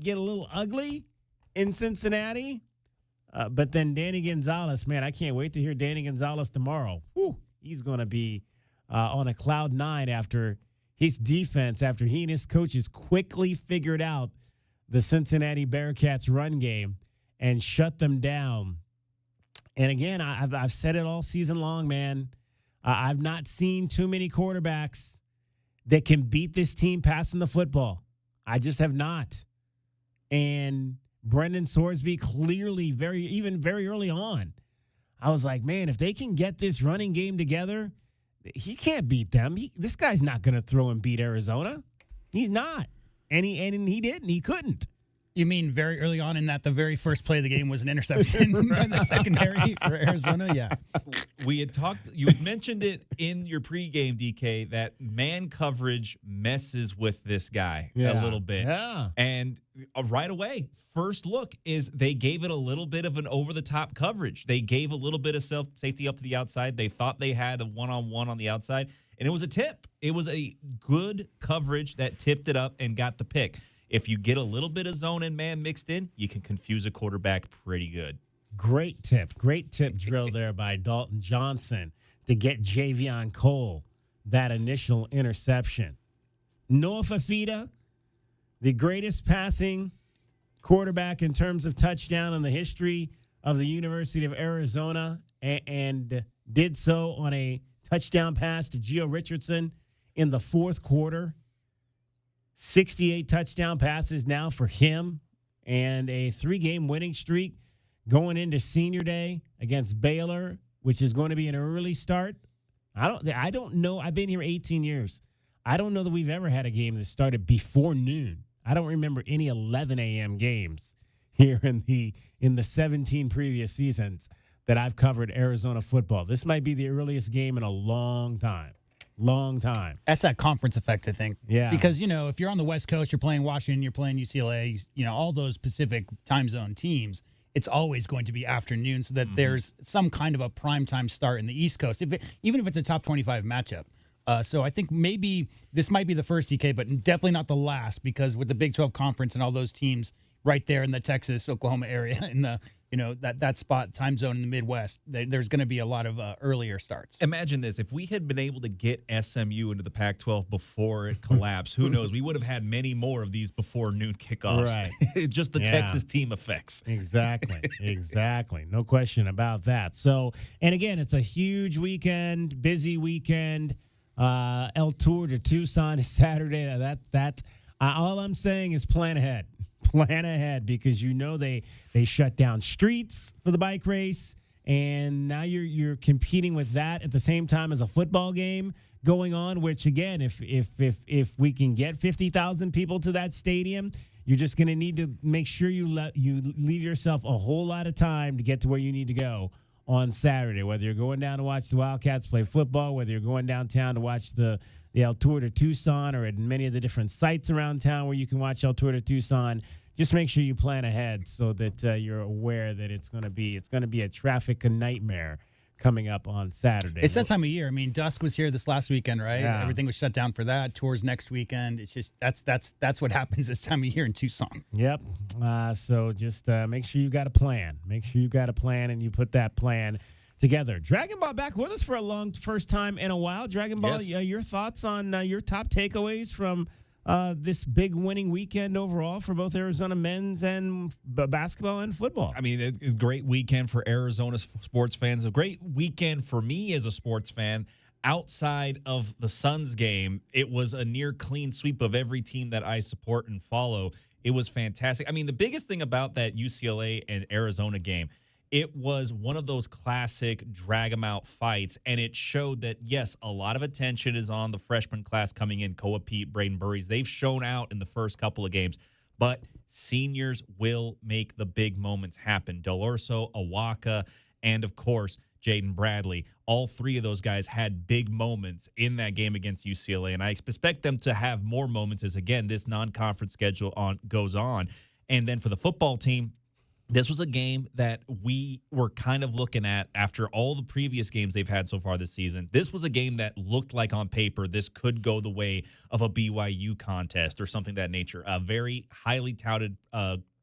get a little ugly in Cincinnati. But then Danny Gonzalez, man, I can't wait to hear Danny Gonzalez tomorrow. Whew, he's going to be on a cloud nine after his defense, after he and his coaches quickly figured out the Cincinnati Bearcats run game and shut them down. And again, I've said it all season long, man. I've not seen too many quarterbacks that can beat this team passing the football. I just have not. And Brendan Sorsby clearly very early on, I was like, man, if they can get this running game together, he can't beat them. This guy's not going to throw and beat Arizona. He's not. And he didn't. He couldn't. You mean very early on in that the very first play of the game was an interception in the secondary for Arizona? Yeah. We had talked, you had mentioned it in your pregame, DK, that man coverage messes with this guy a little bit. Yeah. And right away, first look is they gave it a little bit of an over-the-top coverage. They gave a little bit of safety up to the outside. They thought they had a one-on-one on the outside, and it was a tip. It was a good coverage that tipped it up and got the pick. If you get a little bit of zone and man mixed in, you can confuse a quarterback pretty good. Great tip drill there by Dalton Johnson to get Javion Cole that initial interception. Noah Fafita, the greatest passing quarterback in terms of touchdown in the history of the University of Arizona, and did so on a touchdown pass to Gio Richardson in the fourth quarter. 68 touchdown passes now for him, and a 3-game winning streak going into senior day against Baylor, which is going to be an early start. I don't know. I've been here 18 years. I don't know that we've ever had a game that started before noon. I don't remember any 11 a.m. games here in the 17 previous seasons that I've covered Arizona football. This might be the earliest game in a long time. Long time. That's that conference effect, I think. Yeah. Because, if you're on the West Coast, you're playing Washington, you're playing UCLA, all those Pacific time zone teams, it's always going to be afternoon so that there's some kind of a primetime start in the East Coast, even if it's a top 25 matchup. So I think maybe this might be the first, DK, but definitely not the last, because with the Big 12 Conference and all those teams right there in the Texas, Oklahoma area, in the that spot time zone in the Midwest, there's going to be a lot of earlier starts. Imagine this. If we had been able to get SMU into the Pac-12 before it collapsed, who knows? We would have had many more of these before noon kickoffs. Right. Just the Texas team effects. Exactly. No question about that. So, and again, it's a huge weekend, busy weekend. El Tour de Tucson is Saturday. That all I'm saying is plan ahead. Plan ahead, because they shut down streets for the bike race, and now you're competing with that at the same time as a football game going on. Which again, if we can get 50,000 people to that stadium, you're just going to need to make sure you leave yourself a whole lot of time to get to where you need to go on Saturday. Whether you're going down to watch the Wildcats play football, whether you're going downtown to watch the El Tour de Tucson, or at many of the different sites around town where you can watch El Tour de Tucson, just make sure you plan ahead so that you're aware that it's going to be a traffic nightmare coming up on Saturday. It's that time of year. I mean, Dusk was here this last weekend, right? Yeah. Everything was shut down for that. Tours next weekend. It's just that's what happens this time of year in Tucson. Yep. So just make sure you got a plan. Make sure you got a plan, and you put that plan together. Dragon Ball back with us for a first time in a while. Dragon Ball, yes. Your thoughts on your top takeaways from this big winning weekend overall for both Arizona men's and basketball and football? I mean, it's a great weekend for Arizona sports fans. A great weekend for me as a sports fan. Outside of the Suns game, it was a near clean sweep of every team that I support and follow. It was fantastic. I mean, the biggest thing about that UCLA and Arizona game, it was one of those classic drag-em-out fights, and it showed that, yes, a lot of attention is on the freshman class coming in, Koa Pete, Braden Burries. They've shown out in the first couple of games, but seniors will make the big moments happen. Del Orso, Awaka, and, of course, Jaden Bradley. All three of those guys had big moments in that game against UCLA, and I expect them to have more moments as, again, this non-conference schedule goes on. And then for the football team, This was a game that we were kind of looking at after all the previous games they've had so far this season. This was a game that looked like on paper this could go the way of a BYU contest or something of that nature. A very highly touted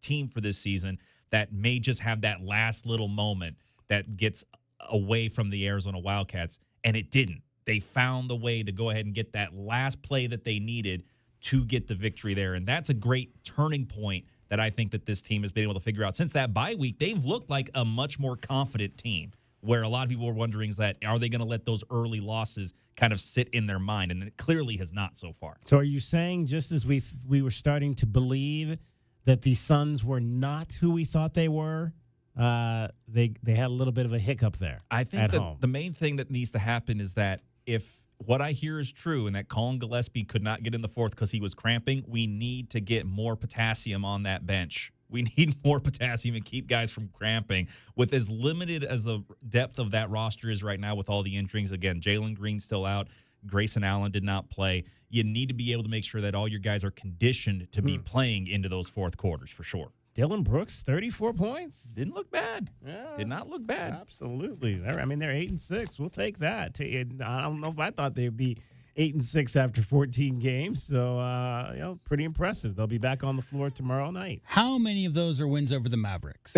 team for this season that may just have that last little moment that gets away from the Arizona Wildcats, and it didn't. They found the way to go ahead and get that last play that they needed to get the victory there, and that's a great turning point that I think that this team has been able to figure out. Since that bye week, they've looked like a much more confident team, where a lot of people were wondering is that, are they going to let those early losses kind of sit in their mind? And it clearly has not so far. So are you saying, just as we were starting to believe that the Suns were not who we thought they were, they had a little bit of a hiccup there? I think that the main thing that needs to happen is that if what I hear is true and that Colin Gillespie could not get in the fourth because he was cramping, we need to get more potassium on that bench. We need more potassium and keep guys from cramping. With as limited as the depth of that roster is right now with all the injuries, again, Jalen Green's still out. Grayson Allen did not play. You need to be able to make sure that all your guys are conditioned to be playing into those fourth quarters for sure. Dylan Brooks, 34 points. Didn't look bad. Yeah, Did not look bad. Absolutely. They're 8-6. We'll take that. I don't know if I thought they'd be 8-6 after 14 games. So, pretty impressive. They'll be back on the floor tomorrow night. How many of those are wins over the Mavericks?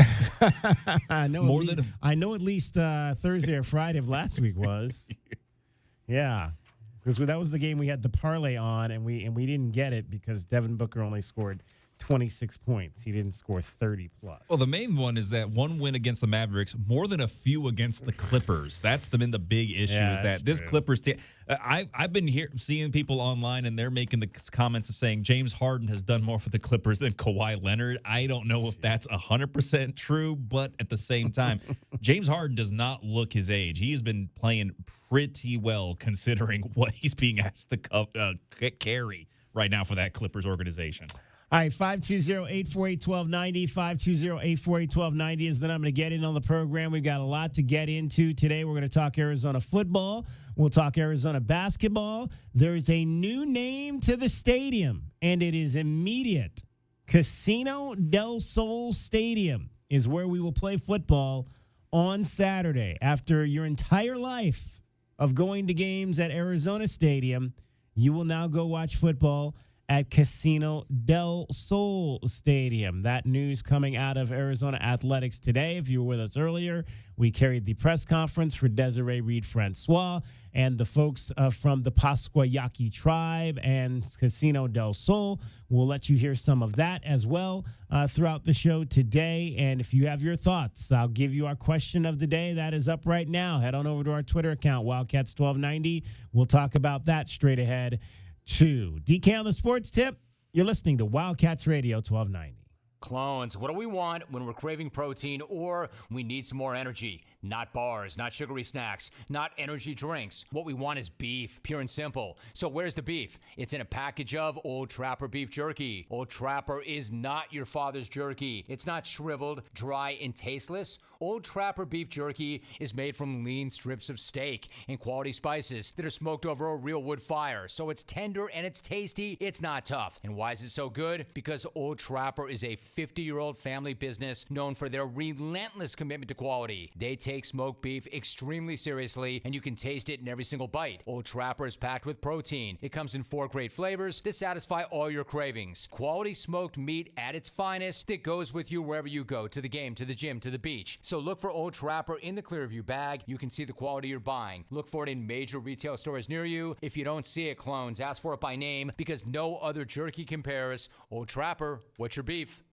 I know at least Thursday or Friday of last week was. Yeah. Because that was the game we had the parlay on, and we didn't get it because Devin Booker only scored 26 points. He didn't score 30 plus. Well, the main one is that one win against the Mavericks, more than a few against the Clippers. That's been the big issue. Is that this true. Clippers team? I've been seeing people online, and they're making the comments of saying James Harden has done more for the Clippers than Kawhi Leonard. I don't know if that's 100% true, but at the same time, James Harden does not look his age. He has been playing pretty well considering what he's being asked to carry right now for that Clippers organization. All right, 520-848-1290, 520-848-1290 is the number to get in on the program. We've got a lot to get into today. We're going to talk Arizona football. We'll talk Arizona basketball. There's a new name to the stadium, and it is immediate. Casino del Sol Stadium is where we will play football on Saturday. After your entire life of going to games at Arizona Stadium, you will now go watch football at Casino del Sol Stadium. That news coming out of Arizona Athletics today. If you were with us earlier, we carried the press conference for Desiree Reed-Francois and the folks from the Pasquayaki tribe and Casino del Sol. We'll let you hear some of that as well throughout the show today. And if you have your thoughts, I'll give you our question of the day. That is up right now. Head on over to our Twitter account, Wildcats1290. We'll talk about that straight ahead. DK on the sports tip. You're listening to Wildcats Radio 1290. Clones, what do we want when we're craving protein or we need some more energy? Not bars, not sugary snacks, not energy drinks. What we want is beef, pure and simple. So where's the beef? It's in a package of Old Trapper beef jerky. Old Trapper is not your father's jerky. It's not shriveled, dry, and tasteless. Old Trapper beef jerky is made from lean strips of steak and quality spices that are smoked over a real wood fire. So it's tender and it's tasty. It's not tough. And why is it so good? Because Old Trapper is a 50-year-old family business known for their relentless commitment to quality. They take smoked beef extremely seriously, and you can taste it in every single bite. Old Trapper is packed with protein. It comes in 4 great flavors to satisfy all your cravings. Quality smoked meat at its finest that goes with you wherever you go, to the game, to the gym, to the beach. So look for Old Trapper in the Clearview bag. You can see the quality you're buying. Look for it in major retail stores near you. If you don't see it, clones, ask for it by name because no other jerky compares. Old Trapper, what's your beef?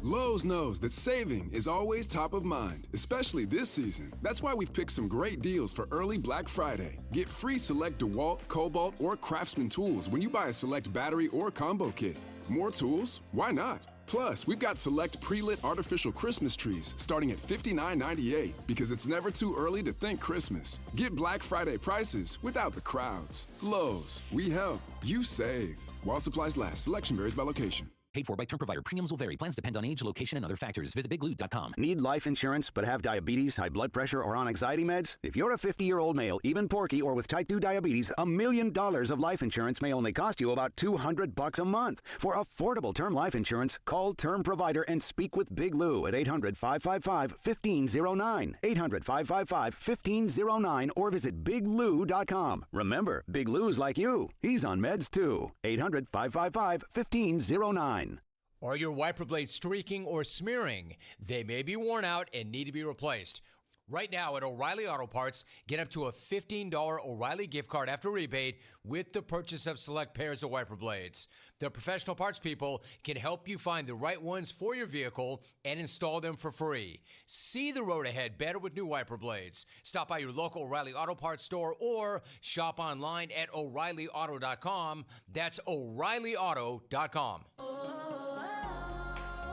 Lowe's knows that saving is always top of mind, especially this season. That's why we've picked some great deals for early Black Friday. Get free select DeWalt, Cobalt, or Craftsman tools when you buy a select battery or combo kit. More tools? Why not? Plus, we've got select pre-lit artificial Christmas trees starting at $59.98 because it's never too early to think Christmas. Get Black Friday prices without the crowds. Lowe's, we help, you save. While supplies last, selection varies by location. Paid for by term provider. Premiums will vary. Plans depend on age, location, and other factors. Visit biglou.com. Need life insurance but have diabetes, high blood pressure, or on anxiety meds? If you're a 50-year-old male, even porky, or with type 2 diabetes, $1 million of life insurance may only cost you about $200 a month. For affordable term life insurance, call Term Provider and speak with Big Lou at 800-555-1509. 800-555-1509 or visit biglou.com. Remember, Big Lou's like you. He's on meds too. 800-555-1509. Are your wiper blades streaking or smearing? They may be worn out and need to be replaced. Right now at O'Reilly Auto Parts, get up to a $15 O'Reilly gift card after rebate with the purchase of select pairs of wiper blades. The professional parts people can help you find the right ones for your vehicle and install them for free. See the road ahead better with new wiper blades. Stop by your local O'Reilly Auto Parts store or shop online at O'ReillyAuto.com. That's O'ReillyAuto.com.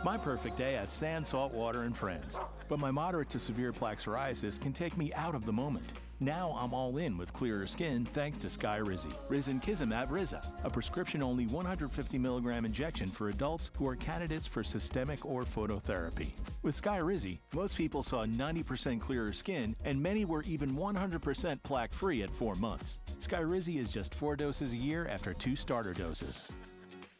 My perfect day has sand, salt water, and friends. But my moderate to severe plaque psoriasis can take me out of the moment. Now I'm all in with clearer skin thanks to Skyrizi. Risankizumab Riza, a prescription-only 150 milligram injection for adults who are candidates for systemic or phototherapy. With Skyrizi, most people saw 90% clearer skin, and many were even 100% plaque-free at 4 months. Skyrizi is just 4 doses a year after 2 starter doses.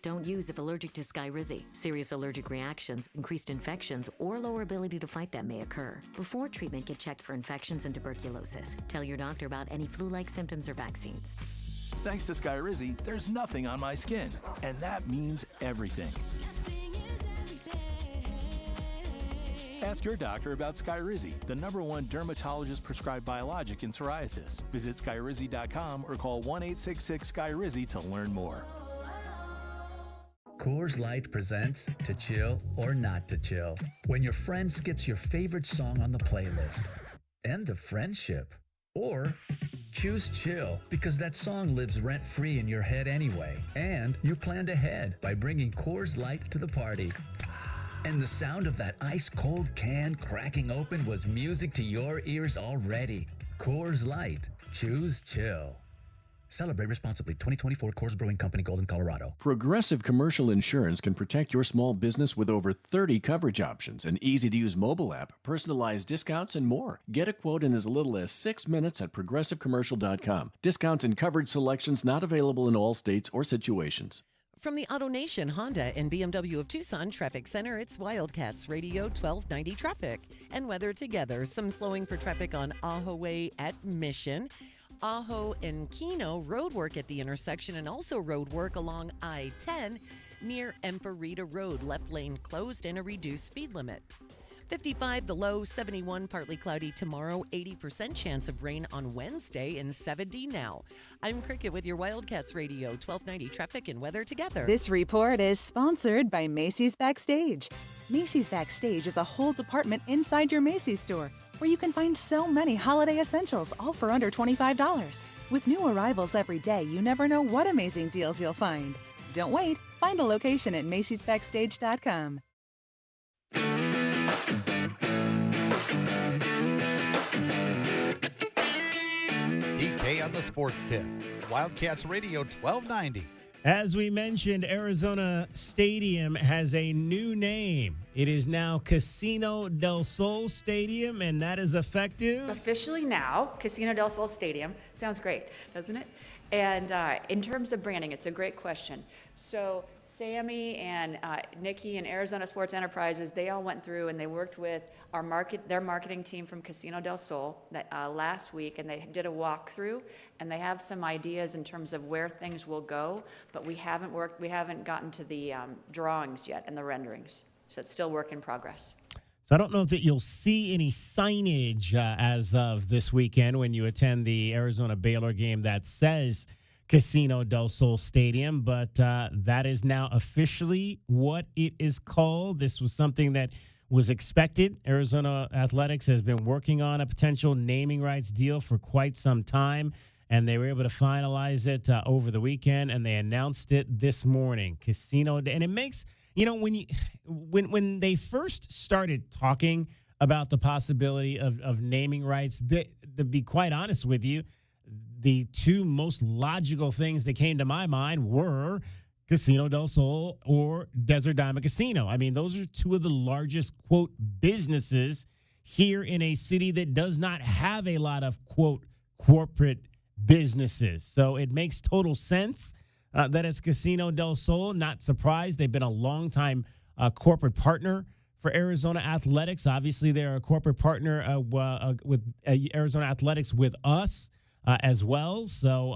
Don't use if allergic to Skyrizi. Serious allergic reactions, increased infections, or lower ability to fight them may occur. Before treatment, get checked for infections and tuberculosis. Tell your doctor about any flu-like symptoms or vaccines. Thanks to Skyrizi, there's nothing on my skin, and that means everything. Ask your doctor about Skyrizi, the #1 dermatologist-prescribed biologic in psoriasis. Visit Skyrizi.com or call 1-866-SKYRIZI to learn more. Coors Light presents To Chill or Not to Chill. When your friend skips your favorite song on the playlist. End the friendship. Or choose chill because that song lives rent-free in your head anyway. And you planned ahead by bringing Coors Light to the party. And the sound of that ice-cold can cracking open was music to your ears already. Coors Light. Choose chill. Celebrate responsibly. 2024 Coors Brewing Company, Golden, Colorado. Progressive Commercial Insurance can protect your small business with over 30 coverage options, an easy-to-use mobile app, personalized discounts, and more. Get a quote in as little as 6 minutes at progressivecommercial.com. Discounts and coverage selections not available in all states or situations. From the AutoNation Honda and BMW of Tucson Traffic Center, it's Wildcats Radio 1290 traffic and weather together. Some slowing for traffic on Ajo Way at Mission. Ajo and Keno road work at the intersection, and also road work along I-10 near Emperita Road. Left lane closed and a reduced speed limit. 55 the low, 71 partly cloudy tomorrow, 80% chance of rain on Wednesday, and 70 now. I'm Cricket with your Wildcats Radio 1290 traffic and weather together. This report is sponsored by Macy's Backstage. Macy's Backstage is a whole department inside your Macy's store, where you can find so many holiday essentials, all for under $25. With new arrivals every day, you never know what amazing deals you'll find. Don't wait. Find a location at macysbackstage.com. DK on the Sports Tip. Wildcats Radio 1290. As we mentioned, Arizona Stadium has a new name. It is now Casino del Sol Stadium, and that is effective officially now. Casino del Sol Stadium. Sounds great, doesn't it? And in terms of branding, it's a great question. So Sammy and Nikki and Arizona Sports Enterprises, they all went through and they worked with their marketing team from Casino del Sol last week, and they did a walkthrough, and they have some ideas in terms of where things will go, but we haven't gotten to the drawings yet and the renderings. So it's still work in progress. So I don't know that you'll see any signage as of this weekend when you attend the Arizona Baylor game that says Casino del Sol Stadium, but that is now officially what it is called. This was something that was expected. Arizona Athletics has been working on a potential naming rights deal for quite some time, and they were able to finalize it over the weekend, and they announced it this morning. Casino, and it makes... You know, when they first started talking about the possibility of naming rights, to be quite honest with you, the two most logical things that came to my mind were Casino del Sol or Desert Diamond Casino. I mean, those are two of the largest, quote, businesses here in a city that does not have a lot of, quote, corporate businesses. So it makes total sense that it's Casino del Sol. Not surprised. They've been a longtime corporate partner for Arizona Athletics. Obviously, they're a corporate partner with Arizona Athletics with us as well. So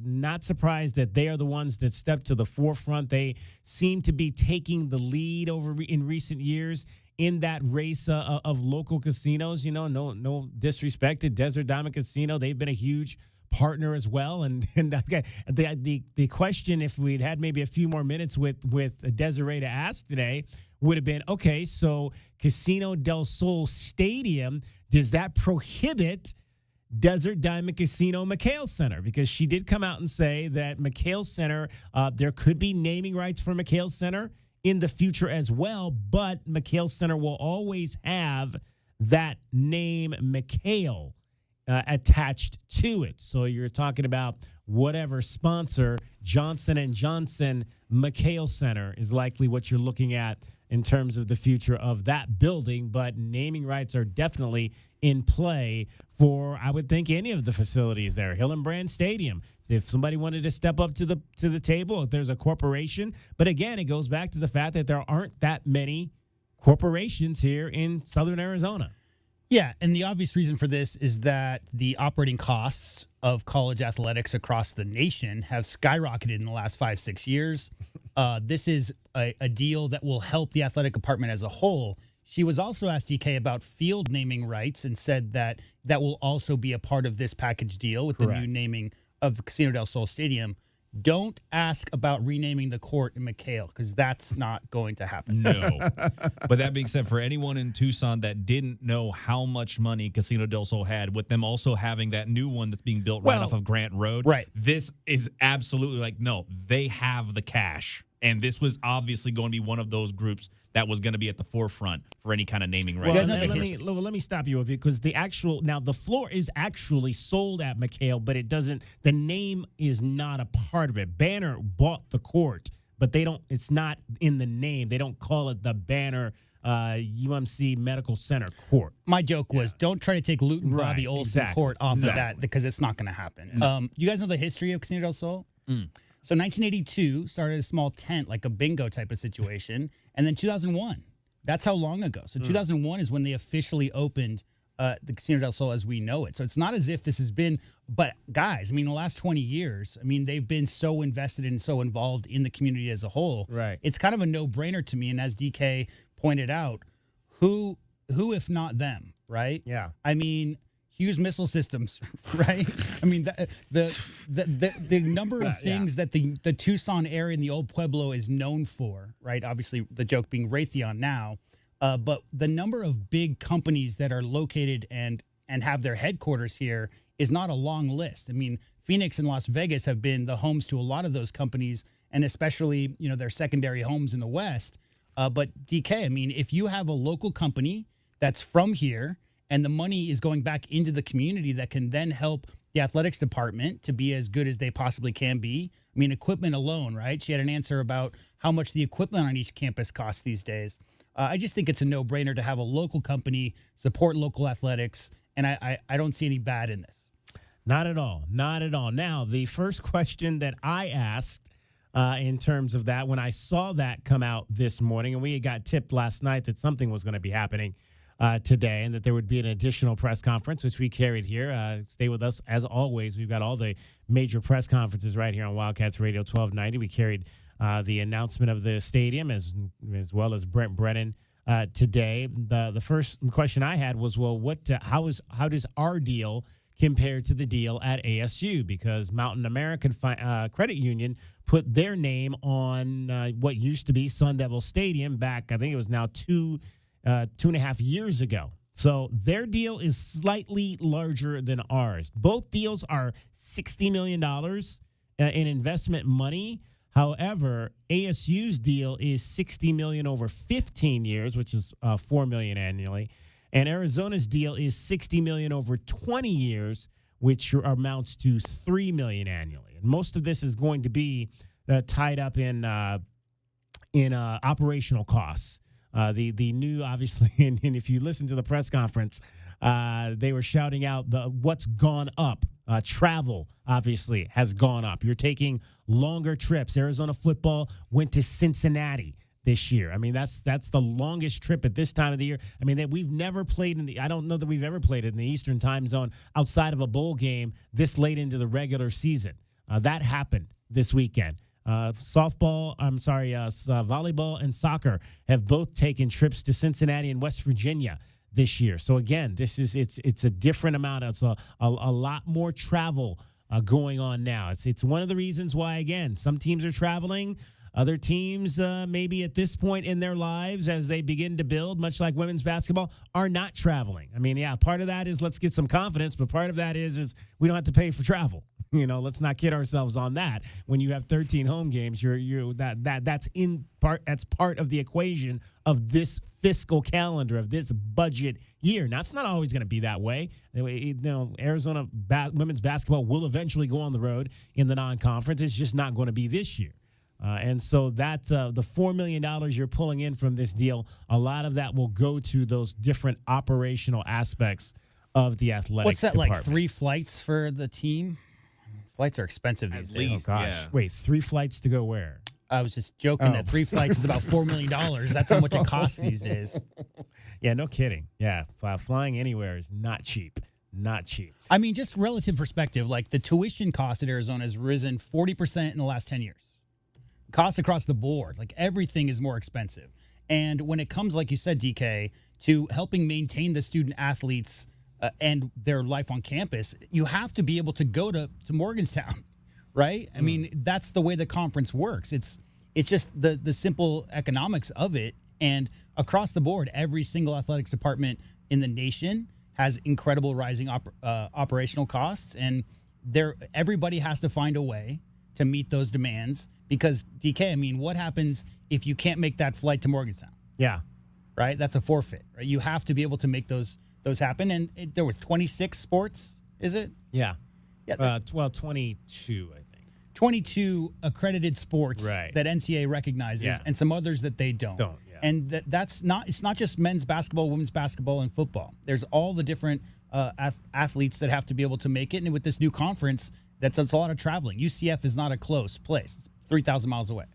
not surprised that they are the ones that stepped to the forefront. They seem to be taking the lead in recent years in that race of local casinos. You know, no disrespect to Desert Diamond Casino. They've been a huge partner as well. And the question, if we'd had maybe a few more minutes with Desiree to ask today, would have been, okay, so Casino del Sol Stadium, does that prohibit Desert Diamond Casino McHale Center? Because she did come out and say that McHale Center, there could be naming rights for McHale Center in the future as well, but McHale Center will always have that name McHale attached to it. So you're talking about whatever sponsor, Johnson & Johnson McHale Center is likely what you're looking at in terms of the future of that building, but naming rights are definitely in play for, I would think, any of the facilities there. Hillenbrand Stadium, if somebody wanted to step up to the table, if there's a corporation. But again, it goes back to the fact that there aren't that many corporations here in Southern Arizona. Yeah, and the obvious reason for this is that the operating costs of college athletics across the nation have skyrocketed in the last 5-6 years. This is a deal that will help the athletic department as a whole. She was also asked, DK, about field naming rights and said that will also be a part of this package deal with Correct. the new naming of Casino del Sol Stadium. Don't ask about renaming the court in McHale, because that's not going to happen. No. But that being said, for anyone in Tucson that didn't know how much money Casino del Sol had, with them also having that new one that's being built right off of Grant Road, right? This is absolutely like, no, they have the cash. And this was obviously going to be one of those groups that was going to be at the forefront for any kind of naming rights. Well, let me stop you with it, because the floor is actually sold at McHale, but the name is not a part of it. Banner bought the court, but it's not in the name. They don't call it the Banner UMC Medical Center Court. My joke was, don't try to take Luton Bobby Olson Court off of that, because it's not going to happen. You guys know the history of Casino del Sol? So 1982 started a small tent, like a bingo type of situation. And then 2001, that's how long ago. So 2001 is when they officially opened the Casino del Sol as we know it. So it's not as if this has been, but guys, I mean, the last 20 years, I mean, they've been so invested and so involved in the community as a whole. Right. It's kind of a no-brainer to me. And as DK pointed out, who if not them, right? Yeah. I mean, Hughes Missile Systems, right? I mean, the number of things that the Tucson area and the Old Pueblo is known for, right? Obviously, the joke being Raytheon now, but the number of big companies that are located and have their headquarters here is not a long list. I mean, Phoenix and Las Vegas have been the homes to a lot of those companies, and especially, their secondary homes in the West. But DK, I mean, if you have a local company that's from here, and the money is going back into the community that can then help the athletics department to be as good as they possibly can be. I mean, equipment alone, right? She had an answer about how much the equipment on each campus costs these days. I just think it's a no-brainer to have a local company support local athletics, and I don't see any bad in this. Not at all. Not at all. Now, the first question that I asked in terms of that, when I saw that come out this morning, and we had got tipped last night that something was going to be happening today, and that there would be an additional press conference, which we carried here. Stay with us. As always, we've got all the major press conferences right here on Wildcats Radio 1290. We carried the announcement of the stadium as well as Brent Brennan today. The first question I had was, well, how does our deal compare to the deal at ASU? Because Mountain American Credit Union put their name on what used to be Sun Devil Stadium back, I think it was now 2.5 years ago. So their deal is slightly larger than ours. Both deals are $60 million in investment money. However, ASU's deal is $60 million over 15 years, which is $4 million annually. And Arizona's deal is $60 million over 20 years, which amounts to $3 million annually. And most of this is going to be tied up in operational costs. The new, obviously, and if you listen to the press conference, they were shouting out what's gone up. Travel, obviously, has gone up. You're taking longer trips. Arizona football went to Cincinnati this year. I mean, that's the longest trip at this time of the year. I mean, that we've never played I don't know that we've ever played in the Eastern time zone outside of a bowl game this late into the regular season. That happened this weekend. Volleyball and soccer have both taken trips to Cincinnati and West Virginia this year. So again, it's a different amount. It's a lot more travel going on now. It's one of the reasons why, again, some teams are traveling. Other teams, maybe at this point in their lives, as they begin to build, much like women's basketball, are not traveling. I mean, yeah, part of that is let's get some confidence, but part of that is we don't have to pay for travel. Let's not kid ourselves on that. When you have 13 home games, that's part of the equation of this fiscal calendar of this budget year. Now, it's not always going to be that way. Arizona women's basketball will eventually go on the road in the non-conference. It's just not going to be this year. And so that's the $4 million you're pulling in from this deal. A lot of that will go to those different operational aspects of the athletics What's that, department. like 3 flights for the team? Flights are expensive these days. Oh, gosh. Yeah. Wait, 3 flights to go where? I was just joking that 3 flights is about $4 million. That's how much it costs these days. Yeah, no kidding. Yeah, flying anywhere is not cheap. Not cheap. I mean, just relative perspective, like the tuition cost at Arizona has risen 40% in the last 10 years. Costs across the board, like everything is more expensive. And when it comes, like you said, DK, to helping maintain the student athletes and their life on campus, you have to be able to go to Morgantown, right? I mean, that's the way the conference works. It's just the simple economics of it. And across the board, every single athletics department in the nation has incredible rising operational costs. And everybody has to find a way to meet those demands. Because, DK, I mean, what happens if you can't make that flight to Morgantown? Yeah. Right? That's a forfeit. Right? You have to be able to make those happen. And there was 26 sports, is it? Yeah. Yeah. 22, I think. 22 accredited sports right. that NCAA recognizes, and some others that they don't. Yeah. And it's not just men's basketball, women's basketball, and football. There's all the different athletes that have to be able to make it. And with this new conference, that's a lot of traveling. UCF is not a close place. It's 3,000 miles away.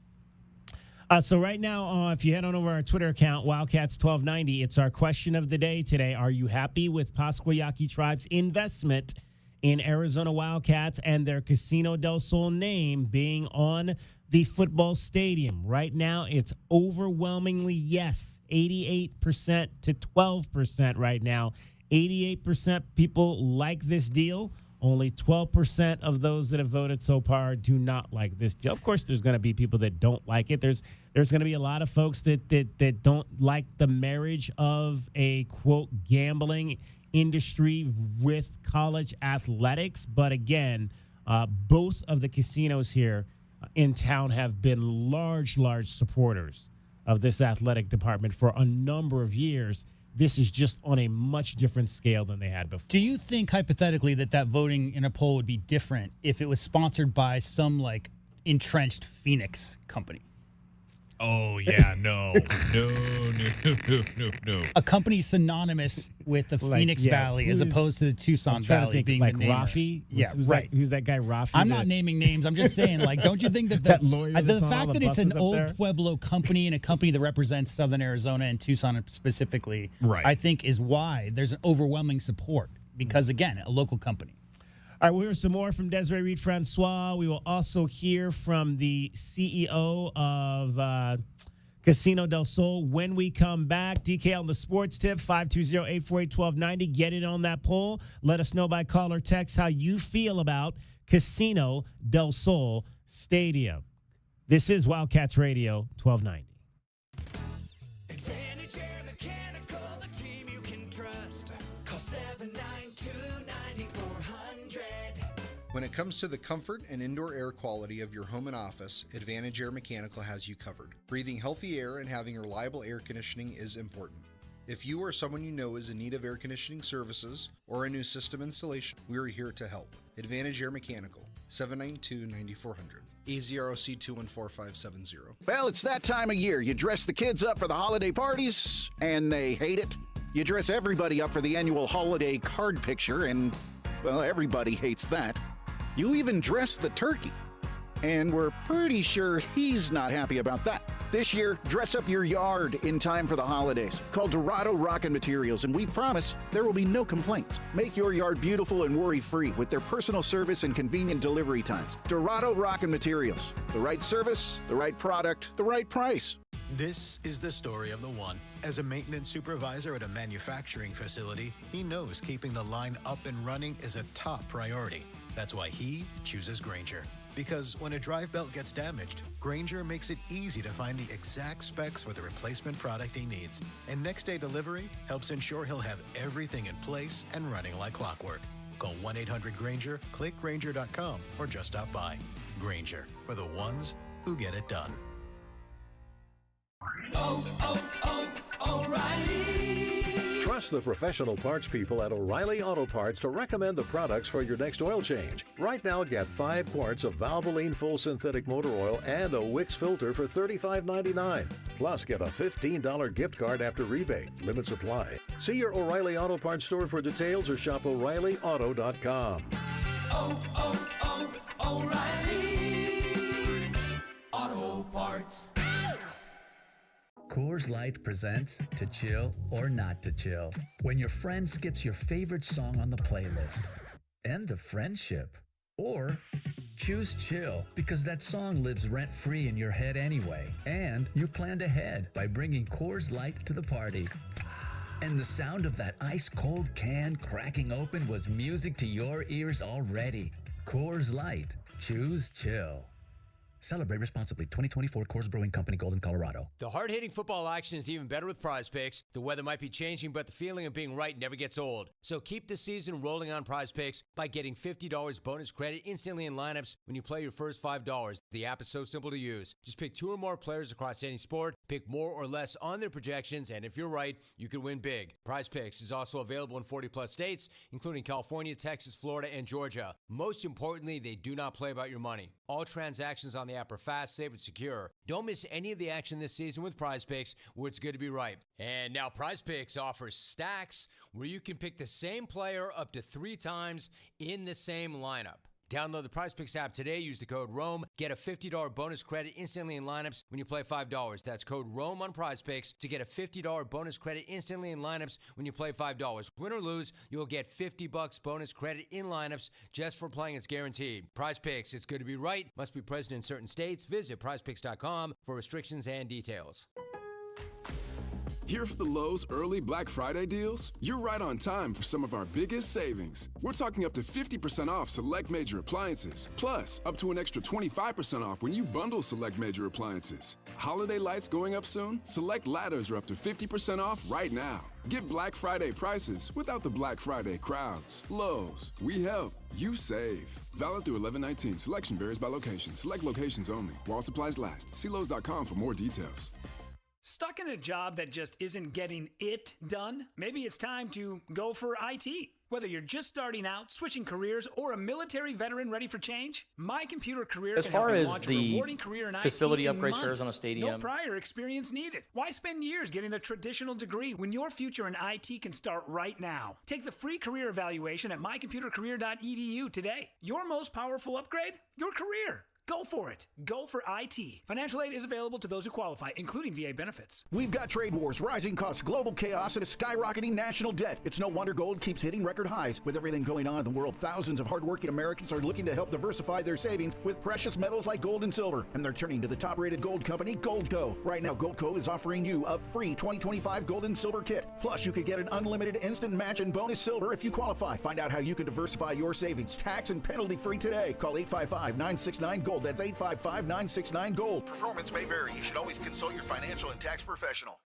So right now, if you head on over our Twitter account, Wildcats1290, it's our question of the day today. Are you happy with Pasquayaki Tribe's investment in Arizona Wildcats and their Casino del Sol name being on the football stadium? Right now, it's overwhelmingly yes, 88% to 12% right now. 88% people like this deal. Only 12% of those that have voted so far do not like this deal. Of course, there's going to be people that don't like it. There's going to be a lot of folks that don't like the marriage of a, quote, gambling industry with college athletics. But again, both of the casinos here in town have been large supporters of this athletic department for a number of years. This is just on a much different scale than they had before. Do you think, hypothetically, that voting in a poll would be different if it was sponsored by some, like, entrenched Phoenix company? Oh, yeah, no. A company synonymous with the Phoenix Valley as opposed to the Tucson Valley being like the name. Rafi? Yeah, right. Who's that guy, Rafi? I'm not naming names. I'm just saying, like, don't you think that the fact that it's an old Pueblo company and a company that represents Southern Arizona and Tucson specifically, I think is why there's an overwhelming support because, again, a local company. All right, we'll hear some more from Desiree Reed-Francois. We will also hear from the CEO of Casino del Sol when we come back. DK on the sports tip, 520-848-1290. Get in on that poll. Let us know by call or text how you feel about Casino del Sol Stadium. This is Wildcats Radio 1290. When it comes to the comfort and indoor air quality of your home and office, Advantage Air Mechanical has you covered. Breathing healthy air and having reliable air conditioning is important. If you or someone you know is in need of air conditioning services or a new system installation, we are here to help. Advantage Air Mechanical, 792-9400. AZROC 214570. Well, it's that time of year. You dress the kids up for the holiday parties, and they hate it. You dress everybody up for the annual holiday card picture, and, well, everybody hates that. You even dress the turkey, and we're pretty sure he's not happy about that. This year, dress up your yard in time for the holidays. Call Dorado Rockin' Materials, and we promise there will be no complaints. Make your yard beautiful and worry-free with their personal service and convenient delivery times. Dorado Rockin' Materials. The right service, the right product, the right price. This is the story of the one. As a maintenance supervisor at a manufacturing facility, he knows keeping the line up and running is a top priority. That's why he chooses Grainger. Because when a drive belt gets damaged, Grainger makes it easy to find the exact specs for the replacement product he needs. And next day delivery helps ensure he'll have everything in place and running like clockwork. Call 1-800-GRAINGER, click Grainger.com, or just stop by. Grainger, for the ones who get it done. O'Reilly. Trust the professional parts people at O'Reilly Auto Parts to recommend the products for your next oil change. Right now, get 5 quarts of Valvoline Full Synthetic Motor Oil and a Wix filter for $35.99. Plus, get a $15 gift card after rebate. Limit supply. See your O'Reilly Auto Parts store for details or shop O'ReillyAuto.com. O'Reilly Auto Parts. Coors Light presents To Chill or Not to Chill. When your friend skips your favorite song on the playlist. End the friendship. Or choose chill because that song lives rent-free in your head anyway. And you planned ahead by bringing Coors Light to the party. And the sound of that ice-cold can cracking open was music to your ears already. Coors Light. Choose chill. Celebrate responsibly. 2024 Coors Brewing Company, Golden, Colorado. The hard-hitting football action is even better with Prize Picks. The weather might be changing, but the feeling of being right never gets old. So keep the season rolling on Prize Picks by getting $50 bonus credit instantly in lineups when you play your first $5. The app is so simple to use. Just pick 2 or more players across any sport, pick more or less on their projections, and if you're right, you can win big. Prize Picks is also available in 40-plus states, including California, Texas, Florida, and Georgia. Most importantly, they do not play about your money. All transactions on the app are fast, safe, and secure. Don't miss any of the action this season with Prize Picks, where it's good to be right. And now Prize Picks offers stacks, where you can pick the same player up to 3 times in the same lineup. Download the Prize Picks app today. Use the code ROAM. Get a $50 bonus credit instantly in lineups when you play $5. That's code ROAM on Prize Picks to get a $50 bonus credit instantly in lineups when you play $5. Win or lose, you'll get $50 bonus credit in lineups just for playing. It's guaranteed. Prize Picks. It's good to be right. Must be present in certain states. Visit prizepicks.com for restrictions and details. Here for the Lowe's early Black Friday deals? You're right on time for some of our biggest savings. We're talking up to 50% off select major appliances, plus up to an extra 25% off when you bundle select major appliances. Holiday lights going up soon? Select ladders are up to 50% off right now. Get Black Friday prices without the Black Friday crowds. Lowe's, we help, you save. Valid through 11/19. Selection varies by location. Select locations only. While supplies last. See Lowe's.com for more details. Stuck in a job that just isn't getting it done? Maybe it's time to go for IT. Whether you're just starting out, switching careers, or a military veteran ready for change, My Computer Career can help you launch a rewarding career in facility IT in upgrades months. for Arizona Stadium. No prior experience needed. Why spend years getting a traditional degree when your future in IT can start right now? Take the free career evaluation at mycomputercareer.edu today. Your most powerful upgrade? Your career. Go for it. Go for IT. Financial aid is available to those who qualify, including VA benefits. We've got trade wars, rising costs, global chaos, and a skyrocketing national debt. It's no wonder gold keeps hitting record highs. With everything going on in the world, thousands of hardworking Americans are looking to help diversify their savings with precious metals like gold and silver. And they're turning to the top-rated gold company, Goldco. Right now, Goldco is offering you a free 2025 gold and silver kit. Plus, you could get an unlimited instant match and bonus silver if you qualify. Find out how you can diversify your savings, tax and penalty-free today. Call 855-969-GOLD. That's 855-969-GOLD. Performance may vary. You should always consult your financial and tax professional.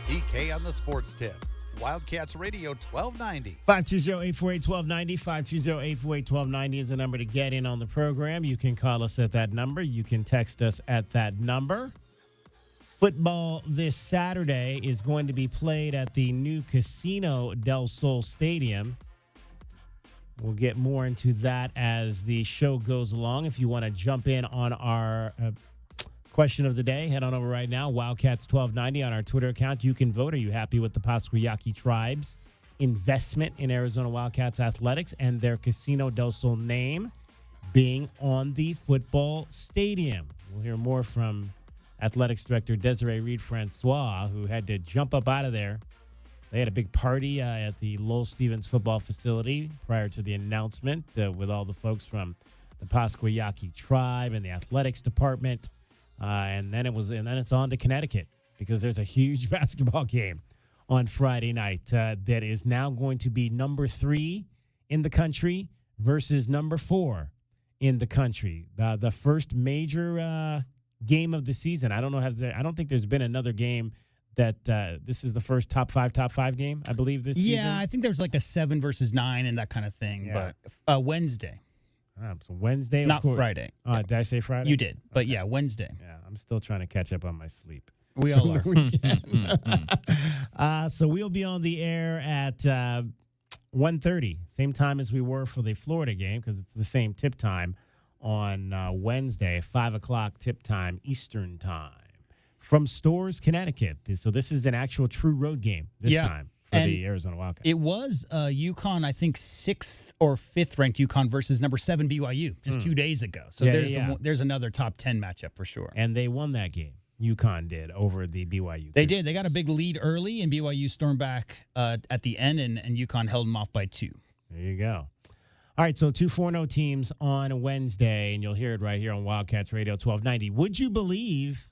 DK on the sports tip. Wildcats Radio 1290. 520-848-1290. 520-848-1290 is the number to get in on the program. You can call us at that number. You can text us at that number. Football this Saturday is going to be played at the new Casino del Sol Stadium. We'll get more into that as the show goes along. If you want to jump in on our question of the day, head on over right now. Wildcats 1290 on our Twitter account. You can vote. Are you happy with the Pasquayaki Tribe's investment in Arizona Wildcats athletics and their Casino del Sol name being on the football stadium? We'll hear more from Athletics Director Desiree Reed-Francois, who had to jump up out of there. They had a big party at the Lowell Stevens football facility prior to the announcement with all the folks from the Pasquayaki Tribe and the athletics department. And then it's on to Connecticut because there's a huge basketball game on Friday night that is now going to be number 3 in the country versus number 4 in the country. The first major game of the season. I don't think there's been another game that this is the first top five game, I believe, this season. Yeah, I think there's like a 7 versus 9 and that kind of thing. Yeah. But Wednesday. So Wednesday, not Friday. Did I say Friday? You did, but yeah, Wednesday. Yeah, I'm still trying to catch up on my sleep. We all are. So we'll be on the air at 1:30, same time as we were for the Florida game because it's the same tip time on Wednesday, 5 o'clock tip time Eastern time from Storrs, Connecticut. So this is an actual true road game this time for the Arizona Wildcats. It was UConn, I think, 6th or 5th ranked UConn versus number 7 BYU just 2 days ago. So there's another top 10 matchup for sure. And they won that game. UConn did over the BYU. They did. They got a big lead early, and BYU stormed back at the end, and UConn held them off by 2. There you go. All right, so 2 4-0 teams on Wednesday, and you'll hear it right here on Wildcats Radio 1290. Would you believe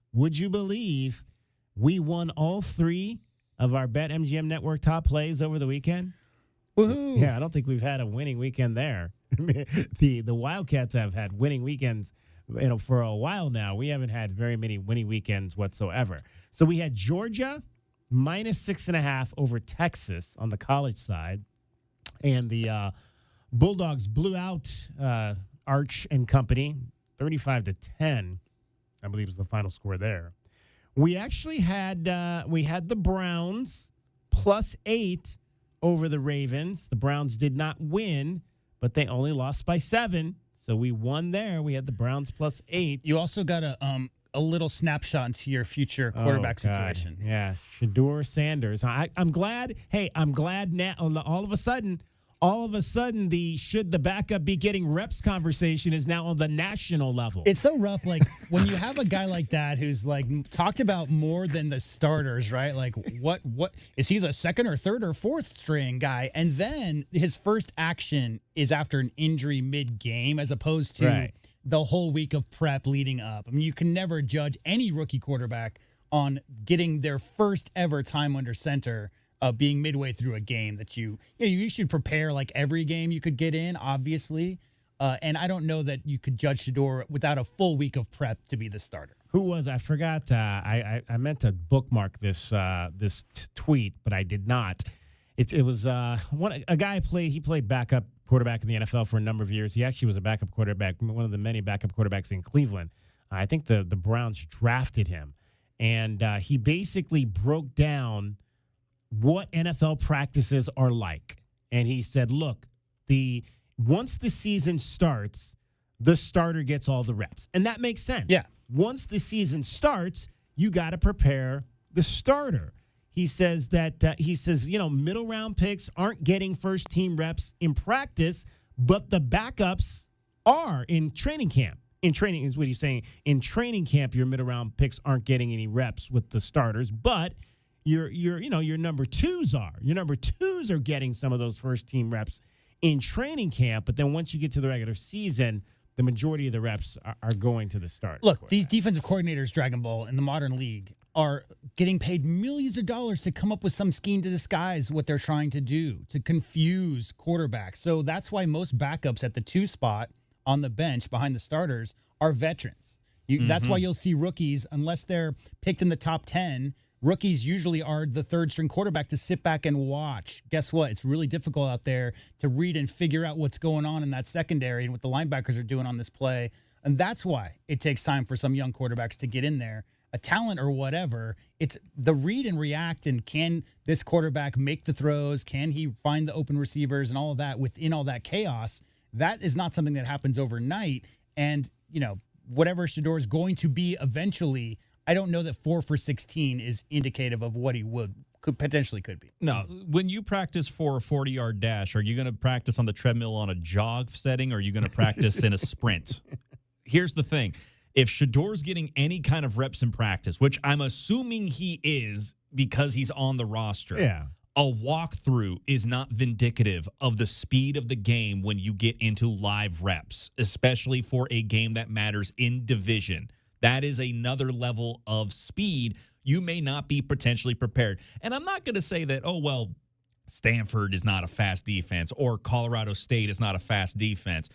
we won all 3 of our BetMGM Network top plays over the weekend? Woohoo! Yeah, I don't think we've had a winning weekend there. The Wildcats have had winning weekends, for a while now. We haven't had very many winning weekends whatsoever. So we had Georgia minus 6.5 over Texas on the college side, and the Bulldogs blew out Arch and Company 35-10, I believe was the final score there. We actually had the Browns plus 8 over the Ravens. The Browns did not win, but they only lost by 7. So we won there. We had the Browns plus 8. You also got a little snapshot into your future quarterback situation. Yeah, Shedeur Sanders. I'm glad. Hey, I'm glad now. All of a sudden, the should the backup be getting reps conversation is now on the national level. It's so rough. Like when you have a guy like that who's like talked about more than the starters, right? Like what is he, the 2nd or 3rd or 4th string guy? And then his first action is after an injury mid-game as opposed to the whole week of prep leading up. I mean, you can never judge any rookie quarterback on getting their first ever time under center being midway through a game that you should prepare like every game you could get in, obviously. And I don't know that you could judge Shedeur without a full week of prep to be the starter. Who was? I forgot. I meant to bookmark this tweet, but I did not. It was a guy he played backup quarterback in the NFL for a number of years. He actually was a backup quarterback, one of the many backup quarterbacks in Cleveland. I think the Browns drafted him, and he basically broke down what NFL practices are like. And he said, look, once the season starts, the starter gets all the reps. And that makes sense. Yeah. Once the season starts, you got to prepare the starter. He says middle round picks aren't getting first team reps in practice, but the backups are in training camp. In training is what he's saying. In training camp, your middle round picks aren't getting any reps with the starters, but your number 2s are. Your number 2s are getting some of those first team reps in training camp, but then once you get to the regular season, the majority of the reps are going to the start. Look, these defensive coordinators, Dragon Ball, in the modern league are getting paid millions of dollars to come up with some scheme to disguise what they're trying to do, to confuse quarterbacks. So that's why most backups at the 2 spot on the bench behind the starters are veterans. That's why you'll see rookies, unless they're picked in the top 10, rookies usually are the third string quarterback to sit back and watch. Guess what? It's really difficult out there to read and figure out what's going on in that secondary and what the linebackers are doing on this play. And that's why it takes time for some young quarterbacks to get in there. A talent or whatever, it's the read and react, and can this quarterback make the throws? Can he find the open receivers and all of that within all that chaos? That is not something that happens overnight. And, whatever Shador is going to be eventually, I don't know that 4 for 16 is indicative of what he could be. No, when you practice for a 40-yard dash, are you going to practice on the treadmill on a jog setting, or are you going to practice in a sprint? Here's the thing. If Shador's getting any kind of reps in practice, which I'm assuming he is because he's on the roster, a walkthrough is not vindicative of the speed of the game when you get into live reps, especially for a game that matters in division. That is another level of speed. You may not be potentially prepared. And I'm not going to say that, Stanford is not a fast defense or Colorado State is not a fast defense.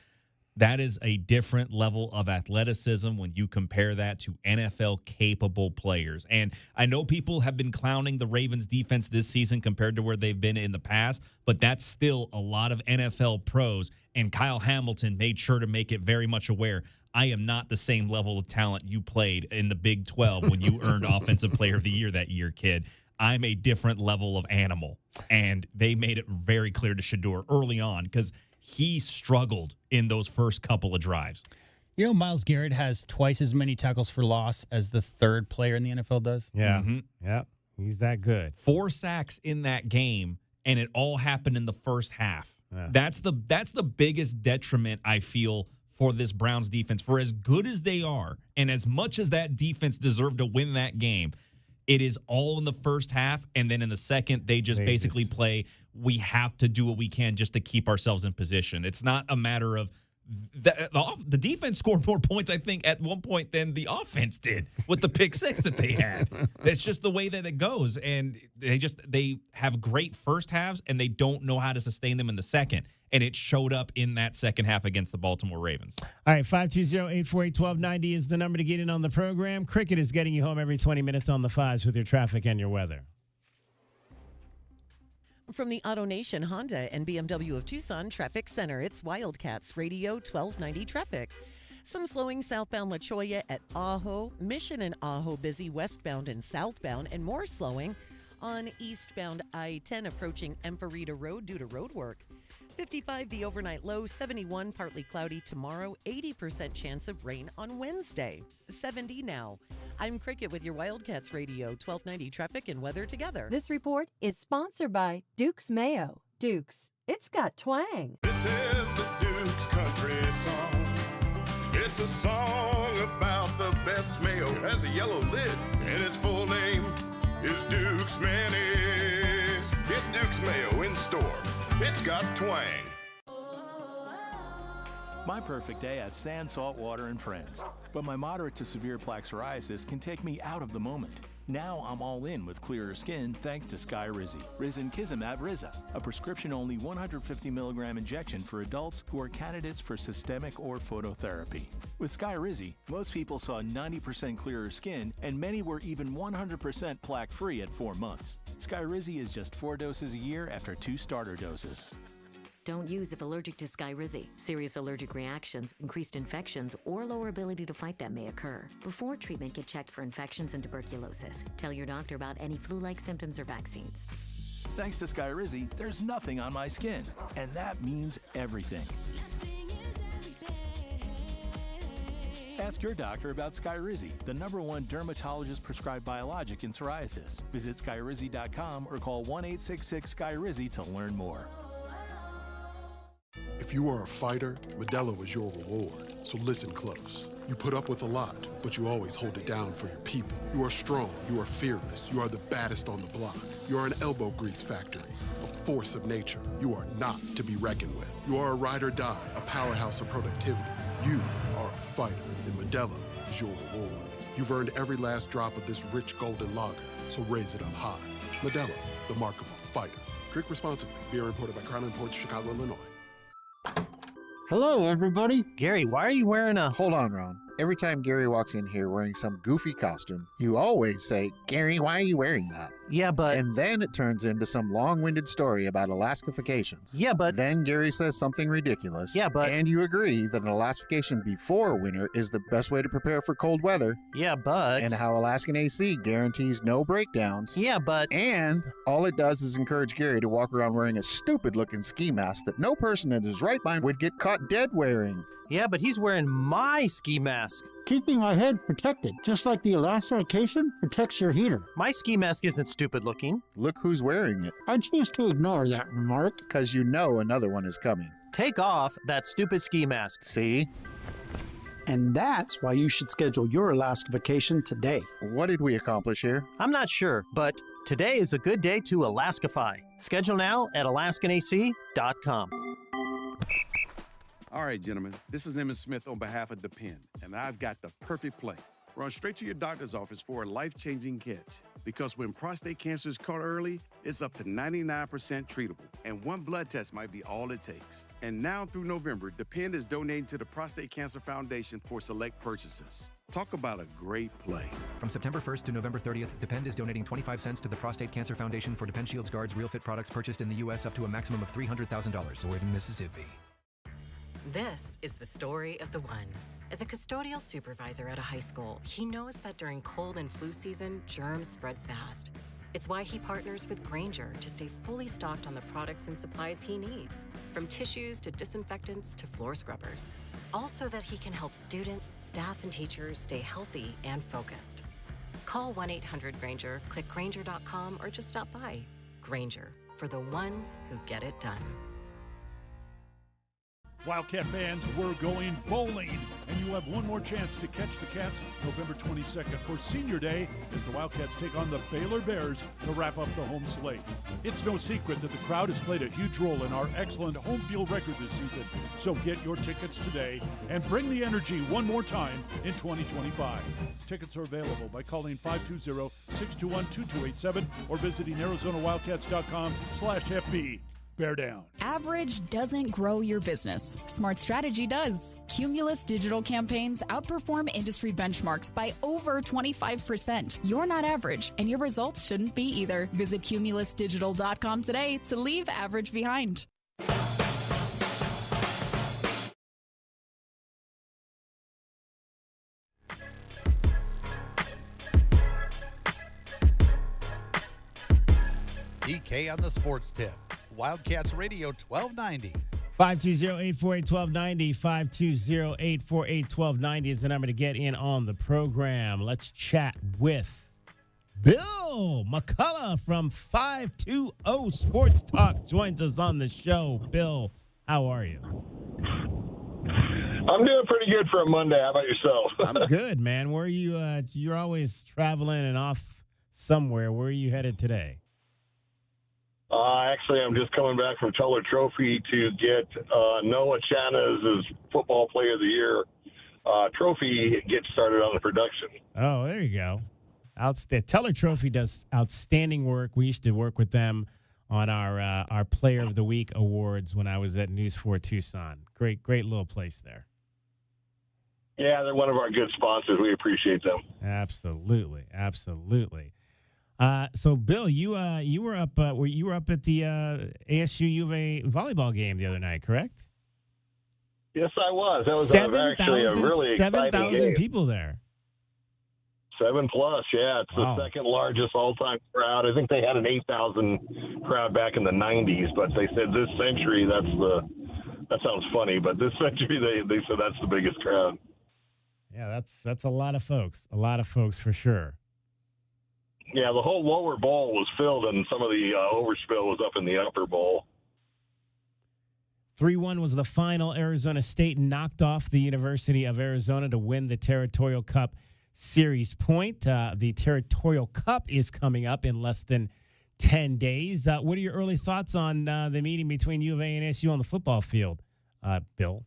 That is a different level of athleticism when you compare that to NFL-capable players. And I know people have been clowning the Ravens' defense this season compared to where they've been in the past, but that's still a lot of NFL pros, and Kyle Hamilton made sure to make it very much aware, I am not the same level of talent you played in the Big 12 when you earned Offensive Player of the Year that year, kid. I'm a different level of animal. And they made it very clear to Shador early on because he struggled in those first couple of drives. Myles Garrett has twice as many tackles for loss as the third player in the NFL does. Yeah. Mm-hmm. Yeah. He's that good. 4 sacks in that game, and it all happened in the first half. Yeah. That's the biggest detriment I feel for this Browns defense. For as good as they are, and as much as that defense deserved to win that game, it is all in the first half, and then in the second, they basically play, we have to do what we can just to keep ourselves in position. It's not a matter of the defense scored more points, I think, at one point than the offense did with the pick six that they had. It's just the way that it goes, and they have great first halves, and they don't know how to sustain them in the second. And it showed up in that second half against the Baltimore Ravens. All right, 520-848-1290 is the number to get in on the program. Cricket is getting you home every 20 minutes on the fives with your traffic and your weather. From the AutoNation Honda and BMW of Tucson Traffic Center, it's Wildcats Radio 1290 traffic. Some slowing southbound La Cholla at Ajo, Mission and Ajo busy westbound and southbound, and more slowing on eastbound I-10 approaching Emparita Road due to road work. 55 the overnight low, 71 partly cloudy tomorrow, 80% chance of rain on Wednesday. 70 now. I'm Cricket with your Wildcats Radio 1290 traffic and weather together. This report is sponsored by Duke's Mayo. Duke's, it's got twang. This is the Duke's country song. It's a song about the best mayo. It has a yellow lid, and its full name is Duke's Mayonnaise. Get Duke's Mayo in store. It's got twang. My perfect day has sand, salt water, and friends. But my moderate to severe plaque psoriasis can take me out of the moment. Now I'm all in with clearer skin thanks to Skyrizi. Risankizumab Riza, a prescription-only 150 milligram injection for adults who are candidates for systemic or phototherapy. With Skyrizi, most people saw 90% clearer skin, and many were even 100% plaque-free at 4 months. Skyrizi is just 4 doses a year after 2 starter doses. Don't use if allergic to Skyrizi. Serious allergic reactions, increased infections, or lower ability to fight them may occur. Before treatment, get checked for infections and tuberculosis. Tell your doctor about any flu-like symptoms or vaccines. Thanks to Skyrizi, there's nothing on my skin, and that means everything. Ask your doctor about Skyrizi, the #1 dermatologist-prescribed biologic in psoriasis. Visit Skyrizi.com or call 1-866-SKYRIZI to learn more. If you are a fighter, Modelo is your reward. So listen close. You put up with a lot, but you always hold it down for your people. You are strong, you are fearless, you are the baddest on the block. You are an elbow grease factory, a force of nature. You are not to be reckoned with. You are a ride or die, a powerhouse of productivity. You are a fighter, and Modelo is your reward. You've earned every last drop of this rich golden lager, so raise it up high. Modelo, the mark of a fighter. Drink responsibly. Beer imported by Crown Imports, Chicago, Illinois. Hello, everybody. Gary, why are you wearing a... Hold on, Ron. Every time Gary walks in here wearing some goofy costume, you always say, Gary, why are you wearing that? Yeah, but... And then it turns into some long-winded story about Alaskifications. Yeah, but... Then Gary says something ridiculous. Yeah, but... And you agree that an Alaskification before winter is the best way to prepare for cold weather. Yeah, but... And how Alaskan AC guarantees no breakdowns. Yeah, but... And all it does is encourage Gary to walk around wearing a stupid-looking ski mask that no person in his right mind would get caught dead wearing. Yeah, but he's wearing my ski mask. Keeping my head protected, just like the Alaskification protects your heater. My ski mask isn't stupid looking. Look who's wearing it. I choose to ignore that remark. Because you know another one is coming. Take off that stupid ski mask. See? And that's why you should schedule your Alaskification today. What did we accomplish here? I'm not sure, but today is a good day to Alaskify. Schedule now at alaskanac.com. All right, gentlemen, this is Emmett Smith on behalf of Depend, and I've got the perfect play. Run straight to your doctor's office for a life-changing catch. Because when prostate cancer is caught early, it's up to 99% treatable, and one blood test might be all it takes. And now through November, Depend is donating to the Prostate Cancer Foundation for select purchases. Talk about a great play. From September 1st to November 30th, Depend is donating 25 cents to the Prostate Cancer Foundation for Depend Shields Guards Real Fit products purchased in the U.S. up to a maximum of $300,000. Award in Mississippi. This is the story of the one. As a custodial supervisor at a high school, he knows that during cold and flu season, germs spread fast. It's why he partners with Grainger to stay fully stocked on the products and supplies he needs, from tissues to disinfectants to floor scrubbers. All so that he can help students, staff, and teachers stay healthy and focused. Call 1-800-GRAINGER, click Grainger.com, or just stop by. Grainger, for the ones who get it done. Wildcat fans, we're going bowling, and you have one more chance to catch the Cats November 22nd for Senior Day as the Wildcats take on the Baylor Bears to wrap up the home slate. It's no secret that the crowd has played a huge role in our excellent home field record this season, so get your tickets today and bring the energy one more time in 2025. Tickets are available by calling 520-621-2287 or visiting ArizonaWildcats.com/FB. Bear down. Average doesn't grow your business. Smart strategy does. Cumulus digital campaigns outperform industry benchmarks by over 25%. You're not average, and your results shouldn't be either. Visit cumulusdigital.com today to leave average behind. DK on the Sports Tip. Wildcats Radio 1290. 520-848-1290. 520-848-1290 is the number to get in on the program. Let's chat with Bill McCullough from 520 Sports Talk. Joins us on the show. Bill, how are you? I'm doing pretty good for a Monday. How about yourself? I'm good, man. Where are you? You're always traveling and off somewhere. Where are you headed today? Actually, I'm just coming back from Teller Trophy to get Noah Chana's Football Player of the Year trophy get started on the production. Oh, there you go. Teller Trophy does outstanding work. We used to work with them on our Player of the Week awards when I was at News 4 Tucson. Great little place there. Yeah, they're one of our good sponsors. We appreciate them. Absolutely. So, Bill, you were up at the ASU U of A volleyball game the other night, correct? Yes, I was. That was actually a really exciting 7,000 game. people there. 7+, yeah. It's the second largest all-time crowd. I think they had an 8,000 crowd back in the 90s, but they said this century, that sounds funny, but this century they said that's the biggest crowd. Yeah, that's a lot of folks. A lot of folks for sure. Yeah, the whole lower bowl was filled, and some of the overspill was up in the upper bowl. 3-1 was the final. Arizona State knocked off the University of Arizona to win the Territorial Cup Series point. The Territorial Cup is coming up in less than 10 days. What are your early thoughts on the meeting between U of A and ASU on the football field, Bill?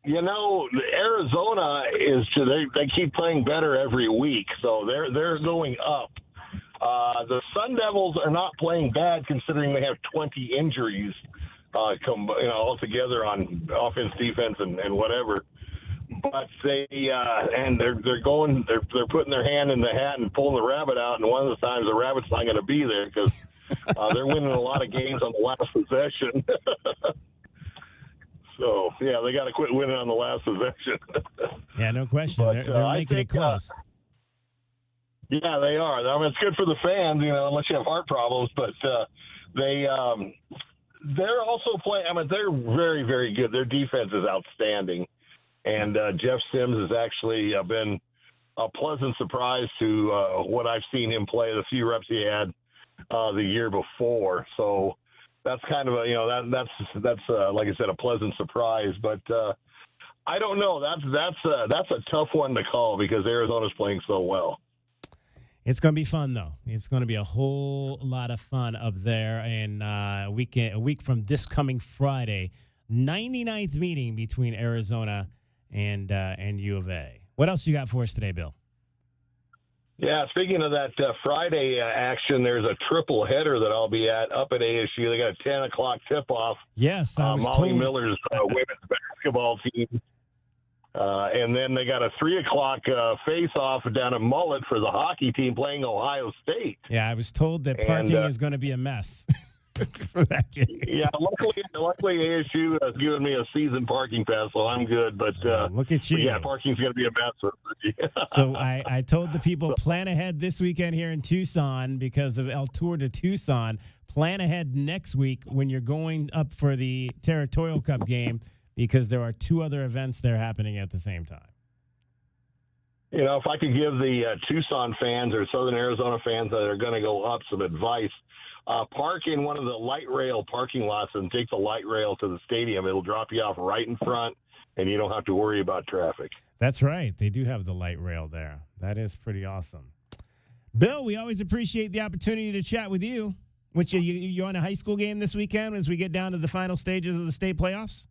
You know, Arizona they keep playing better every week, so they're going up. The Sun Devils are not playing bad considering they have 20 injuries all together on offense, defense, and whatever. but they're putting their hand in the hat and pulling the rabbit out, and one of the times the rabbit's not going to be there because they're winning a lot of games on the last possession. So yeah, they got to quit winning on the last possession. Yeah, no question. But, they're making it close. Yeah, they are. I mean, it's good for the fans, unless you have heart problems. But they're also playing. I mean, they're very, very good. Their defense is outstanding, and Jeff Sims has actually been a pleasant surprise to what I've seen him play. The few reps he had the year before. So that's kind of that's like I said, a pleasant surprise. But I don't know. That's a tough one to call because Arizona's playing so well. It's going to be fun, though. It's going to be a whole lot of fun up there. And a week from this coming Friday, 99th meeting between Arizona and U of A. What else you got for us today, Bill? Yeah, speaking of that Friday action, there's a triple header that I'll be at up at ASU. They got a 10 o'clock tip-off. Yes, I was Molly told. Miller's women's basketball team. And then they got a 3 o'clock face-off down at Mullet for the hockey team playing Ohio State. Yeah, I was told that parking is going to be a mess for that game. Yeah, luckily ASU has given me a season parking pass, so I'm good. But look at you. Yeah, parking's going to be a mess. So I told the people, plan ahead this weekend here in Tucson because of El Tour de Tucson. Plan ahead next week when you're going up for the Territorial Cup game, because there are two other events there happening at the same time. If I could give the Tucson fans or Southern Arizona fans that are going to go up some advice, park in one of the light rail parking lots and take the light rail to the stadium. It'll drop you off right in front, and you don't have to worry about traffic. That's right. They do have the light rail there. That is pretty awesome. Bill, we always appreciate the opportunity to chat with you. Which you on a high school game this weekend as we get down to the final stages of the state playoffs?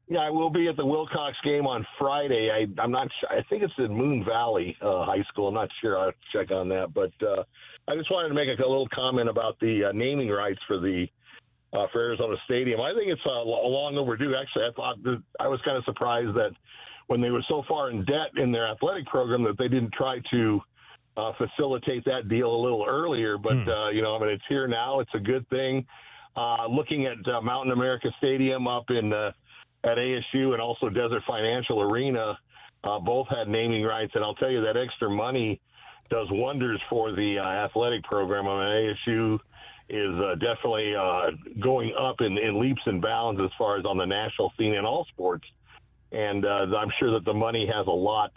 Yeah, I will be at the Wilcox game on Friday. I'm not sure. I think it's in Moon Valley High School. I'm not sure. I'll check on that. But I just wanted to make a little comment about the naming rights for Arizona Stadium. I think it's long overdue. Actually, I was kind of surprised that when they were so far in debt in their athletic program that they didn't try to facilitate that deal a little earlier. But, it's here now. It's a good thing. Looking at Mountain America Stadium up at ASU and also Desert Financial Arena, both had naming rights. And I'll tell you that extra money does wonders for the athletic program. I mean, ASU is definitely going up in leaps and bounds as far as on the national scene in all sports. And I'm sure that the money has a lot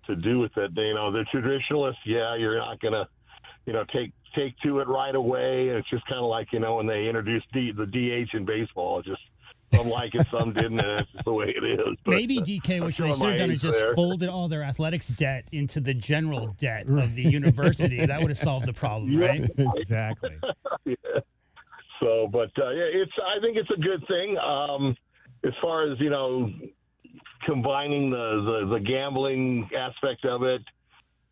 to do with it. The traditionalists, you're not going to, take to it right away. And it's just kind of like, when they introduced the DH in baseball, it's just some like it, some didn't, and that's just the way it is. But, maybe DK, what they should have done is just folded all their athletics debt into the general debt of the university. That would have solved the problem, right? Exactly. Yeah. So, but I think it's a good thing. As far as combining the gambling aspect of it,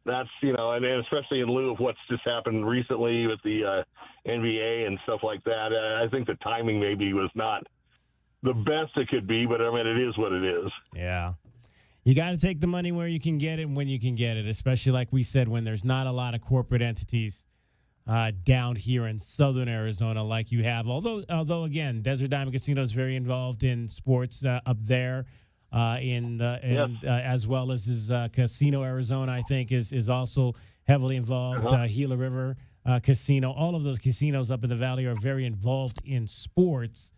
that's and especially in lieu of what's just happened recently with the NBA and stuff like that. I think the timing maybe was not the best it could be, but I mean, it is what it is. Yeah. You got to take the money where you can get it and when you can get it, especially like we said, when there's not a lot of corporate entities down here in Southern Arizona like you have. Although again, Desert Diamond Casino is very involved in sports up there, as well as his Casino Arizona, I think, is also heavily involved. Gila River Casino, all of those casinos up in the valley are very involved in sports.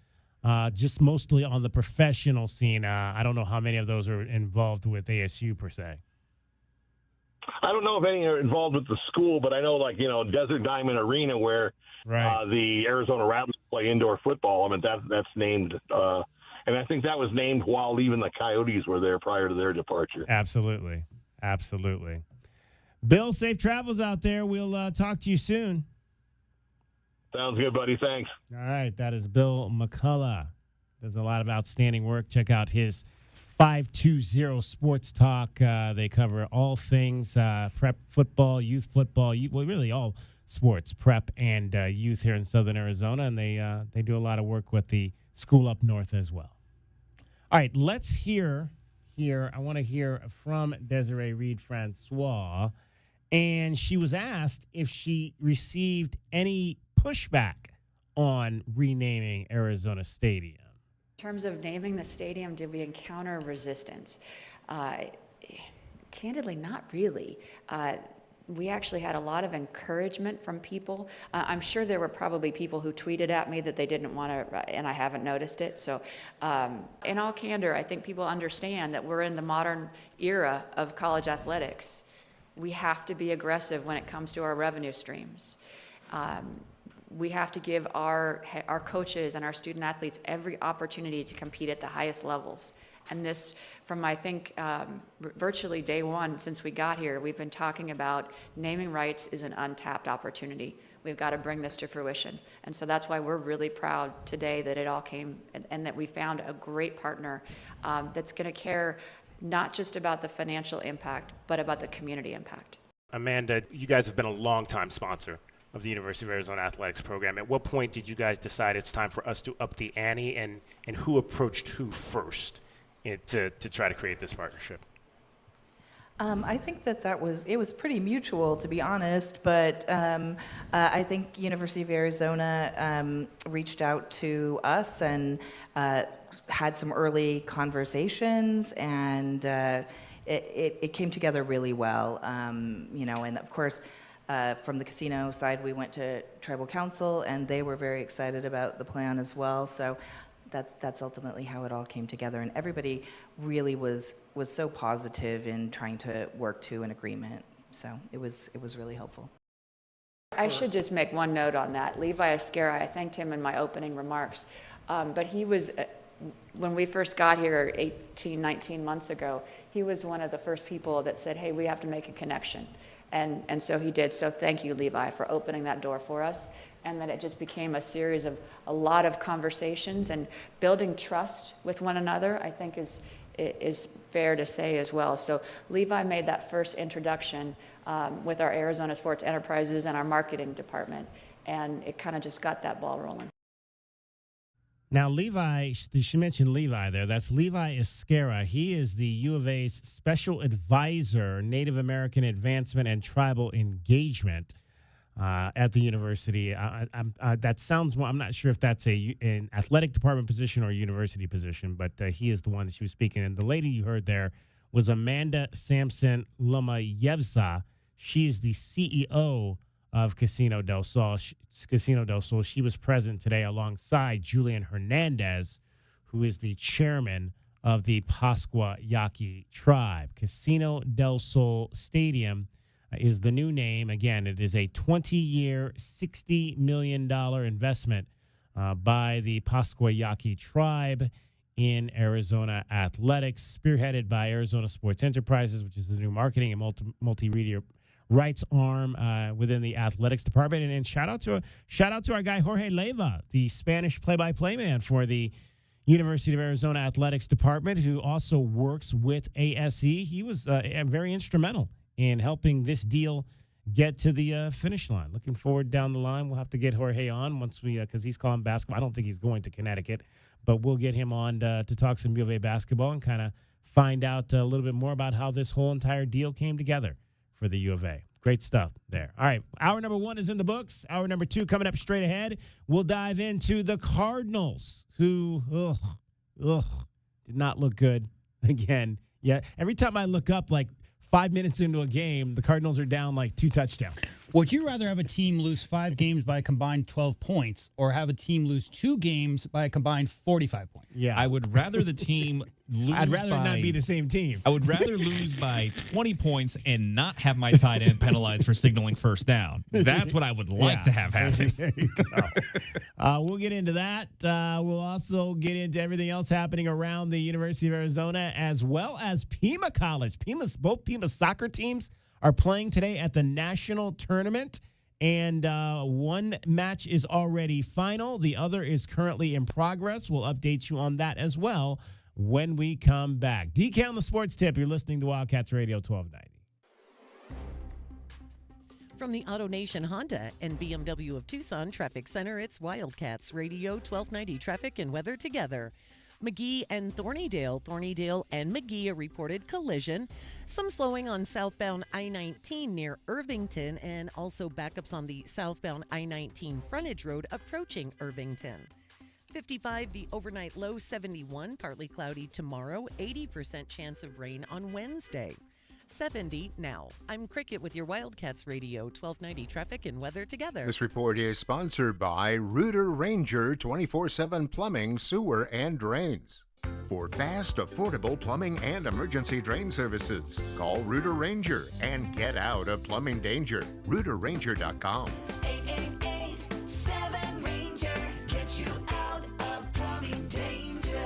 Just mostly on the professional scene. I don't know how many of those are involved with ASU per se. I don't know if any are involved with the school, but I know Desert Diamond Arena where the Arizona Rattlers play indoor football. I mean, that's named, and I think that was named while even the Coyotes were there prior to their departure. Absolutely. Bill, safe travels out there. We'll talk to you soon. Sounds good, buddy. Thanks. All right. That is Bill McCullough. Does a lot of outstanding work. Check out his 520 Sports Talk. They cover all things prep football, youth football, really all sports, prep and youth here in Southern Arizona. And they do a lot of work with the school up north as well. All right. Let's hear to hear from Desiree Reed Francois, and she was asked if she received any pushback on renaming Arizona Stadium. In terms of naming the stadium, did we encounter resistance? Candidly, not really. We actually had a lot of encouragement from people. I'm sure there were probably people who tweeted at me that they didn't want to, and I haven't noticed it. So in all candor, I think people understand that we're in the modern era of college athletics. We have to be aggressive when it comes to our revenue streams. We have to give our coaches and our student athletes every opportunity to compete at the highest levels. And this, from I think virtually day one since we got here, we've been talking about naming rights is an untapped opportunity. We've got to bring this to fruition. And so that's why we're really proud today that it all came and that we found a great partner that's going to care not just about the financial impact, but about the community impact. Amanda, you guys have been a long-time sponsor of the University of Arizona Athletics program. At what point did you guys decide it's time for us to up the ante, and who approached who first to try to create this partnership? I think it was pretty mutual, to be honest, but I think University of Arizona reached out to us and had some early conversations, and it came together really well. And of course, from the casino side, we went to Tribal Council, and they were very excited about the plan as well. So that's ultimately how it all came together, and everybody really was so positive in trying to work to an agreement. So it was really helpful. I should just make one note on that. Levi Esquera, I thanked him in my opening remarks, but he was, when we first got here 18, 19 months ago, he was one of the first people that said, hey, we have to make a connection. And so he did. So thank you, Levi, for opening that door for us. And then it just became a series of a lot of conversations, and building trust with one another, I think is fair to say as well. So Levi made that first introduction with our Arizona Sports Enterprises and our marketing department, and it kind of just got that ball rolling. Now, Levi, she mentioned Levi there. That's Levi Esquera. He is the U of A's Special Advisor, Native American Advancement and Tribal Engagement at the university. That sounds more, I'm not sure if that's an athletic department position or a university position, but he is the one that she was speaking. And the lady you heard there was Amanda Sampson Lomayevza. She's the CEO of Casino del Sol. She was present today alongside Julian Hernandez, who is the chairman of the Pascua Yaqui tribe. Casino del Sol Stadium is the new name. Again, it is a 20-year, $60 million investment by the Pascua Yaqui tribe in Arizona athletics, spearheaded by Arizona Sports Enterprises, which is the new marketing and multimedia rights arm within the athletics department. And shout out to our guy Jorge Leyva, the Spanish play-by-play man for the University of Arizona athletics department, who also works with ASE. He was very instrumental in helping this deal get to the finish line. Looking forward down the line. We'll have to get Jorge on once we, because he's calling basketball. I don't think he's going to Connecticut, but we'll get him on to talk some U of A basketball and kind of find out a little bit more about how this whole entire deal came together for the U of A. Great stuff there. All right, hour number 1 is in the books. Hour number 2 coming up straight ahead. We'll dive into the Cardinals, who did not look good again. Yeah, every time I look up, like 5 minutes into a game, the Cardinals are down like 2 touchdowns. Would you rather have a team lose 5 games by a combined 12 points or have a team lose 2 games by a combined 45 points? Yeah. I would rather the team lose I'd rather by, not be the same team. I would rather lose by 20 points and not have my tight end penalized for signaling first down. That's what I would like to have happen. There you go. We'll get into that. We'll also get into everything else happening around the University of Arizona, as well as Pima College. Both Pima soccer teams are playing today at the national tournament, and one match is already final. The other is currently in progress. We'll update you on that as well when we come back. DK on the Sports Tip. You're listening to Wildcats Radio 1290. From the AutoNation Honda and BMW of Tucson Traffic Center, it's Wildcats Radio 1290 Traffic and Weather together. McGee and Thornydale. Thornydale and McGee, a reported collision. Some slowing on southbound I-19 near Irvington, and also backups on the southbound I-19 frontage road approaching Irvington. 55, the overnight low. 71, partly cloudy tomorrow. 80% chance of rain on Wednesday. 70 now. I'm Cricket with your Wildcats Radio 1290 traffic and weather together. This report is sponsored by Rooter Ranger 24/7 Plumbing, Sewer, and Drains. For fast, affordable plumbing and emergency drain services, call Rooter Ranger and get out of plumbing danger. RooterRanger.com. 888-7-RANGER. Get you out of plumbing danger.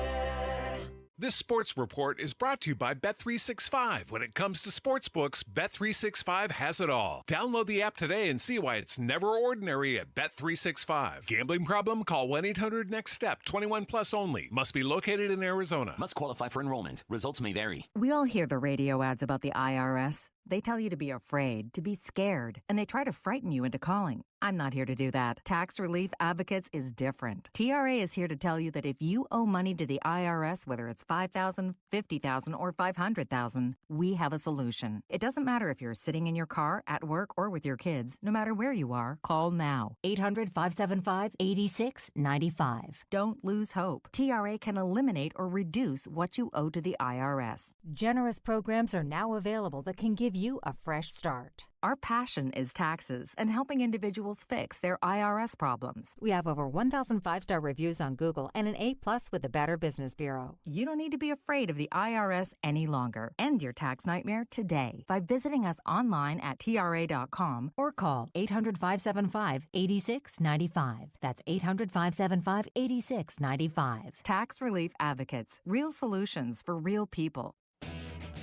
This sports report is brought to you by Bet365. When it comes to sportsbooks, Bet365 has it all. Download the app today and see why it's never ordinary at Bet365. Gambling problem? Call 1-800-NEXT-STEP. 21 plus only. Must be located in Arizona. Must qualify for enrollment. Results may vary. We all hear the radio ads about the IRS. They tell you to be afraid, to be scared, and they try to frighten you into calling. I'm not here to do that. Tax Relief Advocates is different. TRA is here to tell you that if you owe money to the IRS, whether it's $5,000, $50,000, or $500,000, we have a solution. It doesn't matter if you're sitting in your car, at work, or with your kids. No matter where you are, call now. 800-575-8695. Don't lose hope. TRA can eliminate or reduce what you owe to the IRS. Generous programs are now available that can give you a fresh start. Our passion is taxes and helping individuals fix their IRS problems. We have over 1,000 5-star reviews on Google and an A+ with the Better Business Bureau. You don't need to be afraid of the IRS any longer. End your tax nightmare today by visiting us online at TRA.com or call 800-575-8695. That's 800-575-8695. Tax Relief Advocates. Real solutions for real people.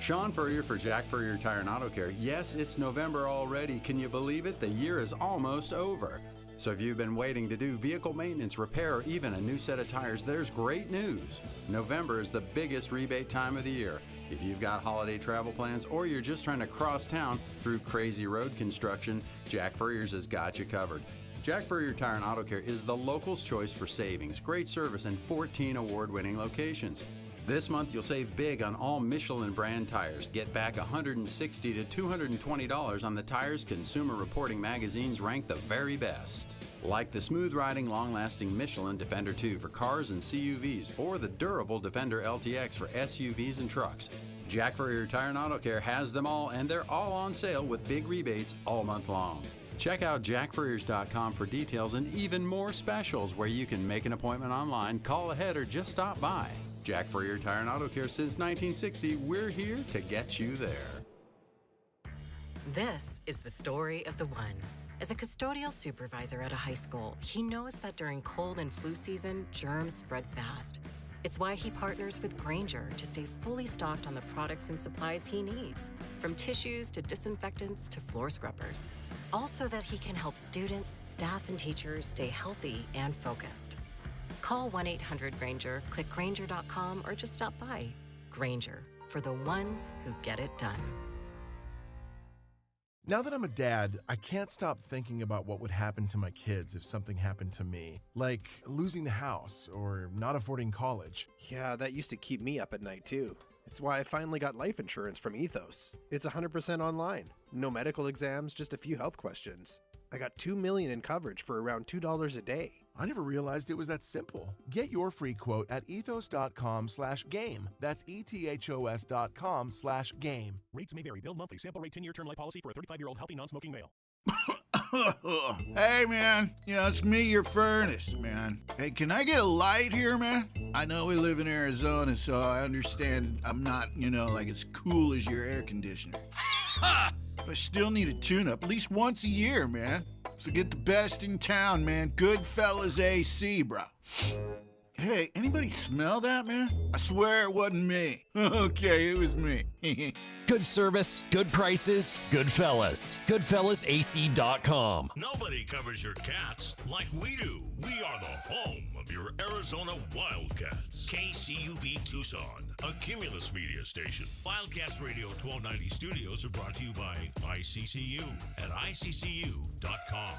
Sean Furrier for Jack Furrier Tire and Auto Care. Yes, it's November already. Can you believe it? The year is almost over. So if you've been waiting to do vehicle maintenance, repair, or even a new set of tires, there's great news. November is the biggest rebate time of the year. If you've got holiday travel plans or you're just trying to cross town through crazy road construction, Jack Furrier's has got you covered. Jack Furrier Tire and Auto Care is the local's choice for savings, great service, and 14 award-winning locations. This month, you'll save big on all Michelin brand tires. Get back $160 to $220 on the tires Consumer Reporting magazines rank the very best. Like the smooth-riding, long-lasting Michelin Defender 2 for cars and CUVs, or the durable Defender LTX for SUVs and trucks. Jack Furrier Tire and Auto Care has them all, and they're all on sale with big rebates all month long. Check out jackfurriers.com for details and even more specials where you can make an appointment online, call ahead, or just stop by. Jack Furrier Tire and Auto Care since 1960. We're here to get you there. This is the story of the one. As a custodial supervisor at a high school, he knows that during cold and flu season, germs spread fast. It's why he partners with Grainger to stay fully stocked on the products and supplies he needs, from tissues to disinfectants to floor scrubbers. Also that he can help students, staff, and teachers stay healthy and focused. Call 1-800-GRAINGER, click Grainger.com, or just stop by. Grainger, for the ones who get it done. Now that I'm a dad, I can't stop thinking about what would happen to my kids if something happened to me. Like losing the house or not affording college. Yeah, that used to keep me up at night too. It's why I finally got life insurance from Ethos. It's 100% online. No medical exams, just a few health questions. I got $2 million in coverage for around $2 a day. I never realized it was that simple. Get your free quote at ethos.com/game. That's ethos.com/game. Rates may vary. Bill monthly. Sample rate 10-year term life policy for a 35-year-old healthy non-smoking male. Hey, man. It's me, your furnace, man. Hey, can I get a light here, man? I know we live in Arizona, so I understand I'm not, like as cool as your air conditioner. But I still need a tune-up at least once a year, man. So get the best in town, man. Goodfellas AC, bro. Hey, anybody smell that, man? I swear it wasn't me. Okay, it was me. Good service, good prices, Goodfellas. GoodfellasAC.com. Nobody covers your cats like we do. We are the home of your Arizona Wildcats. KCUB Tucson, a Cumulus media station. Wildcats Radio 1290 studios are brought to you by ICCU at ICCU.com.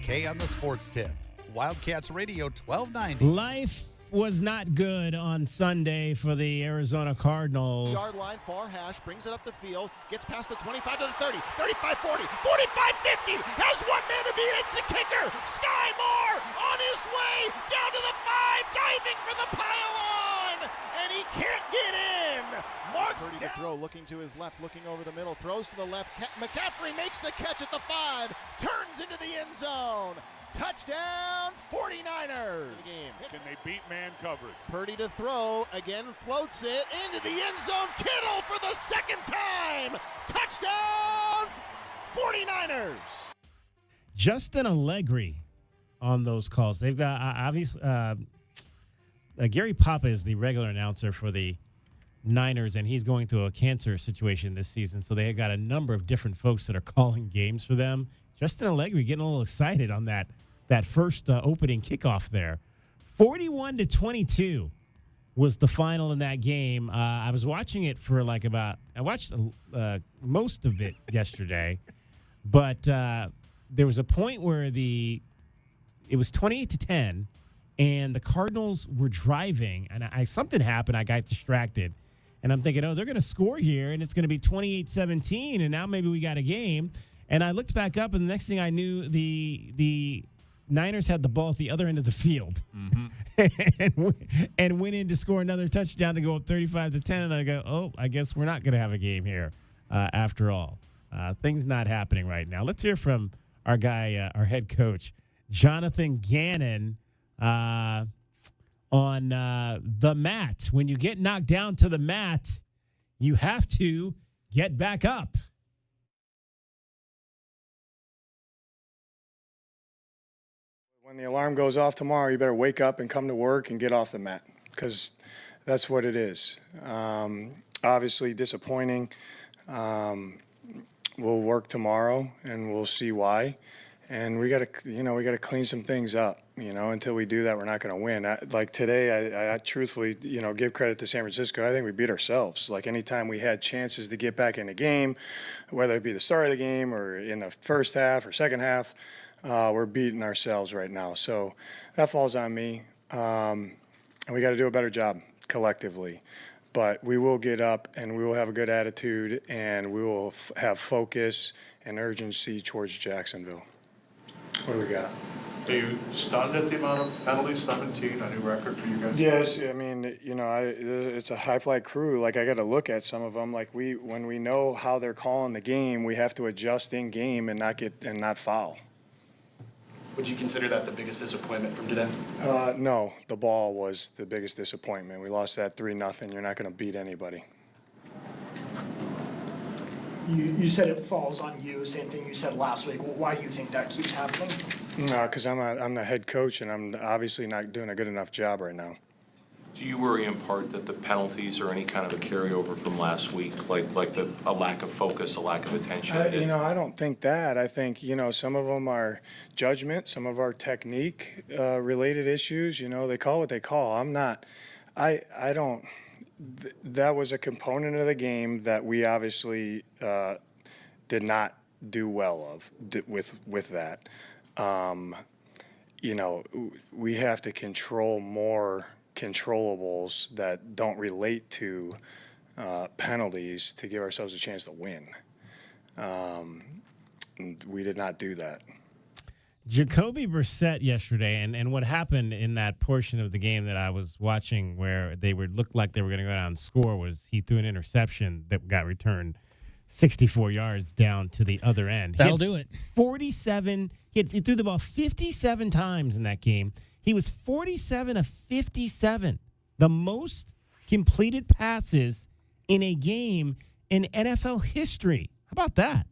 Kay on the Sports Tip. Wildcats Radio 1290. Life was not good on Sunday for the Arizona Cardinals. Yard line, far hash, brings it up the field, gets past the 25 to the 30, 35, 40, 45, 50, has one man to beat, it's the kicker, Sky Moore on his way down to the 5, diving for the pylon, and he can't get in. Marks 30 to throw, looking to his left, looking over the middle, throws to the left, McCaffrey makes the catch at the 5, turns into the end zone. Touchdown, 49ers. Can they beat man coverage? Purdy to throw, again floats it into the end zone. Kittle for the second time. Touchdown, 49ers. Justin Allegri on those calls. They've got, obviously, Gary Papa is the regular announcer for the Niners, and he's going through a cancer situation this season. So they got a number of different folks that are calling games for them. Justin Allegri getting a little excited on that first opening kickoff there. 41-22 was the final in that game. I was watching it for I watched most of it yesterday, but there was a point where it was 28-10, and the Cardinals were driving, and something happened. I got distracted, and I'm thinking, oh, they're going to score here, and it's going to be 28-17, and now maybe we got a game. And I looked back up, and the next thing I knew, the Niners had the ball at the other end of the field, and went in to score another touchdown to go up 35-10. And I go, oh, I guess we're not going to have a game here after all. Things not happening right now. Let's hear from our guy, our head coach, Jonathan Gannon, on the mat. When you get knocked down to the mat, you have to get back up. When the alarm goes off tomorrow, you better wake up and come to work and get off the mat, because that's what it is. Obviously disappointing. We'll work tomorrow and we'll see why. And we got to clean some things up. Until we do that, we're not going to win. Like today, I truthfully, give credit to San Francisco. I think we beat ourselves. Like anytime we had chances to get back in the game, whether it be the start of the game or in the first half or second half, we're beating ourselves right now. So that falls on me. And we got to do a better job collectively. But we will get up and we will have a good attitude, and we will have focus and urgency towards Jacksonville. What do we got? Are you stunned at the amount of penalties? 17, a new record for you guys? Yes, I mean, it's a high flight crew. Like, I got to look at some of them. Like, when we know how they're calling the game, we have to adjust in game and not foul. Would you consider that the biggest disappointment from today? No, the ball was the biggest disappointment. We lost that 3-0. You're not going to beat anybody. You said it falls on you. Same thing you said last week. Well, why do you think that keeps happening? No, because I'm the head coach, and I'm obviously not doing a good enough job right now. Do you worry in part that the penalties are any kind of a carryover from last week, like a lack of focus, a lack of attention? I don't think that. I think, some of them are judgment, some of our technique related issues. They call what they call. I'm not. I don't. That was a component of the game that we obviously did not do well with that. We have to control more controllables that don't relate to penalties to give ourselves a chance to win. We did not do that. Jacoby Brissett yesterday, and what happened in that portion of the game that I was watching where they looked like they were going to go down and score, was he threw an interception that got returned 64 yards down to the other end. That'll do it. 47. He threw the ball 57 times in that game. He was 47 of 57, the most completed passes in a game in NFL history. How about that?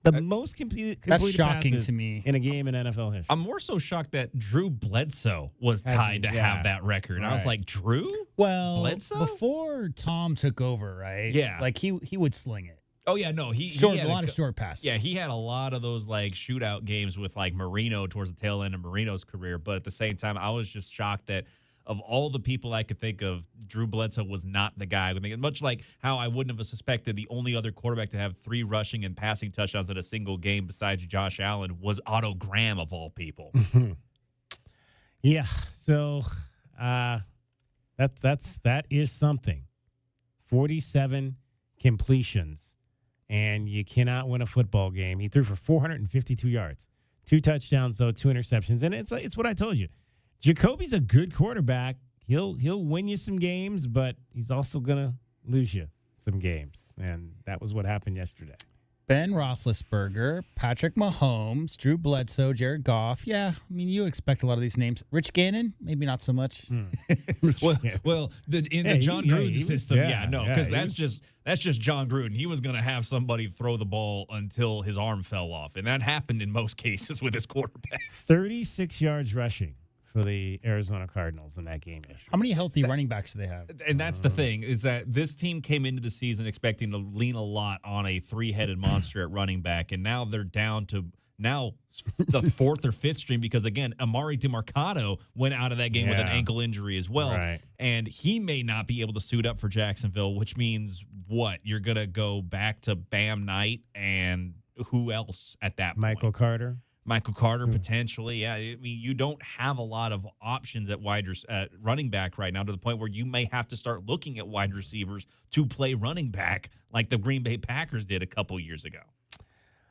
The most completed shocking passes to me in a game in NFL history. I'm more so shocked that Drew Bledsoe was tied to have that record. Right. I was like, Drew? Well, Bledsoe? Before Tom took over, right? Yeah. Like he would sling it. Oh, yeah, no. He had a lot of short passes. Yeah, he had a lot of those like shootout games with like Marino towards the tail end of Marino's career. But at the same time, I was just shocked that of all the people I could think of, Drew Bledsoe was not the guy. Much like how I wouldn't have suspected the only other quarterback to have 3 rushing and passing touchdowns in a single game besides Josh Allen was Otto Graham, of all people. Yeah, so that is something. 47 completions, and you cannot win a football game. He threw for 452 yards, 2 touchdowns, though, 2 interceptions. And it's what I told you. Jacoby's a good quarterback. He'll win you some games, but he's also going to lose you some games. And that was what happened yesterday. Ben Roethlisberger, Patrick Mahomes, Drew Bledsoe, Jared Goff. Yeah, I mean, you expect a lot of these names. Rich Gannon, maybe not so much. In the John Gruden system, because that's just John Gruden. He was going to have somebody throw the ball until his arm fell off, and that happened in most cases with his quarterbacks. 36 yards rushing for the Arizona Cardinals in that game yesterday. How many healthy running backs do they have? And that's the thing, is that this team came into the season expecting to lean a lot on a 3-headed monster at running back, and now they're down to the 4th or 5th string because, again, Amari DeMarcado went out of that game with an ankle injury as well. Right. And he may not be able to suit up for Jacksonville, which means what? You're going to go back to Bam Knight and who else at that point? Michael Carter, potentially. Yeah, I mean, you don't have a lot of options at running back right now, to the point where you may have to start looking at wide receivers to play running back like the Green Bay Packers did a couple years ago.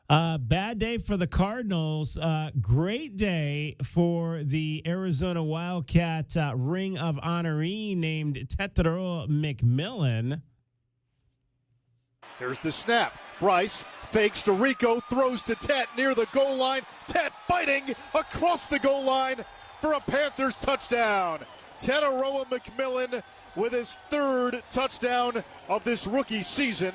Bad day for the Cardinals. Great day for the Arizona Wildcat Ring of Honoree named Tetero McMillan. Here's the snap. Bryce fakes to Rico, throws to Tet near the goal line. Tet fighting across the goal line for a Panthers touchdown. Tetero McMillan with his 3rd touchdown of this rookie season.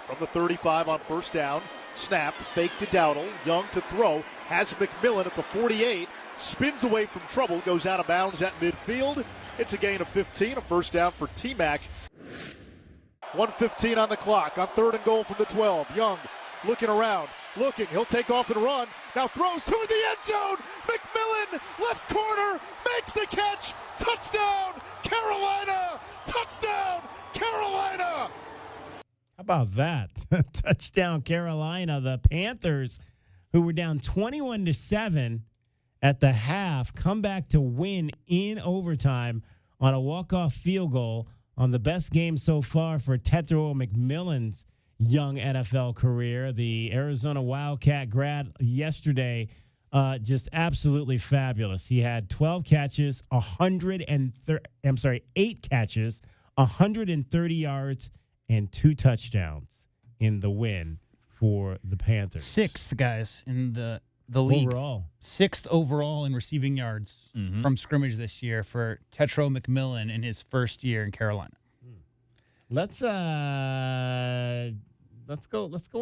From the 35 on first down. Snap, fake to Dowdle. Young to throw. Has McMillan at the 48. Spins away from trouble. Goes out of bounds at midfield. It's a gain of 15. A first down for T-Mac. 1:15 on the clock. On 3rd and goal from the 12. Young looking around. Looking. He'll take off and run. Now throws to the end zone. McMillan, left corner. Makes the catch. Touchdown, Carolina. Touchdown, Carolina. How about that? Touchdown, Carolina. The Panthers, who were down 21-7 at the half, come back to win in overtime on a walk-off field goal on the best game so far for Tetero McMillan's young NFL career. The Arizona Wildcat grad yesterday, just absolutely fabulous. He had 12 catches, 8 catches, 130 yards, and 2 touchdowns in the win for the Panthers. 6th, guys, in the league. Overall. 6th overall in receiving yards from scrimmage this year for Tetero McMillan in his first year in Carolina. Let's go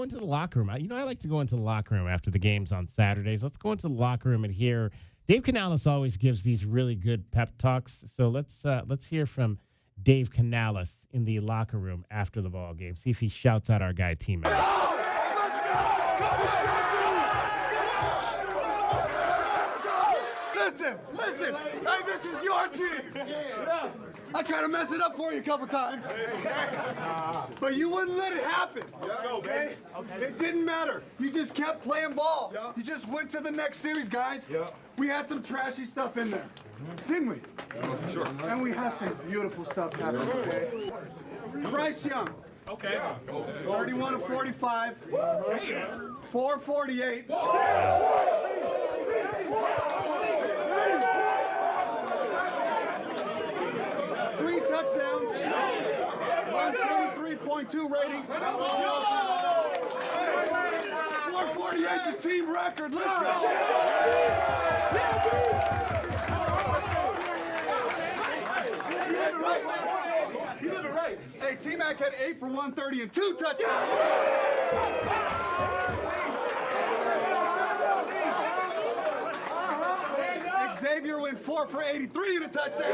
into the locker room. I like to go into the locker room after the games on Saturdays. Let's go into the locker room and hear. Dave Canales always gives these really good pep talks. So let's hear from Dave Canales in the locker room after the ball game. See if he shouts out our guy T-Mac. Listen. Hey, this is your team. Yeah. I tried to mess it up for you a couple times, but you wouldn't let it happen. Okay? It didn't matter. You just kept playing ball. You just went to the next series, guys. We had some trashy stuff in there, didn't we? Sure. And we had some beautiful stuff happen. Okay? Bryce Young. Okay. 31 to 45. 448. 3 touchdowns. 123.2 rating. 448 the team record. Let's go. You did it right. Hey, T-Mac had 8 for 130 and 2 touchdowns. Xavier went 4 for 83 and a touchdown.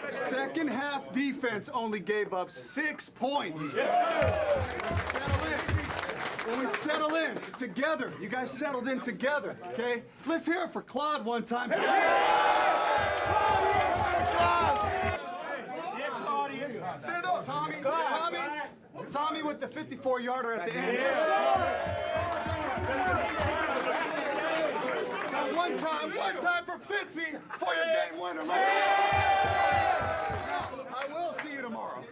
Second half defense only gave up 6 points. Settle in. when we settle in together, you guys settled in together, okay? Let's hear it for Claude one time. Claude! Stand up, Tommy. Tommy with the 54-yarder at the end. One time for Fitzy for your game winner. I will see you tomorrow.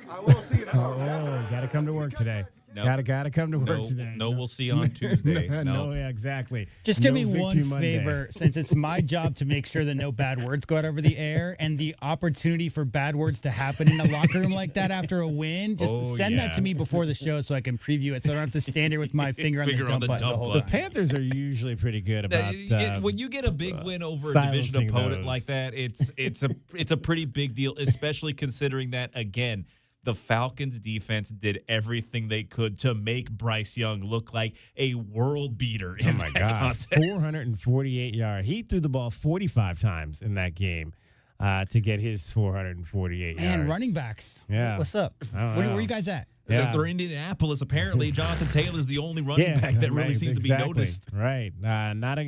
Oh, got to come to work today. No. Gotta come to work today. No, we'll see you on Tuesday. No, yeah, exactly. Just do No me Victory one Monday. favor, since it's my job to make sure that no bad words go out over the air, and the opportunity for bad words to happen in a locker room like that after a win, just send that to me before the show so I can preview it, so I don't have to stand here with my finger on the dump button the whole The time. Panthers are usually pretty good about when you get a big win over a division silencing opponent those. like that, it's a pretty big deal, especially considering that, again, the Falcons defense did everything they could to make Bryce Young look like a world beater in that contest. 448 yards. He threw the ball 45 times in that game to get his 448 yards. Man, running backs. Yeah. What's up? Where you guys at? Yeah. They're in Indianapolis. Apparently, Jonathan Taylor's the only running back that really seems to be noticed. Right. Not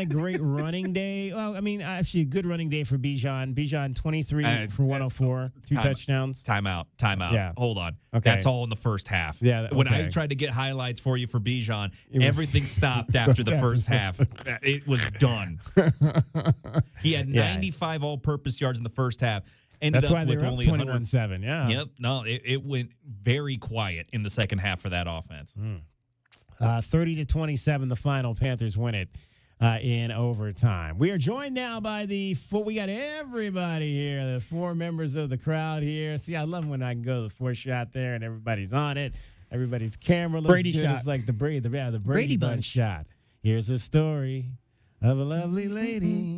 a great running day. Well, I mean, actually, a good running day for Bijan. Bijan, 23 for 104, two touchdowns. Timeout. Yeah. Hold on. Okay. That's all in the first half. Yeah, When I okay. tried to get highlights for you for Bijan, was- everything stopped after the first half. It was done. He had 95 all-purpose yards in the first half. Ended That's up why they with were up only 21-7. Yeah. Yep. No, it went very quiet in the second half for that offense. 30-27, the final. Panthers win it in overtime. We are joined now by we got everybody here, the 4 members of the crowd here. See, I love when I can go to the 4 shot there and everybody's on it. Everybody's camera looks Brady good. shot. It's like the Brady Bunch shot. Here's a story of a lovely lady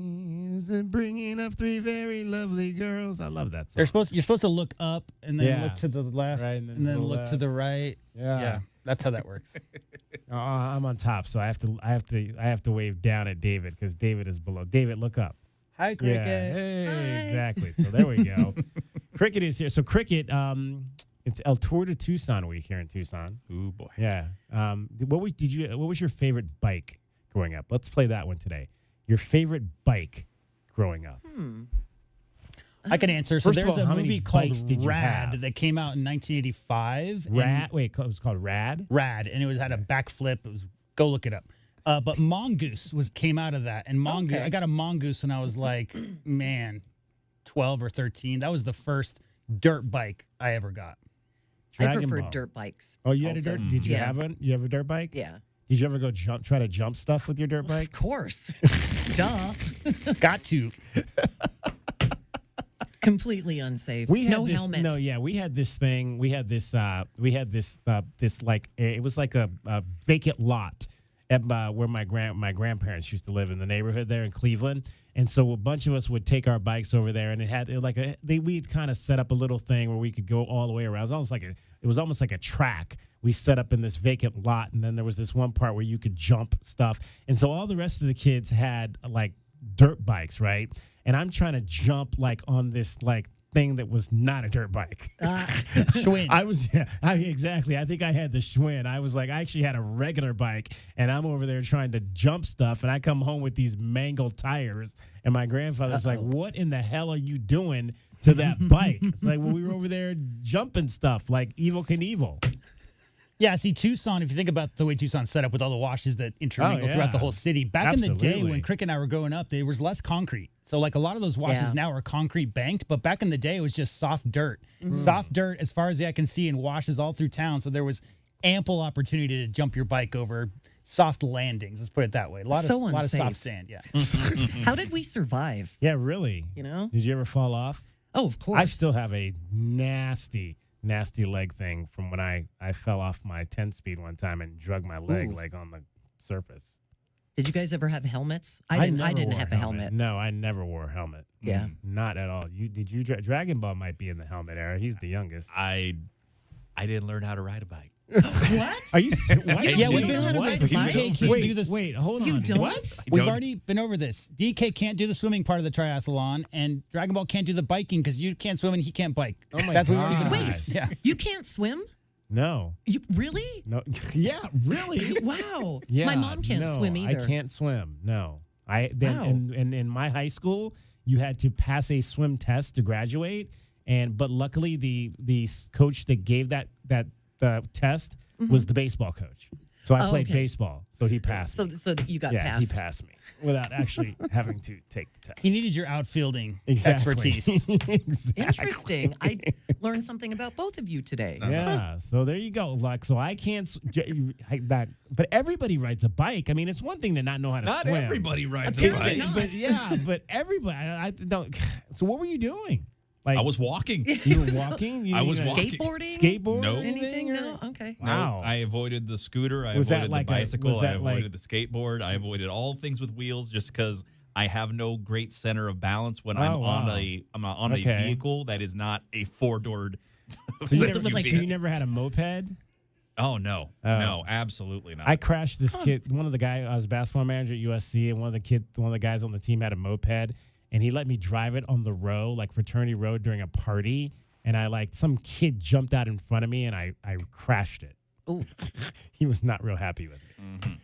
who's bringing up 3 very lovely girls. I love that song. You're supposed to look up and then Yeah. look to the left Right, and then look to left. the right. Yeah. That's how that works. I'm on top, so I have to wave down at David because David is below. David, look up. Hi, Cricket. Yeah. Hey, exactly. So there we go. Cricket is here. So Cricket, it's El Tour de Tucson week here in Tucson. Ooh boy. Yeah. What was your favorite bike growing up? Let's play that one today. Your favorite bike growing up. I can answer. So First of there's all, a how many movie called bikes did you Rad have? that came out in 1985. It was called Rad? Rad, and it had a backflip. Go look it up. But Mongoose came out of that, and Mongoose. Okay. I got a Mongoose when I was 12 or 13. That was the first dirt bike I ever got. I Dragon prefer Ball. dirt bikes. Oh, you had also. a dirt? Did you Yeah. have one? You have a dirt bike? Yeah. Did you ever go try to jump stuff with your dirt bike? Of course. Duh. Got to. Completely unsafe. We had no this, helmet. No, yeah, we had this thing. We had this like it was like a vacant lot at where my grandparents used to live in the neighborhood there in Cleveland. And so a bunch of us would take our bikes over there, and we'd kind of set up a little thing where we could go all the way around. It was almost like a track. We set up in this vacant lot, and then there was this one part where you could jump stuff. And so all the rest of the kids had like dirt bikes, right? And I'm trying to jump on this thing that was not a dirt bike. Schwinn. Exactly. I think I had the Schwinn. I actually had a regular bike, and I'm over there trying to jump stuff, and I come home with these mangled tires, and my grandfather's like, "What in the hell are you doing to that bike?" It's like, well, we were over there jumping stuff like Evel Knievel. Yeah, see, Tucson, if you think about the way Tucson's set up with all the washes that intermingle throughout the whole city, back in the day Absolutely. when Crick and I were growing up, there was less concrete. So, a lot of those washes now are concrete banked, but back in the day, it was just soft dirt. Soft dirt, as far as the eye can see, and washes all through town. So, there was ample opportunity to jump your bike over soft landings. Let's put it that way. A lot of soft sand, yeah. How did we survive? Yeah, really. You know? Did you ever fall off? Oh, of course. I still have a nasty leg thing from when I fell off my 10-speed one time and drug my leg on the surface. Did you guys ever have helmets? I didn't have a helmet. No, I never wore a helmet. Yeah. Not at all. Dragon Ball might be in the helmet era. He's the youngest. I didn't learn how to ride a bike. What? Are you? What? Yeah, we've been over this. DK can't do this. Wait, hold on. You don't? What? We've already been over this. DK can't do the swimming part of the triathlon, and Dragon Ball can't do the biking because you can't swim and he can't bike. Oh my That's what we've already been over Wait, this. Yeah. you can't swim? No. You really? No. Yeah, really. Wow. Yeah, My mom can't no, swim either. I can't swim. No. Wow. In my high school, you had to pass a swim test to graduate, but luckily the coach that gave that test was the baseball coach. So I played baseball, so he passed. So me. that you got yeah, passed. he passed me without actually having to take the test. He needed your outfielding Exactly. expertise. Exactly. Interesting. I learned something about both of you today. Yeah, so there you go. Like, so I can't but everybody rides a bike. I mean, it's one thing to not know how to Not swim. everybody rides a bike. But yeah, but everybody. I don't. So what were you doing? I was walking. You were walking. I was walking. Skateboarding? No. Anything? No. Okay. Wow. No, I avoided the scooter. I Was that avoided like the bicycle. I avoided like- the skateboard. I avoided all things with wheels just because I have no great center of balance when I'm on a vehicle that is not a four-doored. So you never had a moped? Oh no, no, absolutely not. I crashed this kid. One of the guys, I was a basketball manager at USC, and one of the guys on the team had a moped, and he let me drive it on the row, like Fraternity Road, during a party. And some kid jumped out in front of me, and I crashed it. Ooh. He was not real happy with me.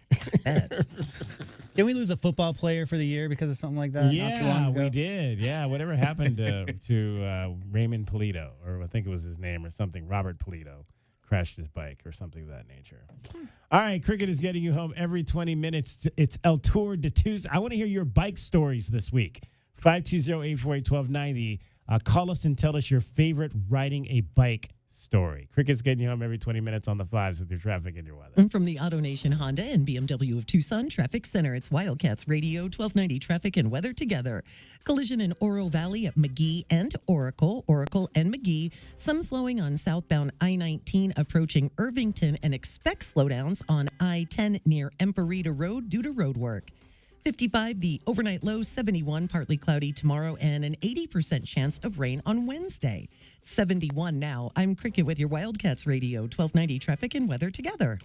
Did we lose a football player for the year because of something like that? Not too long Yeah, ago? we did. Yeah, whatever happened to Raymond Polito, or I think it was his name or something, Robert Polito. Crashed his bike or something of that nature. All right, cricket is getting you home every 20 minutes. It's El Tour de Tuesday. I want to hear your bike stories this week. 520-848-1290. Call us and tell us your favorite riding a bike story. Cricket's getting you home every 20 minutes on the fives with your traffic and your weather. And from the Auto Nation Honda and BMW of Tucson Traffic Center, it's Wildcats Radio 1290 traffic and weather together. Collision in Oro Valley at McGee and Oracle and McGee. Some slowing on southbound I-19 approaching Irvington, and expect slowdowns on I-10 near Emperita Road due to road work. 55, the overnight low, 71, partly cloudy tomorrow, and an 80% chance of rain on Wednesday. 71 now. I'm Cricket with your Wildcats Radio 1290 traffic and weather together.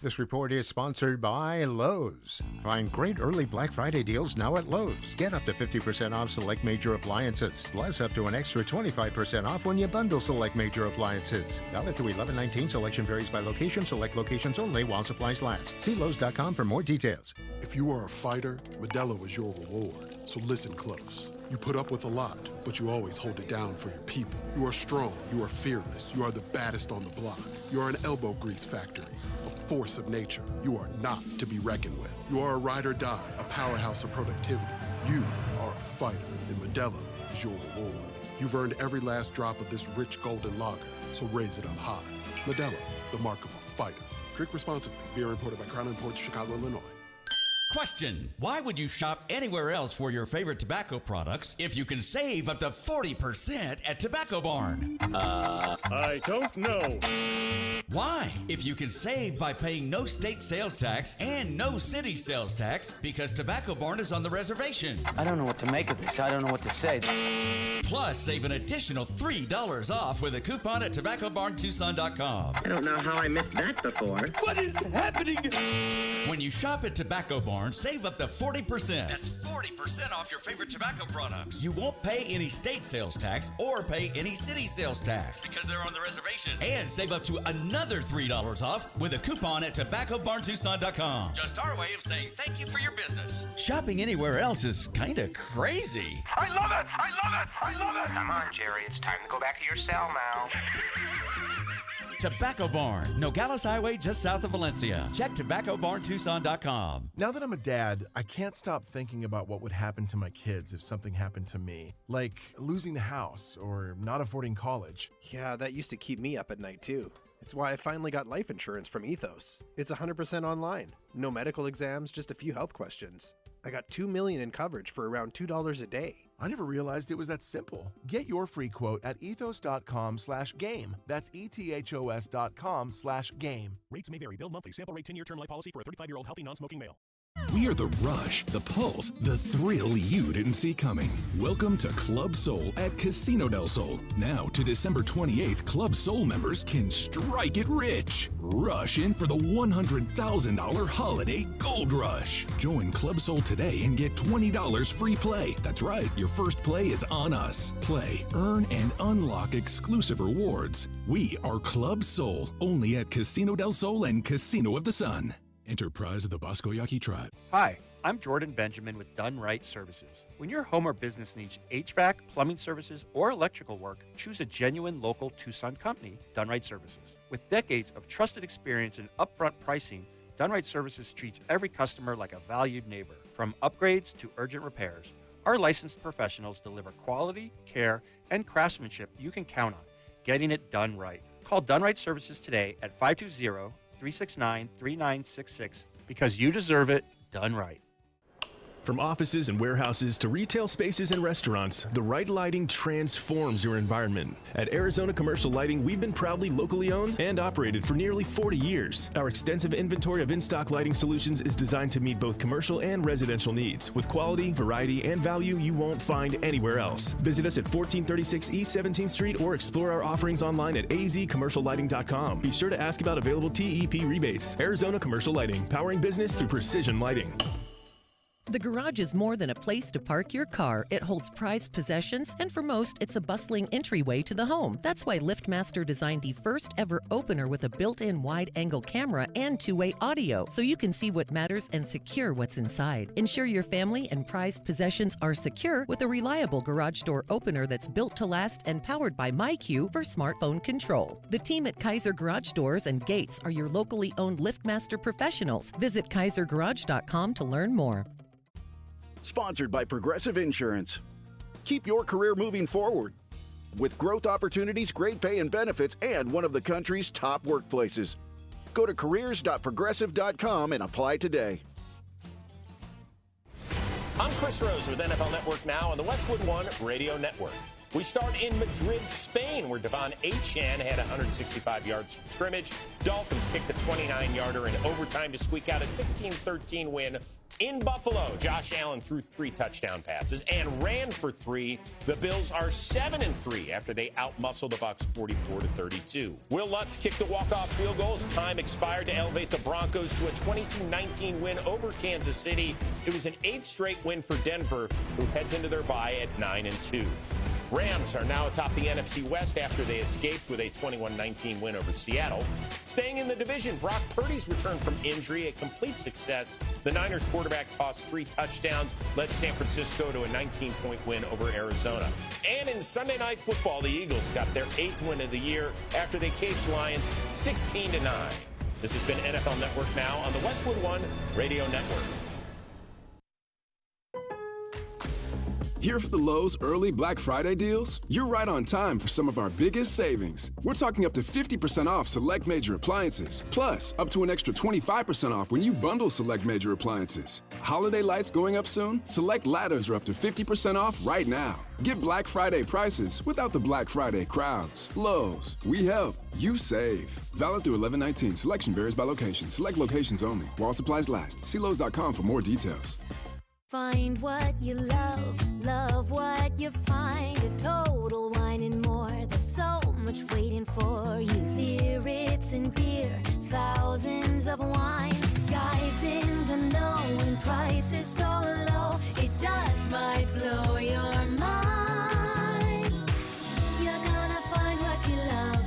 This report is sponsored by Lowe's. Find great early Black Friday deals now at Lowe's. Get up to 50% off select major appliances, plus up to an extra 25% off when you bundle select major appliances. Valid through 11/19. Selection varies by location. Select locations only while supplies last. See Lowe's.com for more details. If you are a fighter, Modelo is your reward. So listen close. You put up with a lot, but you always hold it down for your people. You are strong. You are fearless. You are the baddest on the block. You are an elbow grease factory. A force of nature. You are not to be reckoned with. You are a ride or die, a powerhouse of productivity. You are a fighter, and Modelo is your reward. You've earned every last drop of this rich golden lager, so raise it up high. Modelo, the mark of a fighter. Drink responsibly. Beer imported by Crown Imports, Chicago, Illinois. Question: why would you shop anywhere else for your favorite tobacco products if you can save up to 40% at Tobacco Barn? I don't know. Why? If you can save by paying no state sales tax and no city sales tax because Tobacco Barn is on the reservation. I don't know what to make of this. I don't know what to say. Plus, save an additional $3 off with a coupon at TobaccoBarnTucson.com. I don't know how I missed that before. What is happening? When you shop at Tobacco Barn, save up to 40%. That's 40% off your favorite tobacco products. You won't pay any state sales tax or pay any city sales tax because they're on the reservation. And save up to another $3 off with a coupon at TobaccoBarnTucson.com. Just our way of saying thank you for your business. Shopping anywhere else is kind of crazy. I love it! I love it! I love it! Come on, Jerry. It's time to go back to your cell now. Tobacco Barn, Nogales Highway just south of Valencia. Check TobaccoBarnTucson.com. Now that I'm a dad, I can't stop thinking about what would happen to my kids if something happened to me. Like losing the house or not affording college. Yeah, that used to keep me up at night too. It's why I finally got life insurance from Ethos. It's 100% online. No medical exams, just a few health questions. I got $2 million in coverage for around $2 a day. I never realized it was that simple. Get your free quote at ethos.com/game. That's ethos.com/game. Rates may vary. Bill monthly. Sample rate 10-year term life policy for a 35-year-old healthy non-smoking male. We are the rush, the pulse, the thrill you didn't see coming. Welcome to Club Soul at Casino del Sol. Now to December 28th, Club Soul members can strike it rich. Rush in for the $100,000 holiday gold rush. Join Club Soul today and get $20 free play. That's right, your first play is on us. Play, earn, and unlock exclusive rewards. We are Club Soul, only at Casino del Sol and Casino of the Sun. Enterprise of the Bosco Yaqui Tribe. Hi, I'm Jordan Benjamin with Done Right Services. When your home or business needs HVAC, plumbing services, or electrical work, choose a genuine local Tucson company, Done Right Services. With decades of trusted experience and upfront pricing, Done Right Services treats every customer like a valued neighbor. From upgrades to urgent repairs, our licensed professionals deliver quality, care, and craftsmanship you can count on, getting it done right. Call Done Right Services today at 520-369-3966 because you deserve it done right. From offices and warehouses to retail spaces and restaurants, the right lighting transforms your environment. At Arizona Commercial Lighting, we've been proudly locally owned and operated for nearly 40 years. Our extensive inventory of in-stock lighting solutions is designed to meet both commercial and residential needs, with quality, variety, and value you won't find anywhere else. Visit us at 1436 East 17th Street or explore our offerings online at azcommerciallighting.com. Be sure to ask about available TEP rebates. Arizona Commercial Lighting, powering business through precision lighting. The garage is more than a place to park your car. It holds prized possessions, and for most, it's a bustling entryway to the home. That's why LiftMaster designed the first ever opener with a built-in wide-angle camera and two-way audio, so you can see what matters and secure what's inside. Ensure your family and prized possessions are secure with a reliable garage door opener that's built to last and powered by MyQ for smartphone control. The team at Kaiser Garage Doors and Gates are your locally owned LiftMaster professionals. Visit kaisergarage.com to learn more. Sponsored by Progressive Insurance. Keep your career moving forward with growth opportunities, great pay and benefits, and one of the country's top workplaces. Go to careers.progressive.com and apply today. I'm Chris Rose with NFL Network Now on the Westwood One Radio Network. We start in Madrid, Spain, where Devon Achane had 165 yards from scrimmage. Dolphins kicked a 29-yarder in overtime to squeak out a 16-13 win in Buffalo. Josh Allen threw 3 touchdown passes and ran for 3. The Bills are 7-3 after they outmuscled the Bucs 44-32. Will Lutz kicked a walk-off field goal as time expired to elevate the Broncos to a 22-19 win over Kansas City. It was an 8th straight win for Denver, who heads into their bye at 9-2. Rams are now atop the NFC West after they escaped with a 21-19 win over Seattle. Staying in the division, Brock Purdy's return from injury, a complete success. The Niners quarterback tossed 3 touchdowns, led San Francisco to a 19-point win over Arizona. And in Sunday Night Football, the Eagles got their 8th win of the year after they caged Lions 16-9. This has been NFL Network Now on the Westwood One Radio Network. Here for the Lowe's early Black Friday deals? You're right on time for some of our biggest savings. We're talking up to 50% off select major appliances, plus up to an extra 25% off when you bundle select major appliances. Holiday lights going up soon? Select ladders are up to 50% off right now. Get Black Friday prices without the Black Friday crowds. Lowe's, we help, you save. Valid through 11/19. Selection varies by location. Select locations only. While supplies last. See Lowe's.com for more details. Find what you love, love what you find. A Total Wine and More. There's so much waiting for you. Spirits and beer, thousands of wines. Guides in the know and prices so low. It just might blow your mind. You're gonna find what you love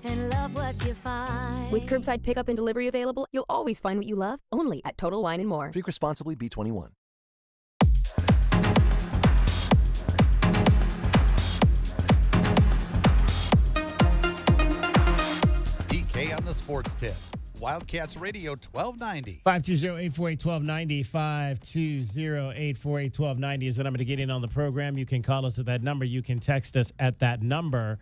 and love what you find. With curbside pickup and delivery available, you'll always find what you love, only at Total Wine and More. Drink responsibly, B21. DK on the sports tip. Wildcats Radio 1290. 520-848-1290. 520-848-1290 is the number to get in on the program. You can call us at that number. You can text us at that number.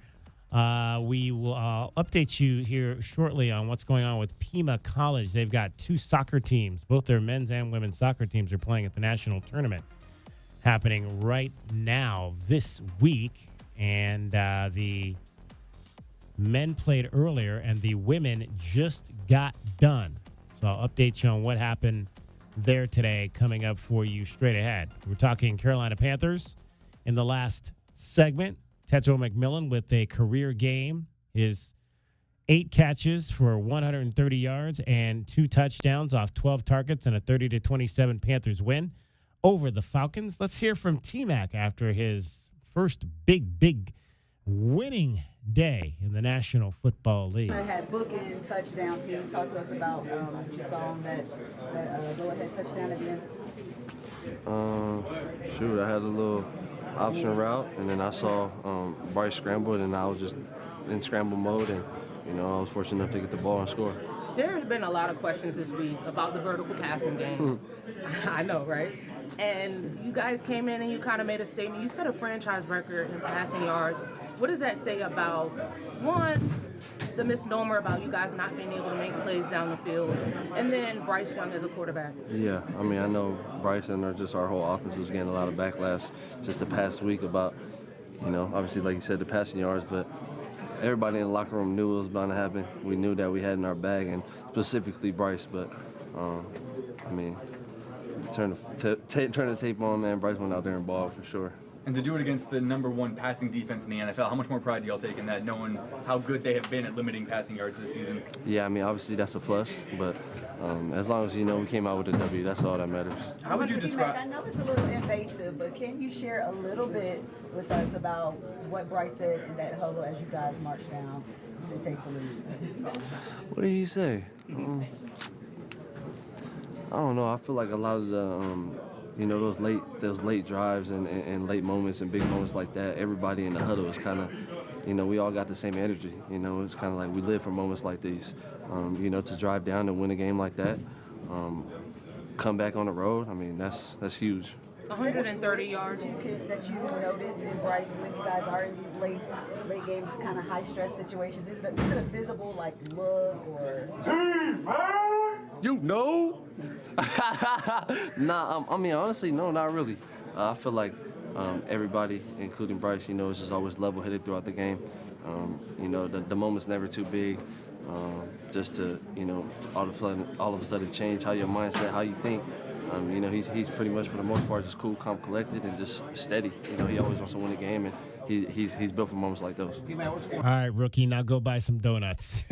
We will update you here shortly on what's going on with Pima College. They've got 2 soccer teams. Both their men's and women's soccer teams are playing at the national tournament happening right now this week. And the men played earlier, and the women just got done. So I'll update you on what happened there today coming up for you straight ahead. We're talking Carolina Panthers in the last segment. Tetra McMillan with a career game. His 8 catches for 130 yards and 2 touchdowns off 12 targets and a 30-27 Panthers win over the Falcons. Let's hear from T-Mac after his first big winning day in the National Football League. I had bookend touchdowns. Can you talk to us about what you saw on that go-ahead touchdown at the end? I had a little option route, and then I saw Bryce scrambled, and I was just in scramble mode, and I was fortunate enough to get the ball and score. There's been a lot of questions this week about the vertical passing game. I know, right? And you guys came in and you kind of made a statement. You set a franchise record in passing yards. What does that say about, one, the misnomer about you guys not being able to make plays down the field, and then Bryce Young as a quarterback? Yeah, I know Bryce and our whole offense was getting a lot of backlash just the past week about, obviously, like you said, the passing yards, but everybody in the locker room knew it was bound to happen. We knew that we had in our bag, and specifically Bryce, but, turn the tape on, man. Bryce went out there and balled for sure. And to do it against the #1 passing defense in the NFL, how much more pride do y'all take in that, knowing how good they have been at limiting passing yards this season? Yeah, obviously that's a plus, but as long as we came out with a W, that's all that matters. How would you describe? I know it's a little invasive, but can you share a little bit with us about what Bryce said in that huddle as you guys marched down to take the lead? What did he say? I don't know. I feel like a lot of the those late drives and late moments and big moments like that, everybody in the huddle is kind of, we all got the same energy. It's kind of like we live for moments like these. To drive down and win a game like that, come back on the road, that's huge. 130 yards. That you notice in Bryce when you guys are in these late game kind of high stress situations? Is it a visible look or? Team man, Nah, honestly, no, not really. I feel like everybody, including Bryce, is just always level-headed throughout the game. The moment's never too big. Just to, all of a sudden change how your mindset, how you think. He's pretty much, for the most part, just cool, calm, collected, and just steady. He always wants to win a game, and he's built for moments like those. All right, rookie, now go buy some donuts.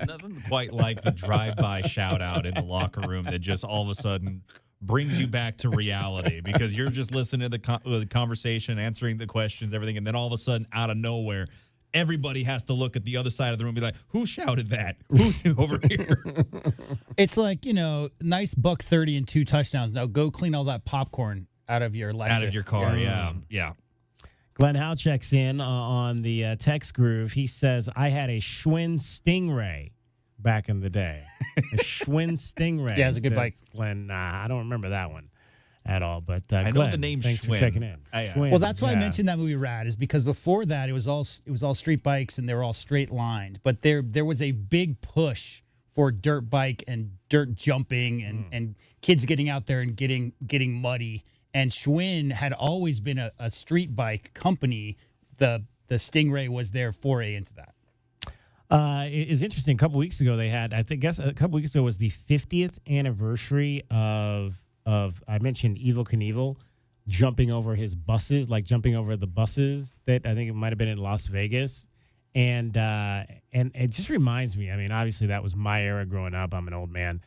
Nothing quite like the drive-by shout-out in the locker room that just all of a sudden brings you back to reality, because you're just listening to the conversation, answering the questions, everything, and then all of a sudden, out of nowhere, everybody has to look at the other side of the room and be like, who shouted that? Who's over here? It's like, nice $130 and 2 touchdowns. Now go clean all that popcorn out of your Lexus. Out of your car, yeah. Glenn Howe checks in on the text groove. He says, I had a Schwinn Stingray back in the day. A Schwinn Stingray. Yeah, it's a good bike. Glenn, I don't remember that one at all, but I know Glenn, the name thanks Schwinn. for checking in. Schwinn, Well, that's why I mentioned that movie Rad, is because before that it was all street bikes and they were all straight lined. But there was a big push for dirt bike and dirt jumping and kids getting out there and getting muddy. And Schwinn had always been a street bike company. The Stingray was their foray into that. It's interesting. A couple weeks ago they had, a couple weeks ago was the 50th anniversary of I mentioned Evel Knievel jumping over his buses, jumping over the buses that I think it might have been in Las Vegas. And it just reminds me, obviously that was my era growing up. I'm an old man.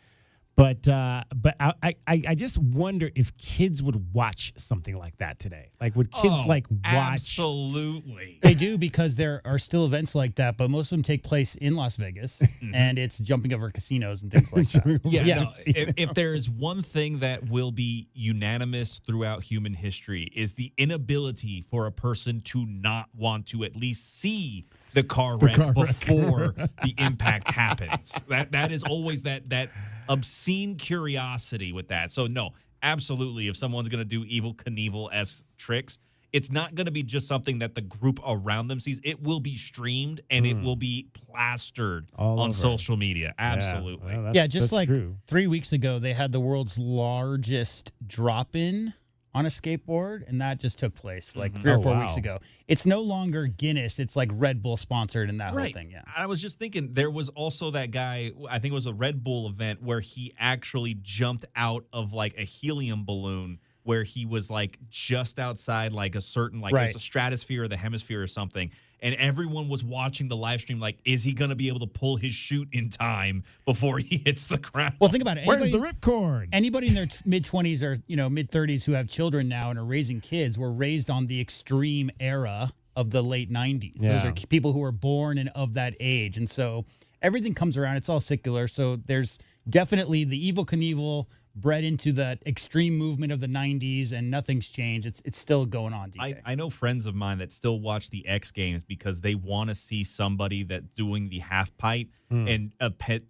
But I just wonder if kids would watch something like that today. Would kids watch? Absolutely. They do, because there are still events like that, but most of them take place in Las Vegas, and it's jumping over casinos and things like that. If there's one thing that will be unanimous throughout human history, is the inability for a person to not want to at least see the car wreck before the impact happens. That is always that obscene curiosity with that. So no, absolutely, if someone's going to do Evel Knievel-esque tricks, it's not going to be just something that the group around them sees. It will be streamed and it will be plastered all on over social media. Absolutely. Just like true. 3 weeks ago, they had the world's largest drop-in on a skateboard, and that just took place like 3 or 4 weeks ago. It's no longer Guinness. It's like Red Bull sponsored and that whole thing. Yeah. I was just thinking there was also that guy, I think it was a Red Bull event where he actually jumped out of like a helium balloon where he was like just outside like a certain like there's a stratosphere or the hemisphere or something. And everyone was watching the live stream like, is he going to be able to pull his chute in time before he hits the ground? Well, think about it. Where's the ripcord? Anybody in their mid-20s or mid-30s who have children now and are raising kids were raised on the extreme era of the late 90s. Those are people who were born and of that age. And so everything comes around. It's all secular. So there's definitely the Evel Knievel bred into that extreme movement of the 90s, and nothing's changed. It's still going on, DK. I know friends of mine that still watch the X Games because they want to see somebody that's doing the half pipe, and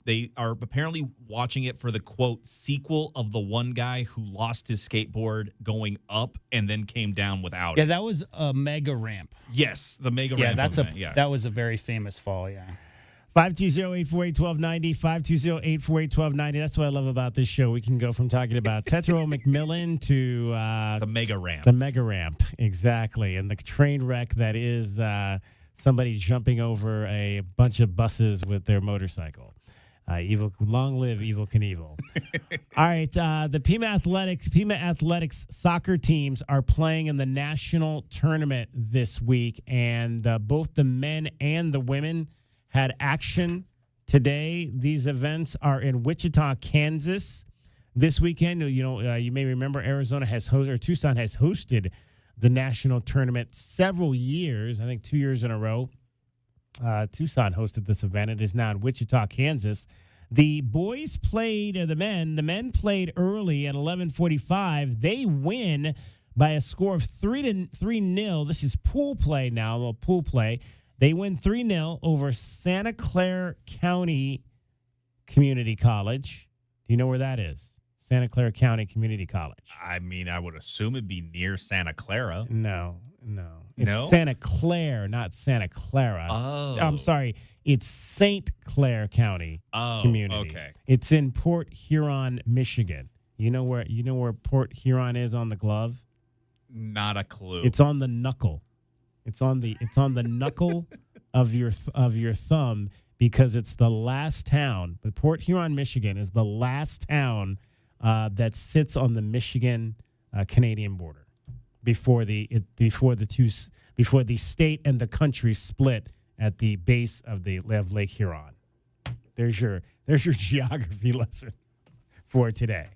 they are apparently watching it for the, quote, sequel of the one guy who lost his skateboard going up and then came down without it. Yeah, that was a mega ramp. Yes, the mega ramp. That was a very famous fall, yeah. 520-848-1290, 520-848-1290. That's what I love about this show. We can go from talking about Tetro McMillan to the mega ramp. The mega ramp, exactly. And the train wreck that is somebody jumping over a bunch of buses with their motorcycle. Long live Evel Knievel. All right, the Pima Athletics soccer teams are playing in the national tournament this week, and both the men and the women had action today. These events are in Wichita, Kansas this weekend. You may remember Tucson has hosted the national tournament several years, I think 2 years in a row. Tucson hosted this event. It is now in Wichita, Kansas. The boys played, the men played early at 11:45. They win by a score of 3-0. This is pool play now, a little pool play. They win 3-0 over Santa Clara County Community College. Do you know where that is? Santa Clara County Community College. I mean, I would assume it'd be near Santa Clara. No. It's Santa Claire, not Santa Clara. Oh. I'm sorry. It's St. Clair County Community. Okay. It's in Port Huron, Michigan. You know where Port Huron is on the glove? Not a clue. It's on the knuckle. It's on the knuckle of your thumb, because it's the last town. But Port Huron, Michigan, is the last town that sits on the Michigan Canadian border before the state and the country split at the base of Lake Huron. There's your geography lesson for today.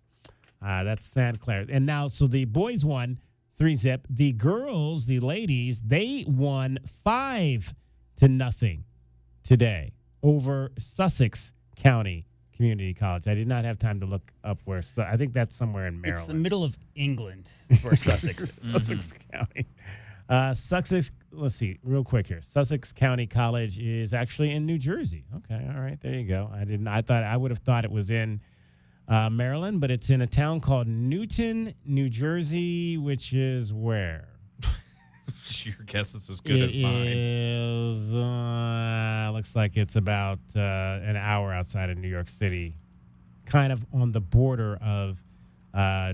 That's Santa Clara. And now, so the boys won 3-0. The girls, the ladies, they won 5-0 today over Sussex County Community College. I did not have time to look up where. So I think that's somewhere in Maryland. It's the middle of England where Sussex is. Sussex County. Sussex, let's see, real quick here. Sussex County College is actually in New Jersey. Okay, all right, there you go. I would have thought it was in Maryland, but it's in a town called Newton, New Jersey, which is where? Your guess is as good as mine. It is, looks like it's about an hour outside of New York City, kind of on the border of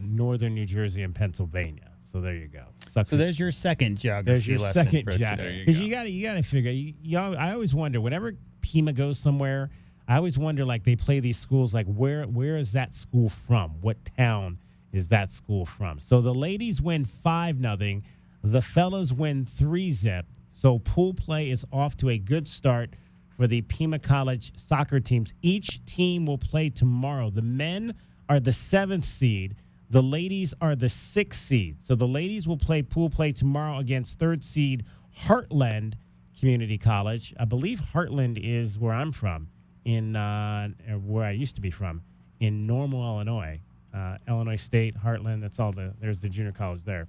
northern New Jersey and Pennsylvania. So there you go. So there's your second geography lesson for today. Because you got to figure. I always wonder whenever Pima goes somewhere. I always wonder, like, they play these schools, like, where is that school from? What town is that school from? So the ladies win 5-0. The fellas win 3-0. So pool play is off to a good start for the Pima College soccer teams. Each team will play tomorrow. The men are the 7th seed. The ladies are the 6th seed. So the ladies will play pool play tomorrow against 3rd seed Heartland Community College. I believe Heartland is where I'm from, in where I used to be from, in Normal, Illinois. Illinois State, Heartland, there's the junior college there.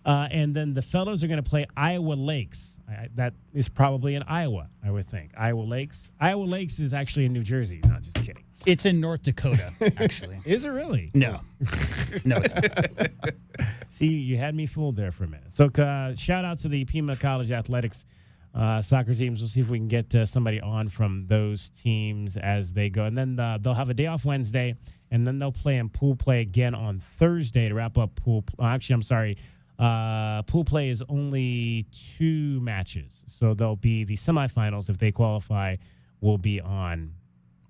And then the fellows are going to play Iowa Lakes. That is probably in Iowa, I would think. Iowa Lakes. Iowa Lakes is actually in New Jersey. No, just kidding. It's in North Dakota, actually. Is it really? No. No, it's not. See, you had me fooled there for a minute. So shout out to the Pima College Athletics soccer teams. We'll see if we can get somebody on from those teams as they go. And then they'll have a day off Wednesday, and then they'll play in pool play again on Thursday to wrap up pool. Actually, I'm sorry. Pool play is only 2 matches, so there'll be the semifinals if they qualify will be on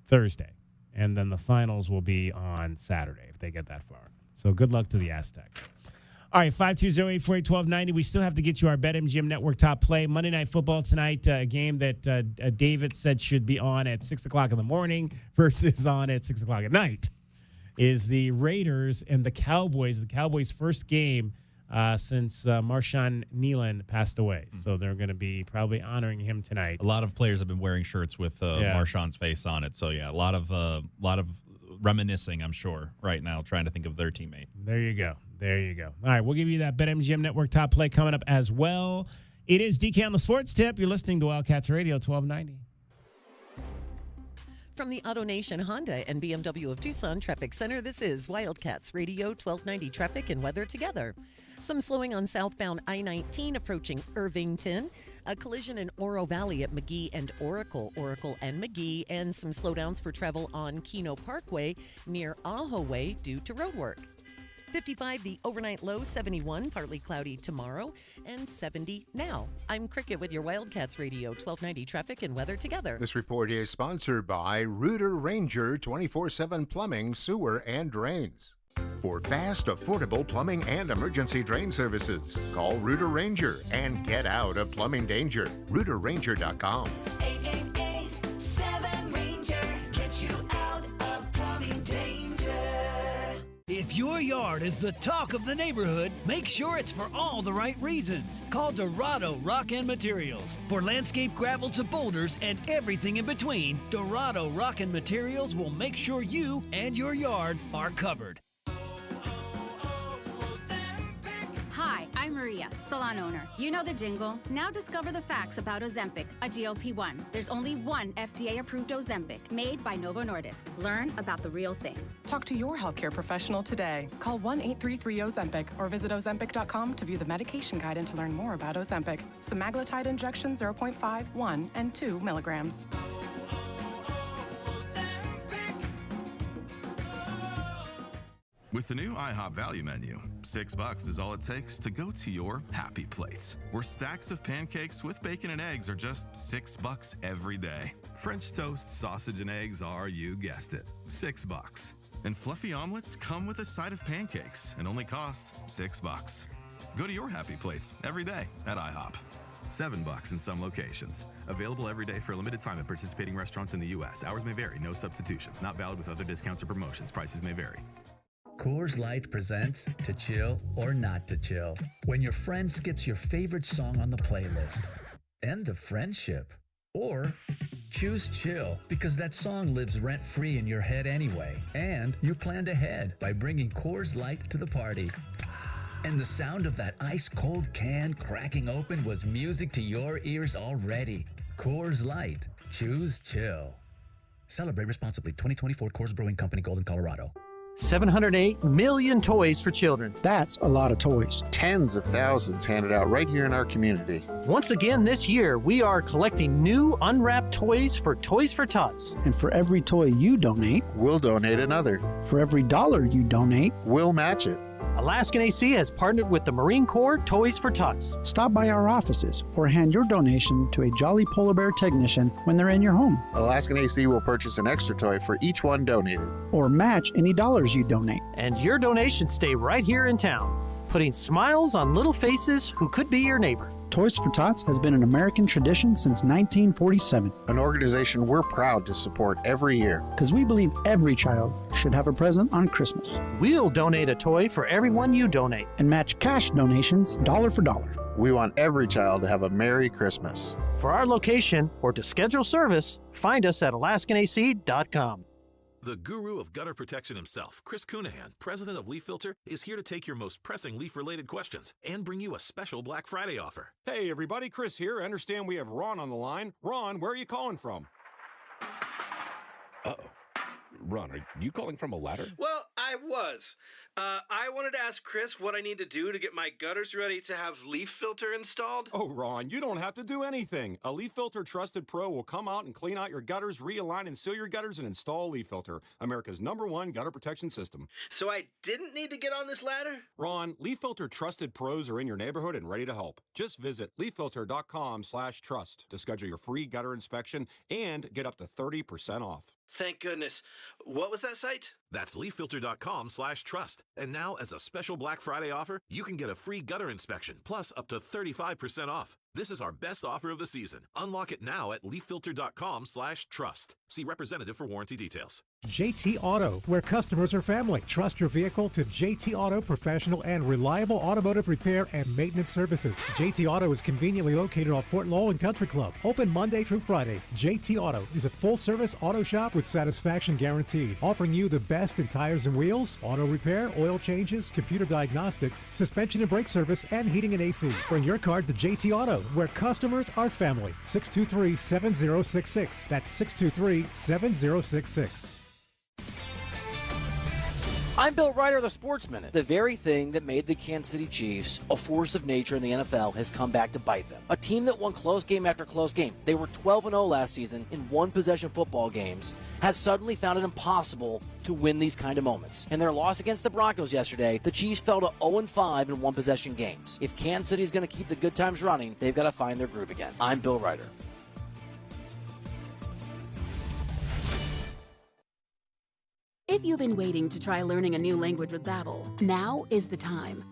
Thursday, and then the finals will be on Saturday if they get that far. So good luck to the Aztecs. All right, 520-848-1290. We still have to get you our BetMGM Network top play. Monday Night Football tonight, a game that David said should be on at 6 o'clock in the morning versus on at 6 o'clock at night, is the Raiders and the Cowboys. The Cowboys' first game since Marshawn Nealon passed away. So they're going to be probably honoring him tonight. A lot of players have been wearing shirts with Marshawn's face on it. So, yeah, a lot of reminiscing, I'm sure, right now, trying to think of their teammate. There you go. All right, we'll give you that BetMGM Network top play coming up as well. It is DK on the Sports Tip. You're listening to Wildcats Radio 1290. From the AutoNation Honda and BMW of Tucson Traffic Center, this is Wildcats Radio 1290 Traffic and Weather Together. Some slowing on southbound I-19 approaching Irvington. A collision in Oro Valley at McGee and Oracle and McGee, and some slowdowns for travel on Keno Parkway near Ajo Way due to road work. 55, the overnight low, 71, partly cloudy tomorrow, and 70 now. I'm Cricket with your Wildcats Radio 1290 Traffic and Weather Together. This report is sponsored by Rooter Ranger 24/7 Plumbing, Sewer, and Drains. For fast, affordable plumbing and emergency drain services, call Rooter Ranger and get out of plumbing danger. RooterRanger.com. 888-7-RANGER. Get you out of plumbing danger. If your yard is the talk of the neighborhood, make sure it's for all the right reasons. Call Dorado Rock and Materials. For landscape gravel to boulders and everything in between, Dorado Rock and Materials will make sure you and your yard are covered. Hi, I'm Maria, salon owner. You know the jingle. Now discover the facts about Ozempic, a GLP-1. There's only one FDA-approved Ozempic, made by Novo Nordisk. Learn about the real thing. Talk to your healthcare professional today. Call 1-833-OZEMPIC or visit Ozempic.com to view the medication guide and to learn more about Ozempic. Semaglutide injection 0.5, 1, and 2 milligrams. With the new IHOP value menu, $6 is all it takes to go to your happy place, where stacks of pancakes with bacon and eggs are just $6 every day. French toast, sausage, and eggs are, you guessed it, $6. And fluffy omelets come with a side of pancakes and only cost $6. Go to your happy plates every day at IHOP. $7 in some locations. Available every day for a limited time at participating restaurants in the U.S. Hours may vary. No substitutions. Not valid with other discounts or promotions. Prices may vary. Coors Light presents To Chill or Not to Chill. When your friend skips your favorite song on the playlist. End the friendship. Or choose chill because that song lives rent-free in your head anyway. And you planned ahead by bringing Coors Light to the party. And the sound of that ice-cold can cracking open was music to your ears already. Coors Light. Choose chill. Celebrate responsibly. 2024 Coors Brewing Company, Golden, Colorado. 708 million toys for children. That's a lot of toys. Tens of thousands handed out right here in our community. Once again this year, we are collecting new unwrapped toys for Toys for Tots. And for every toy you donate, we'll donate another. For every $1 you donate, we'll match it. Alaskan AC has partnered with the Marine Corps Toys for Tots. Stop by our offices or hand your donation to a Jolly Polar Bear technician when they're in your home. Alaskan AC will purchase an extra toy for each one donated. Or match any dollars you donate. And your donations stay right here in town, putting smiles on little faces who could be your neighbor. Toys for Tots has been an American tradition since 1947. An organization we're proud to support every year. Because we believe every child should have a present on Christmas. We'll donate a toy for everyone you donate. And match cash donations dollar for dollar. We want every child to have a Merry Christmas. For our location or to schedule service, find us at alaskanac.com. The guru of gutter protection himself, Chris Cunahan, president of Leaf Filter, is here to take your most pressing leaf-related questions and bring you a special Black Friday offer. Hey, everybody, Chris here. I understand we have Ron on the line. Ron, where are you calling from? Uh-oh. Ron, are you calling from a ladder? Well, I I was. I wanted to ask Chris what I need to do to get my gutters ready to have leaf filter installed. Oh, Ron, you don't have to do anything. A Leaf Filter Trusted Pro will come out and clean out your gutters, realign and seal your gutters, and install Leaf Filter, America's #1 gutter protection system. So I didn't need to get on this ladder? Ron, Leaf Filter Trusted Pros are in your neighborhood and ready to help. Just visit leaffilter.com/trust to schedule your free gutter inspection and get up to 30% off. Thank goodness. What was that site? That's leaffilter.com/trust. And now, as a special Black Friday offer, you can get a free gutter inspection plus up to 35% off. This is our best offer of the season. Unlock it now at leaffilter.com/trust. See representative for warranty details. JT Auto, where customers are family. Trust your vehicle to JT Auto professional and reliable automotive repair and maintenance services. JT Auto is conveniently located off Fort Lowell and Country Club. Open Monday through Friday. JT Auto is a full-service auto shop with satisfaction guaranteed, offering you the best in tires and wheels, auto repair, oil changes, computer diagnostics, suspension and brake service, and heating and AC. Bring your car to JT Auto, where customers are family. 623-7066. That's 623-7066. I'm Bill Ryder of the Sports Minute. The very thing that made the Kansas City Chiefs a force of nature in the NFL has come back to bite them. A team that won close game after close game. They were 12-0 last season in one-possession football games, has suddenly found it impossible to win these kind of moments. In their loss against the Broncos yesterday, the Chiefs fell to 0-5 in one-possession games. If Kansas City is going to keep the good times running, they've got to find their groove again. I'm Bill Ryder. If you've been waiting to try learning a new language with Babbel, now is the time.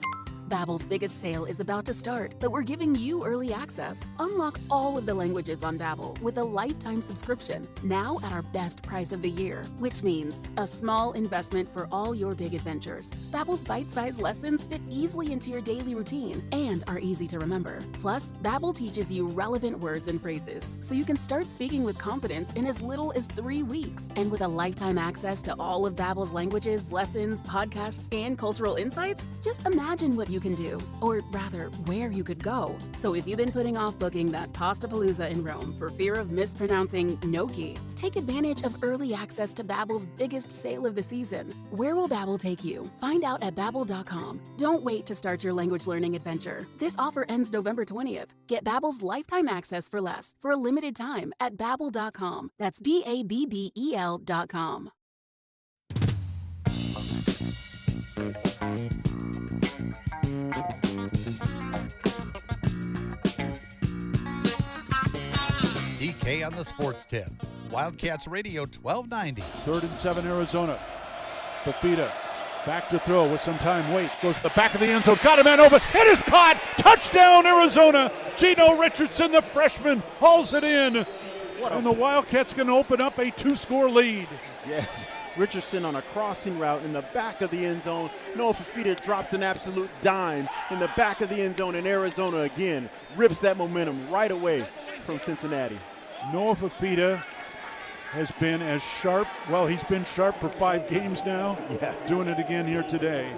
Babbel's biggest sale is about to start, but we're giving you early access. Unlock all of the languages on Babbel with a lifetime subscription, now at our best price of the year, which means a small investment for all your big adventures. Babbel's bite-sized lessons fit easily into your daily routine and are easy to remember. Plus, Babbel teaches you relevant words and phrases, so you can start speaking with confidence in as little as 3 weeks. And with a lifetime access to all of Babbel's languages, lessons, podcasts, and cultural insights, just imagine what you can do, or rather, where you could go. So if you've been putting off booking that Pastapalooza in Rome for fear of mispronouncing gnocchi, take advantage of early access to Babbel's biggest sale of the season. Where will Babbel take you? Find out at Babbel.com. Don't wait to start your language learning adventure. This offer ends November 20th. Get Babbel's lifetime access for less for a limited time at Babbel.com. That's BABBEL.com. DK on the sports tip. Wildcats Radio 1290. 3rd and 7 Arizona. Fafita back to throw with some time. Waits. Goes to the back of the end zone. Got a man open. It is caught. Touchdown Arizona. Geno Richardson, the freshman, hauls it in. And the Wildcats can open up a 2-score lead. Yes. Richardson on a crossing route in the back of the end zone. Noah Fafita drops an absolute dime in the back of the end zone, and Arizona again rips that momentum right away from Cincinnati. Noah Fafita has been as sharp. Well, he's been sharp for 5 games now. Yeah. Doing it again here today.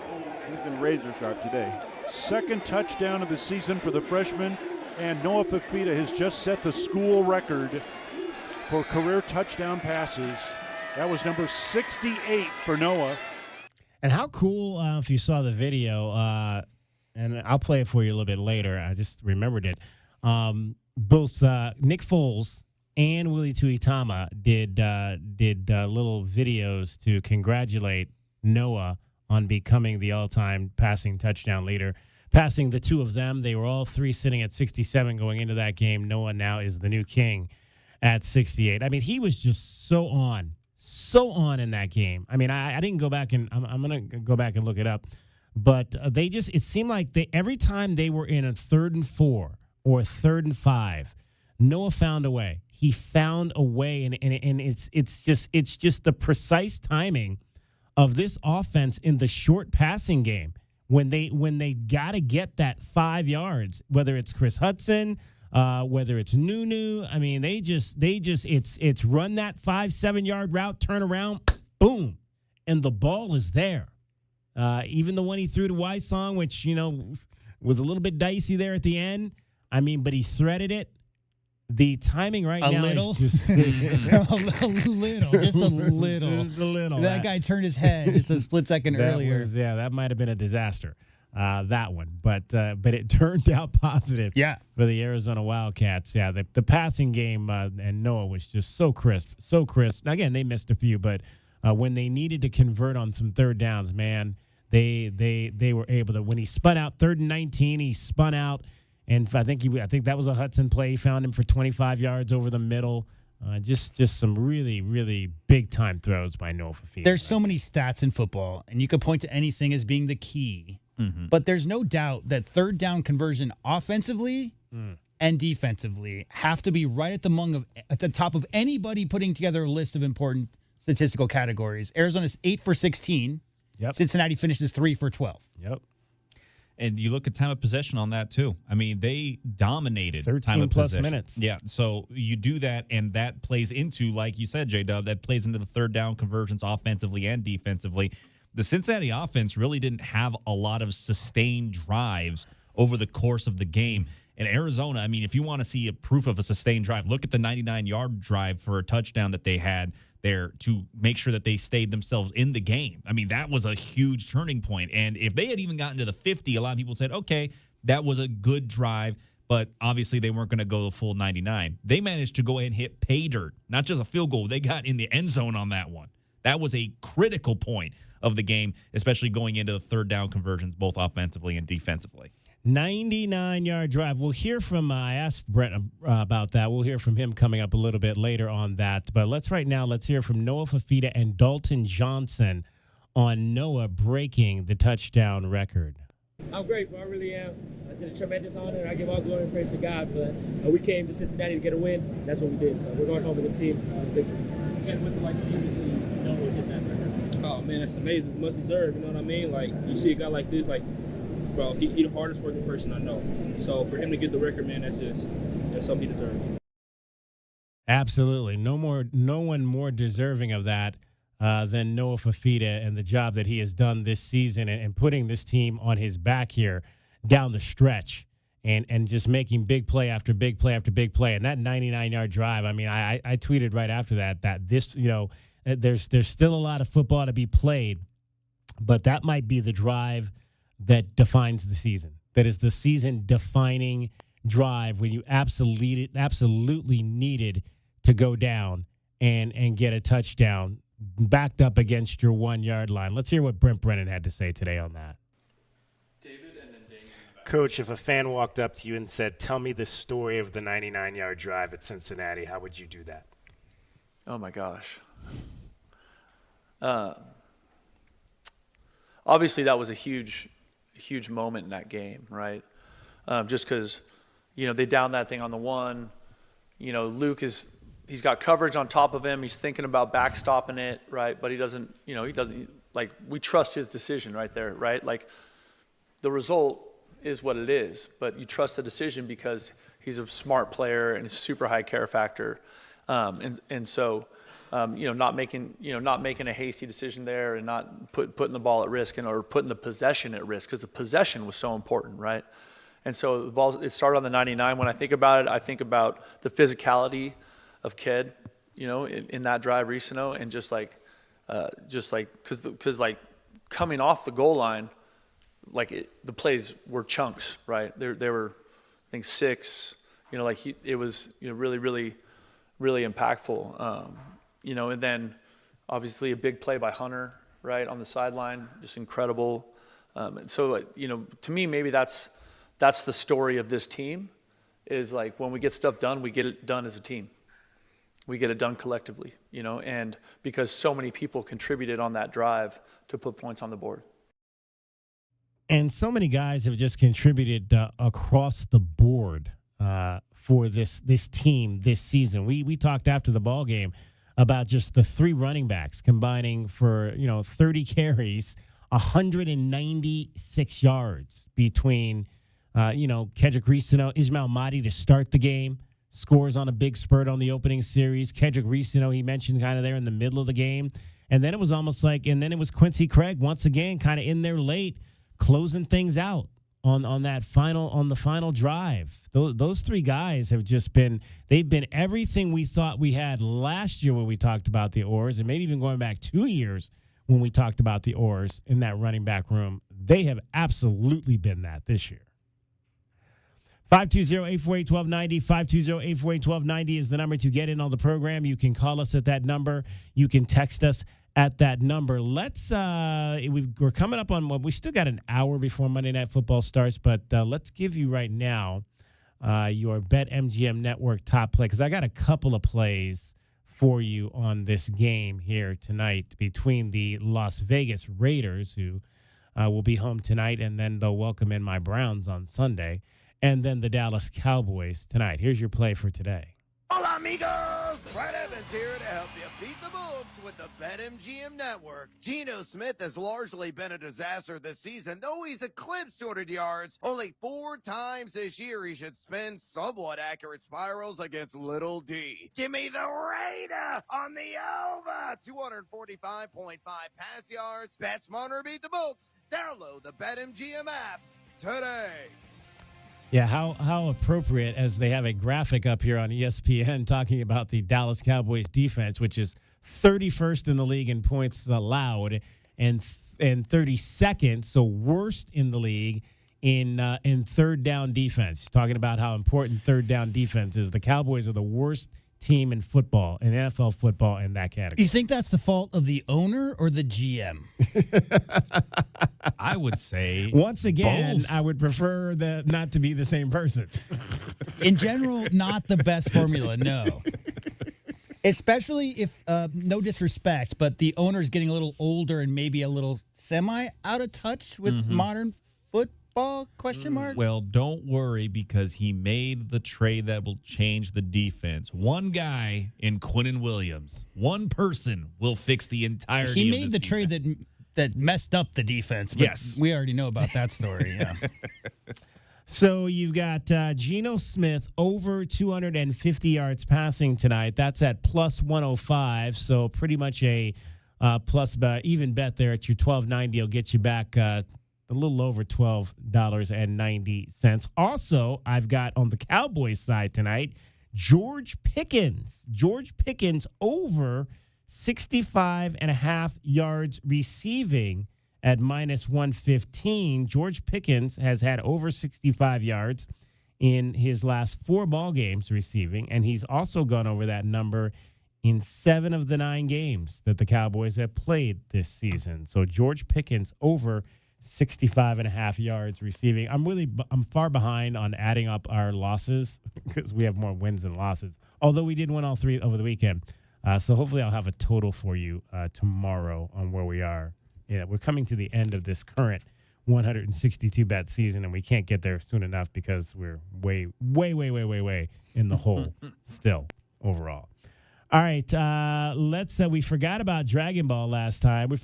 He's been razor sharp today. 2nd touchdown of the season for the freshman, and Noah Fafita has just set the school record for career touchdown passes. That was number 68 for Noah. And how cool, if you saw the video, and I'll play it for you a little bit later. I just remembered it. Both Nick Foles and Willie Tuitama did little videos to congratulate Noah on becoming the all-time passing touchdown leader. Passing the two of them, they were all three sitting at 67 going into that game. Noah now is the new king at 68. I mean, he was just so on in that game. I mean, I didn't go back and I'm going to go back and look it up, but it seemed like every time they were in a 3rd and 4 or 3rd and 5, Noah found a way. He found a way, and it's just the precise timing of this offense in the short passing game when they got to get that 5 yards, whether it's Chris Hudson, whether it's Nunu. I mean, it's run that 5-7 yard route, turn around, boom, and the ball is there. Even the one he threw to Wysong, which was a little bit dicey there at the end. I mean, but he threaded it, The timing right A now little? is just a little, just a little. Just a little. That guy turned his head just a split second earlier. That might have been a disaster. That one, but it turned out positive. Yeah. For the Arizona Wildcats. Yeah, the passing game and Noah was just so crisp, so crisp. Again, they missed a few, but when they needed to convert on some third downs, man, they were able to. When he spun out 3rd and 19, he spun out. And I think that was a Hudson play. He found him for 25 yards over the middle. Just some really, really big-time throws by Noah Fafita. There's so many stats in football, and you could point to anything as being the key. Mm-hmm. But there's no doubt that third down conversion offensively and defensively have to be right at the top of anybody putting together a list of important statistical categories. Arizona's 8 for 16. Yep. Cincinnati finishes 3 for 12. Yep. And you look at time of possession on that, too. I mean, they dominated 13 time of plus possession. minutes. Yeah, so you do that, and that plays into, like you said, J-Dub, that plays into the third down conversions offensively and defensively. The Cincinnati offense really didn't have a lot of sustained drives over the course of the game. And Arizona, I mean, if you want to see a proof of a sustained drive, look at the 99-yard drive for a touchdown that they had there to make sure that they stayed themselves in the game. I mean, that was a huge turning point. And if they had even gotten to the 50, a lot of people said, okay, that was a good drive, but obviously they weren't going to go the full 99. They managed to go ahead and hit pay dirt, not just a field goal. They got in the end zone on that one. That was a critical point of the game, especially going into the third down conversions, both offensively and defensively. 99-yard drive. We'll hear from, I asked Brent about that. We'll hear from him coming up a little bit later on that. But let's hear from Noah Fafita and Dalton Johnson on Noah breaking the touchdown record. I'm grateful. I really am. It's a tremendous honor. I give all glory and praise to God. But we came to Cincinnati to get a win. That's what we did. So we're going home as a team. Ken, what's it like for you to see Noah hit that record? Oh, man, that's amazing. It's much deserved. You know what I mean? Like, you see a guy like this, like, bro, he the hardest working person I know. So for him to get the record, man, that's something he deserves. Absolutely. No one more deserving of that than Noah Fafita and the job that he has done this season and putting this team on his back here down the stretch and just making big play after big play after big play. And that 99-yard drive, I mean, I tweeted right after that this, there's still a lot of football to be played, but that might be the drive that defines the season. That is the season-defining drive when you absolutely needed to go down and get a touchdown backed up against your 1-yard line. Let's hear what Brent Brennan had to say today on that. Coach, if a fan walked up to you and said, tell me the story of the 99-yard drive at Cincinnati, how would you do that? Oh, my gosh. Obviously, that was a huge moment in that game, right? Just because, they downed that thing on the 1. Luke he's got coverage on top of him. He's thinking about backstopping it, right? But he doesn't, like, we trust his decision right there, right? Like, the result is what it is, but you trust the decision because he's a smart player and a super high care factor. So, not making a hasty decision there and not putting the ball at risk or putting the possession at risk because the possession was so important, right? And so the ball, it started on the 99. When I think about it, I think about the physicality of Ked, in that drive recently, and just like, because coming off the goal line, the plays were chunks, right? They were, I think 6. It was really, really, really impactful. And then obviously a big play by Hunter, right, on the sideline, just incredible. So, to me, maybe that's the story of this team is like when we get stuff done, we get it done as a team. We get it done collectively, and because so many people contributed on that drive to put points on the board. And so many guys have just contributed across the board for this team this season. We talked after the ball game about just the 3 running backs combining for 30 carries, 196 yards between Kedrick Reesino, Ismail Mahdi to start the game, scores on a big spurt on the opening series. Kedrick Reesino, he mentioned kind of there in the middle of the game, and then it was almost like, and then it was Quincy Craig once again kind of in there late, closing things out on the final drive. Those three guys have just they've been everything we thought we had last year when we talked about the Oars, and maybe even going back 2 years when we talked about the Oars in that running back room. They have absolutely been that this year. 520-848-1290, 520-848-1290 is the number to get in on the program. You can call us at that number. You can text us at that number. We're coming up on we still got an hour before Monday Night Football starts, but let's give you right now your BetMGM Network top play, because I got a couple of plays for you on this game here tonight between the Las Vegas Raiders, who will be home tonight, and then they'll welcome in my Browns on Sunday, and then the Dallas Cowboys tonight. Here's your play for today. Hola, amigos! Brad Evans here to help you beat the books with the BetMGM Network. Geno Smith has largely been a disaster this season, though he's eclipsed 200 yards. Only 4 times this year he should spin somewhat accurate spirals against Little D. Give me the Raider on the over! 245.5 pass yards. Bet smarter, beat the books. Download the BetMGM app today. Yeah, how appropriate, as they have a graphic up here on ESPN talking about the Dallas Cowboys defense, which is 31st in the league in points allowed and 32nd, so worst in the league in third down defense. Talking about how important third down defense is. The Cowboys are the worst team in football, in NFL football, in that category. You think that's the fault of the owner or the GM? I would say once again, both. I would prefer that not to be the same person. In general, not the best formula, no. Especially if, no disrespect, but the owner's getting a little older and maybe a little semi out of touch with modern football, question mark? Well, don't worry, because he made the trade that will change the defense. One guy in Quinnen Williams, one person will fix the entirety He of made this the defense. trade that messed up the defense. But Yes. we already know about that story. Yeah. So you've got Geno Smith over 250 yards passing tonight. That's at plus 105. So pretty much a even bet there at your $12.90 will get you back a little over $12.90. Also, I've got on the Cowboys side tonight, George Pickens. George Pickens over 65.5 yards receiving at minus 115. George Pickens has had over 65 yards in his last 4 ball games receiving, and he's also gone over that number in 7 of the 9 games that the Cowboys have played this season. So George Pickens over 65.5 yards receiving. I'm far behind on adding up our losses because we have more wins than losses, although we did win all 3 over the weekend. So hopefully I'll have a total for you tomorrow on where we are. Yeah, we're coming to the end of this current 162-bet season, and we can't get there soon enough because we're way in the hole still overall. All right, we forgot about Dragon Ball last time.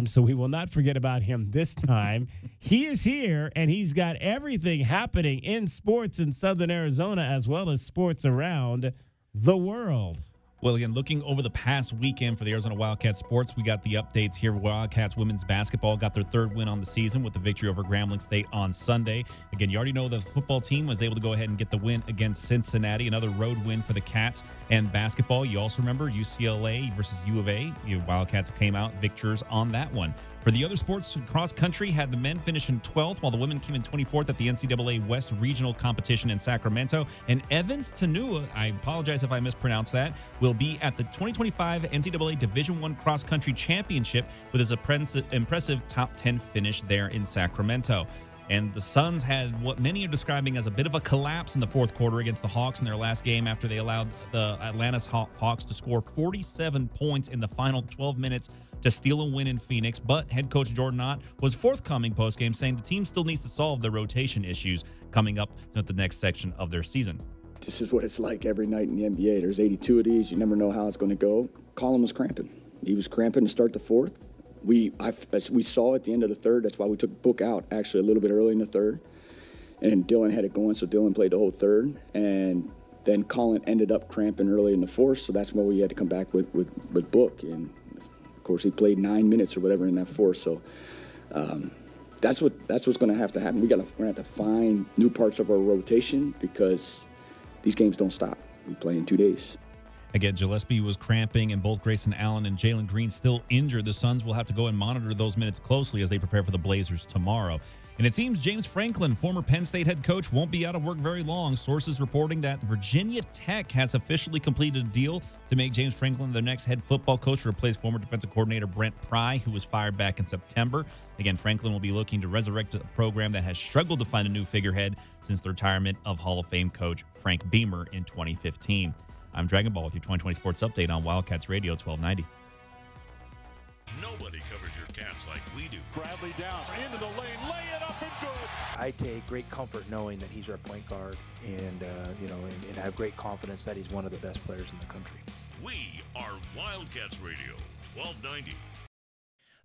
So we will not forget about him this time. He is here, and he's got everything happening in sports in Southern Arizona as well as sports around the world. Well, again, looking over the past weekend for the Arizona Wildcats sports, we got the updates here. Wildcats women's basketball got their 3rd win on the season with the victory over Grambling State on Sunday. Again, you already know the football team was able to go ahead and get the win against Cincinnati, another road win for the Cats. And basketball, you also remember UCLA versus U of A. The Wildcats came out victors on that one. For the other sports, cross country had the men finish in 12th, while the women came in 24th at the NCAA West Regional Competition in Sacramento. And Evans Tanua, I apologize if I mispronounced that, will be at the 2025 NCAA Division I Cross Country Championship with his impressive top 10 finish there in Sacramento. And the Suns had what many are describing as a bit of a collapse in the 4th quarter against the Hawks in their last game after they allowed the Atlanta Hawks to score 47 points in the final 12 minutes to steal a win in Phoenix. But head coach Jordan Knott was forthcoming postgame, saying the team still needs to solve the rotation issues coming up at the next section of their season. This is what it's like every night in the NBA. There's 82 of these. You never know how it's going to go. Colin was cramping. He was cramping to start the 4th. We saw at the end of the 3rd. That's why we took Book out actually a little bit early in the 3rd. And Dylan had it going, so Dylan played the whole 3rd. And then Colin ended up cramping early in the 4th, so that's why we had to come back with Book. And, of course, he played 9 minutes or whatever in that 4th. So that's what's going to have to happen. We're going to have to find new parts of our rotation because these games don't stop. We play in 2 days. Again, Gillespie was cramping, and both Grayson Allen and Jalen Green still injured. The Suns will have to go and monitor those minutes closely as they prepare for the Blazers tomorrow. And it seems James Franklin, former Penn State head coach, won't be out of work very long. Sources reporting that Virginia Tech has officially completed a deal to make James Franklin the next head football coach to replace former defensive coordinator Brent Pry, who was fired back in September. Again, Franklin will be looking to resurrect a program that has struggled to find a new figurehead since the retirement of Hall of Fame coach Frank Beamer in 2015. I'm Dragon Ball with your 2020 Sports Update on Wildcats Radio 1290. Nobody covers your Cats like we do. Bradley down into the lane, lay it up and good. I take great comfort knowing that he's our point guard, and and have great confidence that he's one of the best players in the country. We are Wildcats Radio 1290.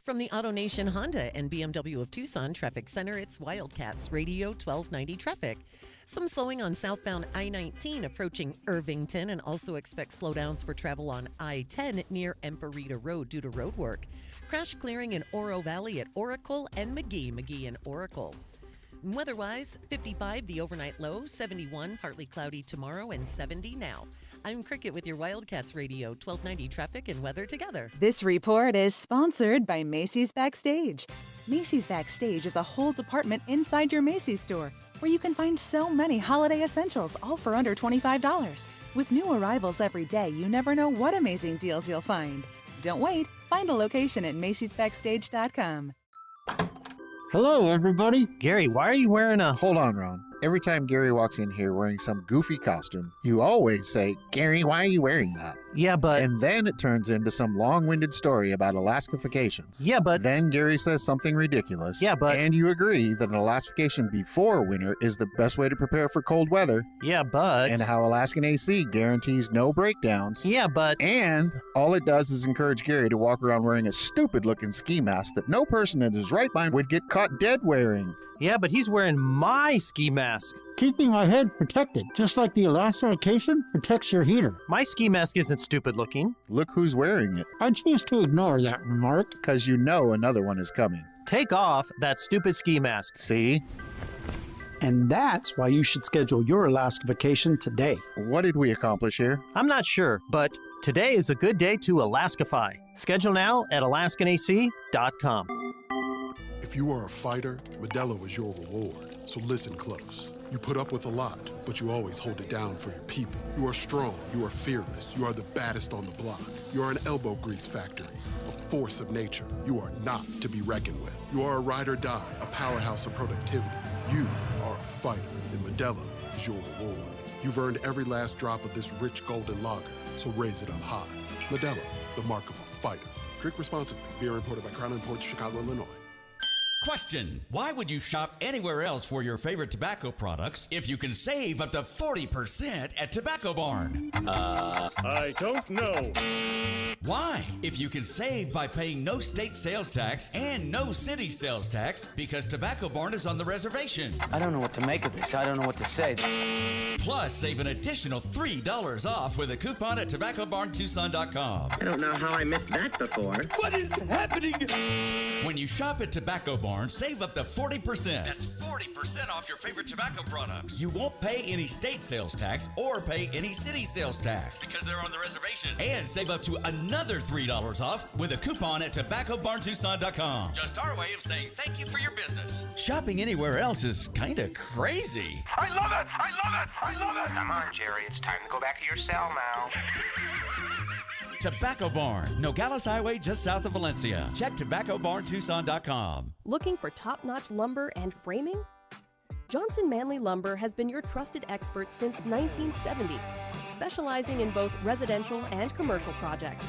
From the AutoNation Honda and BMW of Tucson Traffic Center, it's Wildcats Radio 1290 traffic. Some slowing on southbound I-19 approaching Irvington, and also expect slowdowns for travel on I-10 near Emperita Road due to road work. Crash clearing in Oro Valley at Oracle and McGee and Oracle. Weather-wise, 55 the overnight low, 71 partly cloudy tomorrow, and 70 now. I'm Cricket with your Wildcats Radio 1290 traffic and weather together. This report is sponsored by Macy's Backstage. Macy's Backstage is a whole department inside your Macy's store where you can find so many holiday essentials, all for under $25. With new arrivals every day, you never know what amazing deals you'll find. Don't wait. Find a location at macy'sbackstage.com. Hello, everybody. Gary, why are you wearing a... Hold on, Ron. Every time Gary walks in here wearing some goofy costume, you always say, Gary, why are you wearing that? Yeah, but... And then it turns into some long-winded story about Alaskifications. Yeah, but... Then Gary says something ridiculous. Yeah, but... And you agree that an Alaskification before winter is the best way to prepare for cold weather. Yeah, but... And how Alaskan AC guarantees no breakdowns. Yeah, but... And all it does is encourage Gary to walk around wearing a stupid-looking ski mask that no person in his right mind would get caught dead wearing. Yeah, but he's wearing my ski mask. Keeping my head protected, just like the Alaskification protects your heater. My ski mask isn't stupid looking. Look who's wearing it. I choose to ignore that remark. Because you know another one is coming. Take off that stupid ski mask. See? And that's why you should schedule your Alaskification today. What did we accomplish here? I'm not sure, but today is a good day to Alaskify. Schedule now at AlaskanAC.com. If you are a fighter, Modelo is your reward. So listen close. You put up with a lot, but you always hold it down for your people. You are strong, you are fearless, you are the baddest on the block. You are an elbow grease factory, a force of nature. You are not to be reckoned with. You are a ride or die, a powerhouse of productivity. You are a fighter, and Modelo is your reward. You've earned every last drop of this rich golden lager, so raise it up high. Modelo, the mark of a fighter. Drink responsibly. Beer imported by Crown Imports, Chicago, Illinois. Question: why would you shop anywhere else for your favorite tobacco products if you can save up to 40% at Tobacco Barn? I don't know. Why? If you can save by paying no state sales tax and no city sales tax because Tobacco Barn is on the reservation. I don't know what to make of this. I don't know what to say. Plus, save an additional $3 off with a coupon at TobaccoBarnTucson.com. I don't know how I missed that before. What is happening? When you shop at Tobacco Barn, save up to 40%. That's 40% off your favorite tobacco products. You won't pay any state sales tax or pay any city sales tax because they're on the reservation. And save up to another $3 off with a coupon at TobaccoBarnTucson.com. Just our way of saying thank you for your business. Shopping anywhere else is kind of crazy. I love it! I love it! I love it! Come on, Jerry. It's time to go back to your cell now. Tobacco Barn, Nogales Highway just south of Valencia. Check TobaccoBarnTucson.com. Looking for top-notch lumber and framing? Johnson Manley Lumber has been your trusted expert since 1970, specializing in both residential and commercial projects.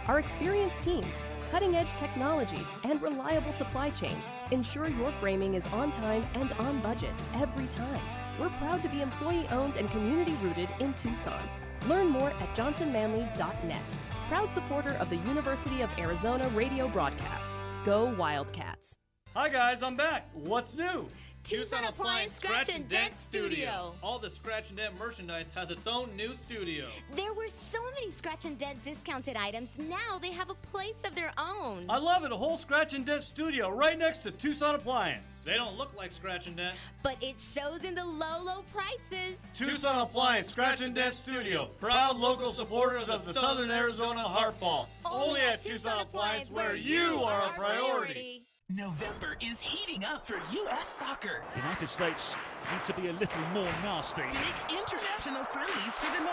Our experienced teams, cutting-edge technology, and reliable supply chain ensure your framing is on time and on budget every time. We're proud to be employee-owned and community-rooted in Tucson. Learn more at johnsonmanley.net. Proud supporter of the University of Arizona radio broadcast. Go Wildcats. Hi guys, I'm back. What's new? Tucson Appliance Scratch and Dent Studio. All the Scratch and Dent merchandise has its own new studio. There were so many Scratch and Dent discounted items. Now they have a place of their own. I love it. A whole Scratch and Dent studio right next to Tucson Appliance. They don't look like Scratch and Dent. But it shows in the low prices. Tucson Appliance Scratch and Dent Studio. Proud local supporters of the Southern Arizona Heartball. Only at Tucson Appliance where you are a priority. November is heating up for U.S. soccer. United States need to be a little more nasty. Big international friendlies for the men.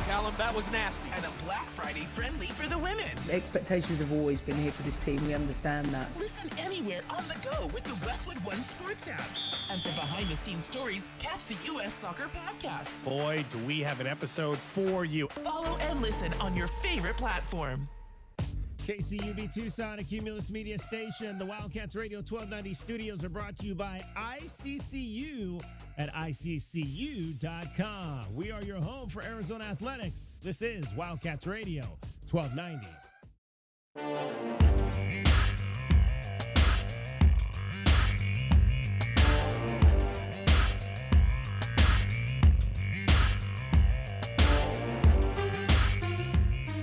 Callum, that was nasty. And a Black Friday friendly for the women. Expectations have always been here for this team. We understand that. Listen anywhere on the go with the Westwood One Sports app. And for behind-the-scenes stories, catch the U.S. Soccer Podcast. Boy, do we have an episode for you. Follow and listen on your favorite platform. KCUB Tucson, a Cumulus Media Station. The Wildcats Radio 1290 studios are brought to you by ICCU at ICCU.com. We are your home for Arizona athletics. This is Wildcats Radio 1290.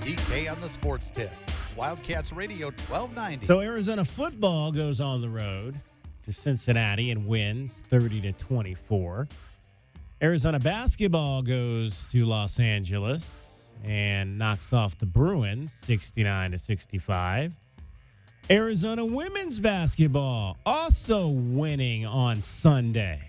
DK on the Sports Tip. Wildcats Radio 1290. So Arizona football goes on the road to Cincinnati and wins 30-24. Arizona basketball goes to Los Angeles and knocks off the Bruins 69-65. Arizona women's basketball also winning on Sunday.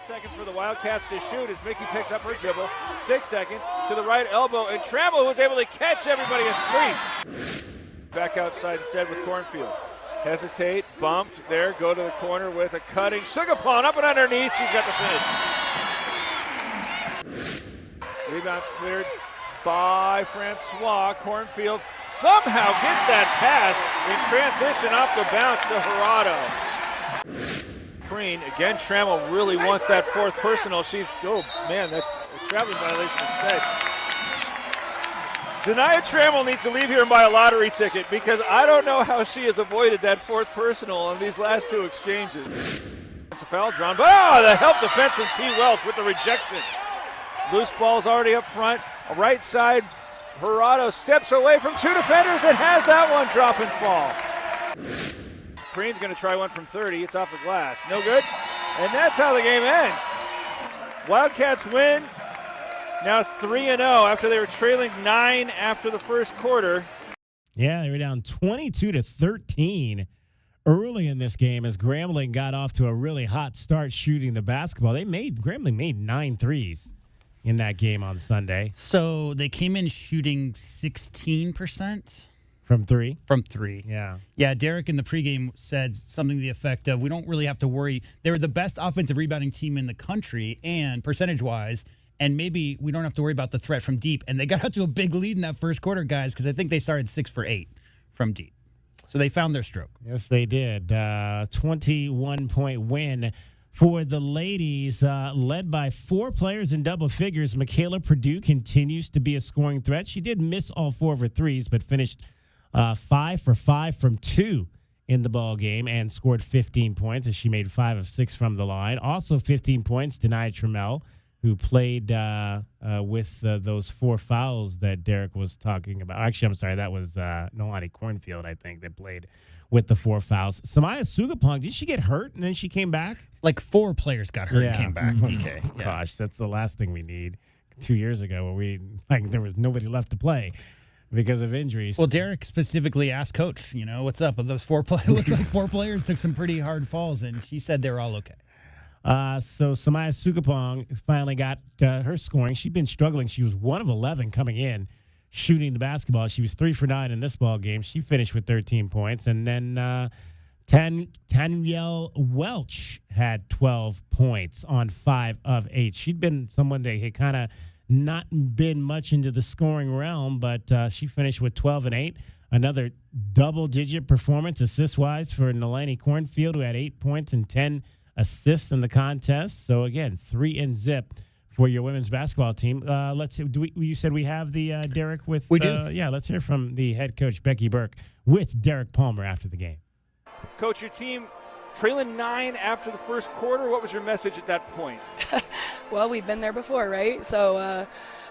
9 seconds for the Wildcats to shoot as Mickey picks up her dribble. 6 seconds to the right elbow, and Trammell was able to catch everybody asleep. Back outside instead with Cornfield. Hesitate, bumped there, go to the corner with a cutting. Sugapon up and underneath, she's got the finish. Rebounds cleared by Francois. Cornfield somehow gets that pass in transition off the bounce to Gerardo. Green, again, Trammell really wants that fourth personal. She's, oh man, that's a traveling violation instead. Denaya Trammell needs to leave here and buy a lottery ticket because I don't know how she has avoided that fourth personal on these last two exchanges. It's a foul drawn, but the help defense from T. Welch with the rejection. Loose ball's already up front. Right side, Gerardo steps away from two defenders and has that one drop and fall. Green's going to try one from 30. It's off the glass. No good. And that's how the game ends. Wildcats win. Now 3-0 after they were trailing 9 after the first quarter. Yeah, they were down 22-13 early in this game as Grambling got off to a really hot start shooting the basketball. Grambling made 9 threes in that game on Sunday. So they came in shooting 16%. From three? From three. Yeah. Yeah, Derek in the pregame said something to the effect of, we don't really have to worry. They're the best offensive rebounding team in the country and percentage-wise, and maybe we don't have to worry about the threat from deep. And they got out to a big lead in that first quarter, guys, because I think they started 6 for 8 from deep. So they found their stroke. Yes, they did. 21-point win for the ladies, led by 4 players in double figures. Michaela Purdue continues to be a scoring threat. She did miss all 4 of her threes, but finished 5 for 5 from 2 in the ball game and scored 15 points as she made 5 of 6 from the line. Also 15 points, Denaya Trammell, who played with those 4 fouls that Derek was talking about. Actually, I'm sorry, that was Nolani Cornfield, I think, that played with the 4 fouls. Samaya Sugapong, did she get hurt and then she came back? Like 4 players got hurt and came back, DK. Yeah. Gosh, that's the last thing we need. 2 years ago where there was nobody left to play because of injuries. Well, Derek specifically asked Coach, what's up with those 4 players? Looks like 4 players took some pretty hard falls, and she said they're all okay. So Samaya Sugapong finally got her scoring. She'd been struggling. She was 1 of 11 coming in, shooting the basketball. She was 3 for 9 in this ball game. She finished with 13 points. And then Tanyel Welch had 12 points on 5 of 8. She'd been someone that had kind of not been much into the scoring realm, but she finished with 12 and 8. Another double-digit performance assist-wise for Nolani Cornfield, who had 8 points and 10 assists in the contest. So, again, 3 and zip for your women's basketball team. Let's see. You said we have the Derek with. We do. Yeah, let's hear from the head coach, Becky Burke, with Derek Palmer after the game. Coach, your team trailing 9 after the first quarter. What was your message at that point? Well, we've been there before, right? So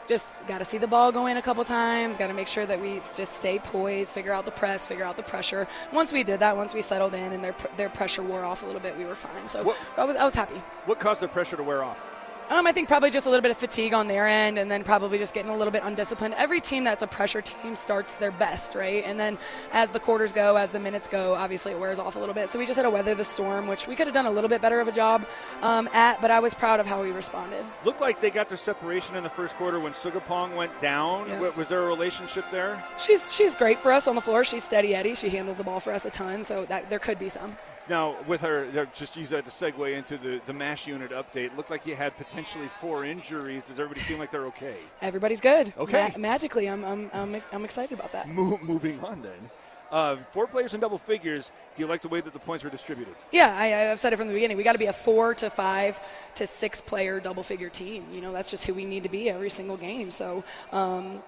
just got to see the ball go in a couple times, got to make sure that we just stay poised, figure out the press, figure out the pressure. Once we did that, once we settled in and their pressure wore off a little bit, we were fine. So I was happy. What caused the pressure to wear off? I think probably just a little bit of fatigue on their end, and then probably just getting a little bit undisciplined. Every team that's a pressure team starts their best, right? And then as the quarters go, as the minutes go, obviously it wears off a little bit. So we just had to weather the storm, which we could have done a little bit better of a job but I was proud of how we responded. Looked like they got their separation in the first quarter when Sugapong went down. Yeah. Was there a relationship there? She's great for us on the floor. She's steady Eddie. She handles the ball for us a ton, so that there could be some. Now, with her, just use that to segue into the MASH unit update. Looked like you had potentially 4 injuries. Does everybody seem like they're okay? Everybody's good. Okay. Magically, I'm excited about that. Moving on then. 4 players in double figures. Do you like the way that the points were distributed? Yeah, I've said it from the beginning. We got to be a 4 to 5 to 6 player double figure team. That's just who we need to be every single game. So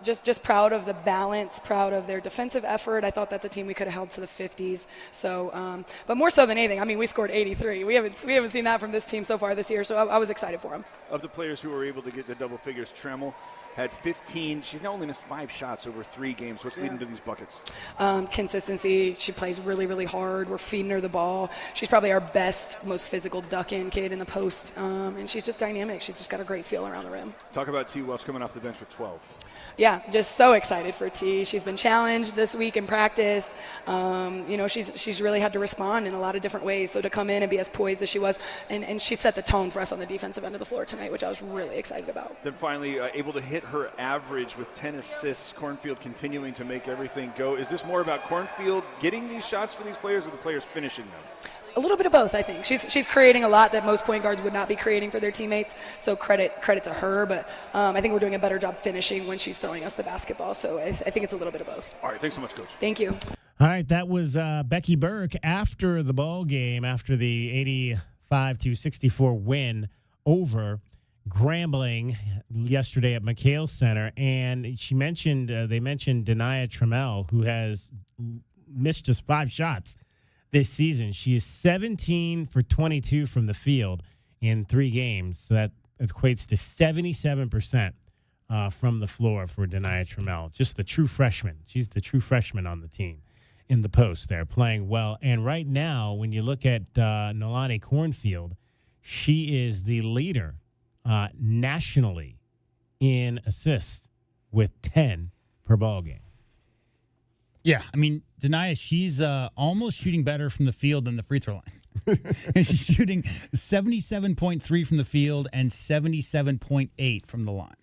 just proud of the balance, proud of their defensive effort. I thought that's a team we could have held to the 50s. So, but more so than anything, we scored 83. We haven't seen that from this team so far this year. So I was excited for them. Of the players who were able to get the double figures, Tremmel had 15. She's now only missed 5 shots over 3 games. What's leading to these buckets? Consistency. She plays really, really hard. We're feeding her the ball. She's probably our best, most physical duck-in kid in the post, and she's just dynamic. She's just got a great feel around the rim. Talk about T. Welch coming off the bench with 12. Yeah, just so excited for T. She's been challenged this week in practice. She's really had to respond in a lot of different ways. So to come in and be as poised as she was, and she set the tone for us on the defensive end of the floor tonight, which I was really excited about. Then finally able to hit her average with 10 assists. Cornfield continuing to make everything go. Is this more about Cornfield getting these shots for these players or the players finishing them? A little bit of both, I think. She's creating a lot that most point guards would not be creating for their teammates, so credit to her. But I think we're doing a better job finishing when she's throwing us the basketball. So I think it's a little bit of both. All right, thanks so much, Coach. Thank you. All right, that was Becky Burke after the ball game, after the 85-64 win over Grambling yesterday at McHale Center. And she mentioned they mentioned Denia Trammell, who has missed just 5 shots this season. She is 17 for 22 from the field in 3 games. So that equates to 77% from the floor for Denia Trammell. Just the true freshman. She's the true freshman on the team in the post there, playing well. And right now, when you look at Nolani Cornfield, she is the leader nationally in assists with 10 per ball game. Yeah, Denia, she's almost shooting better from the field than the free throw line. And she's shooting 77.3 from the field and 77.8 from the line.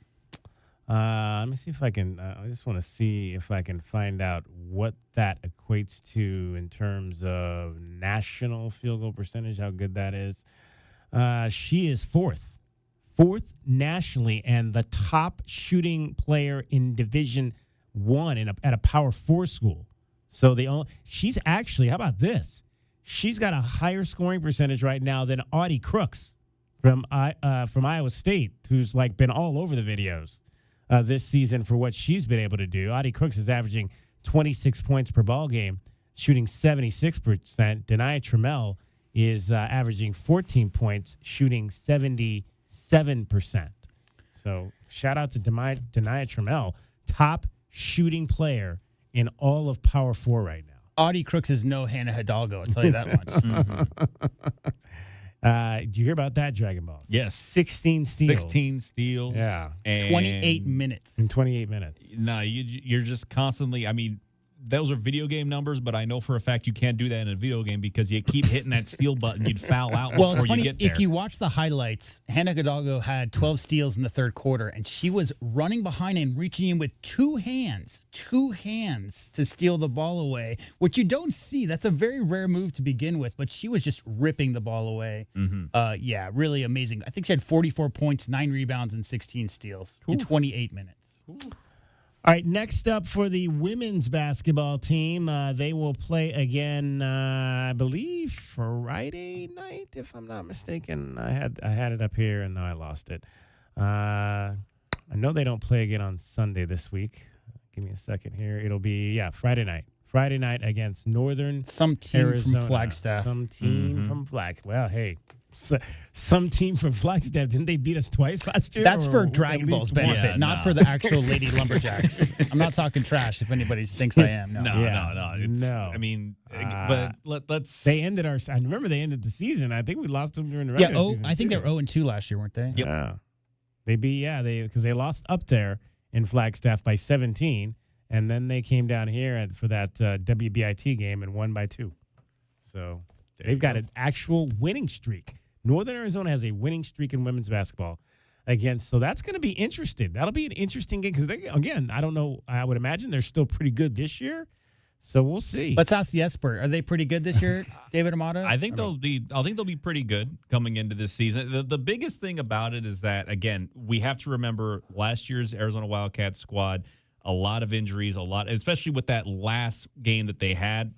Let me see if I can. I just want to see if I can find out what that equates to in terms of national field goal percentage, how good that is. She is fourth nationally, and the top shooting player in Division I at a Power 4 school. So she's actually, how about this? She's got a higher scoring percentage right now than Audie Crooks from Iowa State, who's been all over the videos this season for what she's been able to do. Audie Crooks is averaging 26 points per ball game, shooting 76%. Denia Trammell is averaging 14 points, shooting 77%. So shout out to Denia Trammell, top shooting player in all of Power 4 right now. Audie Crooks is no Hannah Hidalgo, I'll tell you that much. Did you hear about that, Dragon Balls? Yes. 16 steals. 16 steals. Yeah. And 28 minutes. In 28 minutes. No, you're just constantly, those are video game numbers, but I know for a fact you can't do that in a video game because you keep hitting that steal button, you'd foul out before it's funny, you get there. If you watch the highlights, Hannah Hidalgo had 12 steals in the third quarter, and she was running behind and reaching in with two hands to steal the ball away, which you don't see. That's a very rare move to begin with, but she was just ripping the ball away. Yeah, really amazing. I think she had 44 points, 9 rebounds, and 16 steals in 28 minutes. Cool. All right, next up for the women's basketball team, they will play again, I believe, Friday night, if I'm not mistaken. I had it up here, and now I lost it. I know they don't play again on Sunday this week. Give me a second here. It'll be, Friday night. Friday night against Northern Some team Arizona. from Flagstaff. Some team from Well, hey, some team from Flagstaff. Didn't they beat us twice last year? That's or for Dragon at Ball's least benefit, once? not for the actual Lady Lumberjacks. I'm not talking trash if anybody thinks I am. No. No. I mean, but let's. They ended I remember they ended the season. I think we lost them during the regular season. I think they were 0-2 last year, weren't they? Yep. Yeah. They beat, because they lost up there in Flagstaff by 17, and then they came down here for that WBIT game and won by 2. So they've got an actual winning streak. Northern Arizona has a winning streak in women's basketball so that's going to be interesting. That'll be an interesting game because, again, I don't know. I would imagine they're still pretty good this year. So we'll see. Let's ask the expert. Are they pretty good this year, David Amata? I think they'll be pretty good coming into this season. The biggest thing about it is that, again, we have to remember last year's Arizona Wildcats squad, a lot of injuries, especially with that last game that they had.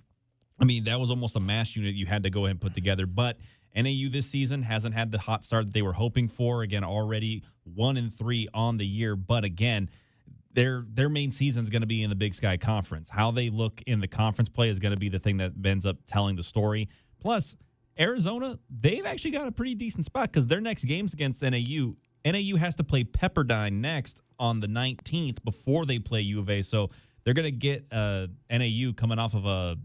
I mean, that was almost a mass unit you had to go ahead and put together. But NAU this season hasn't had the hot start that they were hoping for. Again, already 1-3 on the year. But again, their main season is going to be in the Big Sky Conference. How they look in the conference play is going to be the thing that ends up telling the story. Plus, Arizona, they've actually got a pretty decent spot because their next game's against NAU. NAU has to play Pepperdine next on the 19th before they play U of A. So they're going to get NAU coming off of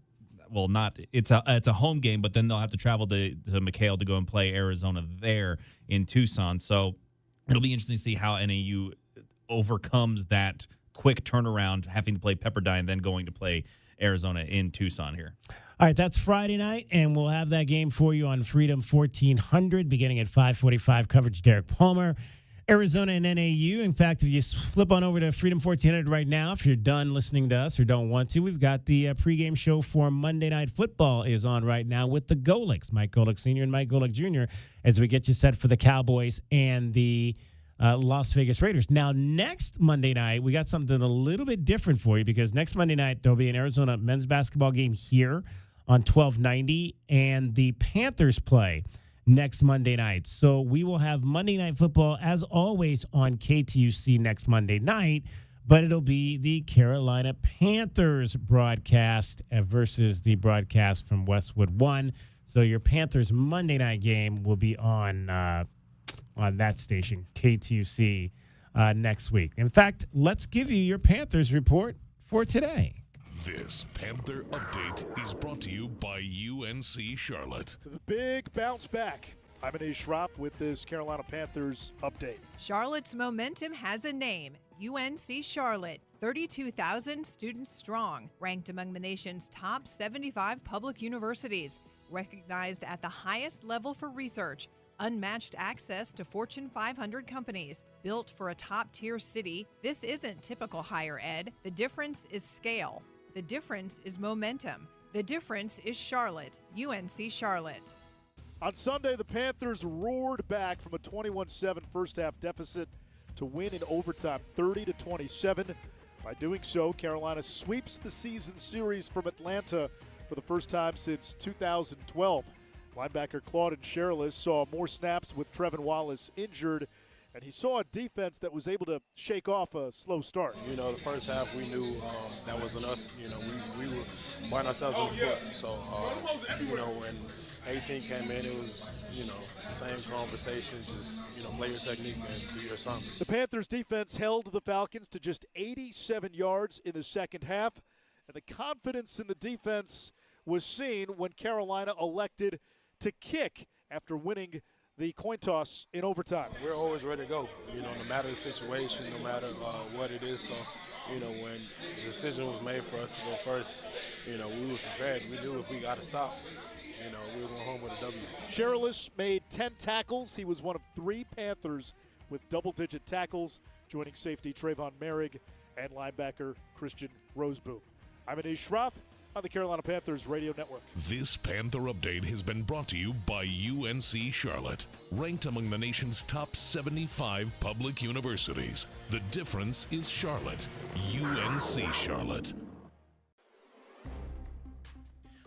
it's a home game, but then they'll have to travel to McHale to go and play Arizona there in Tucson. So it'll be interesting to see how NAU overcomes that quick turnaround, having to play Pepperdine, then going to play Arizona in Tucson here. All right, that's Friday night, and we'll have that game for you on Freedom 1400 beginning at 5:45. Coverage, Derek Palmer. Arizona and NAU. In fact, if you flip on over to Freedom 1400 right now, if you're done listening to us or don't want to, we've got the pregame show for Monday Night Football is on right now with the Golicks, Mike Golick Sr. and Mike Golick Jr., as we get you set for the Cowboys and the Las Vegas Raiders. Now, next Monday night, we got something a little bit different for you because next Monday night, there'll be an Arizona men's basketball game here on 1290, and the Panthers play next Monday night. So we will have Monday Night Football, as always, on KTUC next Monday night, but it'll be the Carolina Panthers broadcast versus the broadcast from Westwood One. So your Panthers Monday night game will be on that station, KTUC, next week. In fact, let's give you your Panthers report for today. This Panther Update is brought to you by UNC Charlotte. The big bounce back. I'm Anish Shroff with this Carolina Panthers update. Charlotte's momentum has a name, UNC Charlotte. 32,000 students strong, ranked among the nation's top 75 public universities, recognized at the highest level for research, unmatched access to Fortune 500 companies, built for a top-tier city. This isn't typical higher ed. The difference is scale. The difference is momentum. The difference is Charlotte, UNC Charlotte. On Sunday, the Panthers roared back from a 21-7 first-half deficit to win in overtime, 30-27. By doing so, Carolina sweeps the season series from Atlanta for the first time since 2012. Linebacker Claude Sherilis saw more snaps with Trevin Wallace injured, and he saw a defense that was able to shake off a slow start. You know, the first half we knew that wasn't us. You know, we were biting ourselves in the foot. So, you know, when 18 came in, it was, you know, same conversation, just, you know, play your technique and do your assignment. The Panthers defense held the Falcons to just 87 yards in the second half, and the confidence in the defense was seen when Carolina elected to kick after winning the coin toss in overtime. We're always ready to go, you know, no matter the situation, no matter what it is. So, you know, when the decision was made for us to go first, you know, we were prepared. We knew if we got to stop, you know, we were going home with a W. Sherilis made 10 tackles. He was one of 3 Panthers with double-digit tackles, joining safety Trayvon Merrick and linebacker Christian Roseboom. I'm Anish Shroff on the Carolina Panthers Radio Network. This Panther Update has been brought to you by UNC Charlotte, ranked among the nation's top 75 public universities. The difference is Charlotte. UNC Charlotte.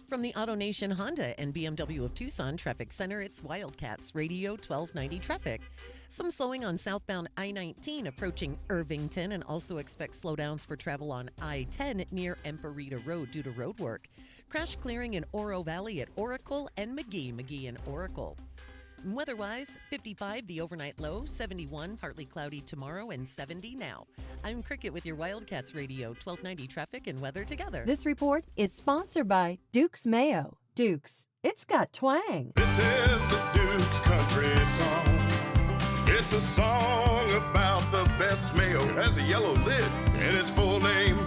From the AutoNation Honda and BMW of Tucson Traffic Center, it's Wildcats Radio 1290 Traffic. Some slowing on southbound I-19 approaching Irvington, and also expect slowdowns for travel on I-10 near Emperita Road due to road work. Crash clearing in Oro Valley at Oracle and McGee and Oracle. Weather-wise, 55 the overnight low, 71 partly cloudy tomorrow, and 70 now. I'm Cricket with your Wildcats Radio, 1290 traffic and weather together. This report is sponsored by Duke's Mayo. Duke's, it's got twang. This is the Duke's Country Song. It's a song about the best mayo. It has a yellow lid, and its full name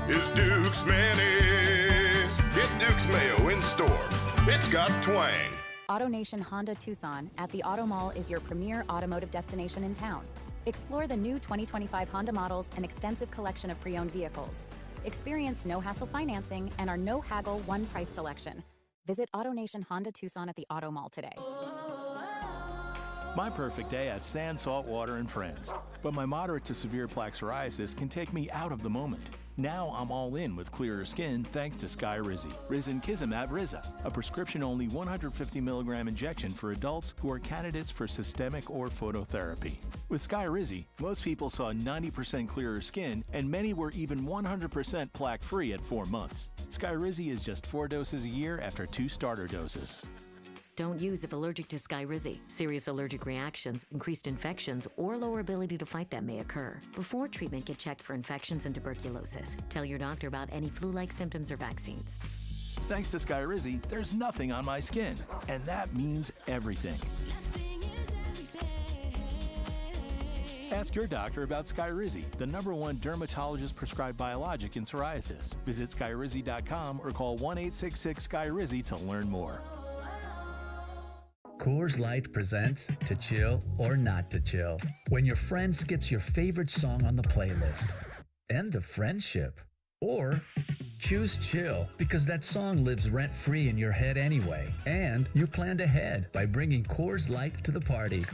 is Duke's Mayonnaise. Get Duke's Mayo in store. It's got twang. AutoNation Honda Tucson at the Auto Mall is your premier automotive destination in town. Explore the new 2025 Honda models and extensive collection of pre-owned vehicles. Experience no-hassle financing and our no-haggle one-price selection. Visit AutoNation Honda Tucson at the Auto Mall today. My perfect day has sand, salt water, and friends. But my moderate to severe plaque psoriasis can take me out of the moment. Now I'm all in with clearer skin thanks to Skyrizi. Risankizumab Riza, a prescription-only 150 milligram injection for adults who are candidates for systemic or phototherapy. With Skyrizi, most people saw 90% clearer skin, and many were even 100% plaque-free at 4 months. Skyrizi is just 4 doses a year after 2 starter doses. Don't use if allergic to Skyrizi. Serious allergic reactions, increased infections, or lower ability to fight them may occur. Before treatment, get checked for infections and tuberculosis. Tell your doctor about any flu-like symptoms or vaccines. Thanks to Skyrizi, there's nothing on my skin, and that means everything. Ask your doctor about Skyrizi, the #1 dermatologist-prescribed biologic in psoriasis. Visit Skyrizi.com or call 1-866-SKYRIZI to learn more. Coors Light presents To Chill or Not to Chill. When your friend skips your favorite song on the playlist. End the friendship. Or choose chill because that song lives rent-free in your head anyway. And you planned ahead by bringing Coors Light to the party.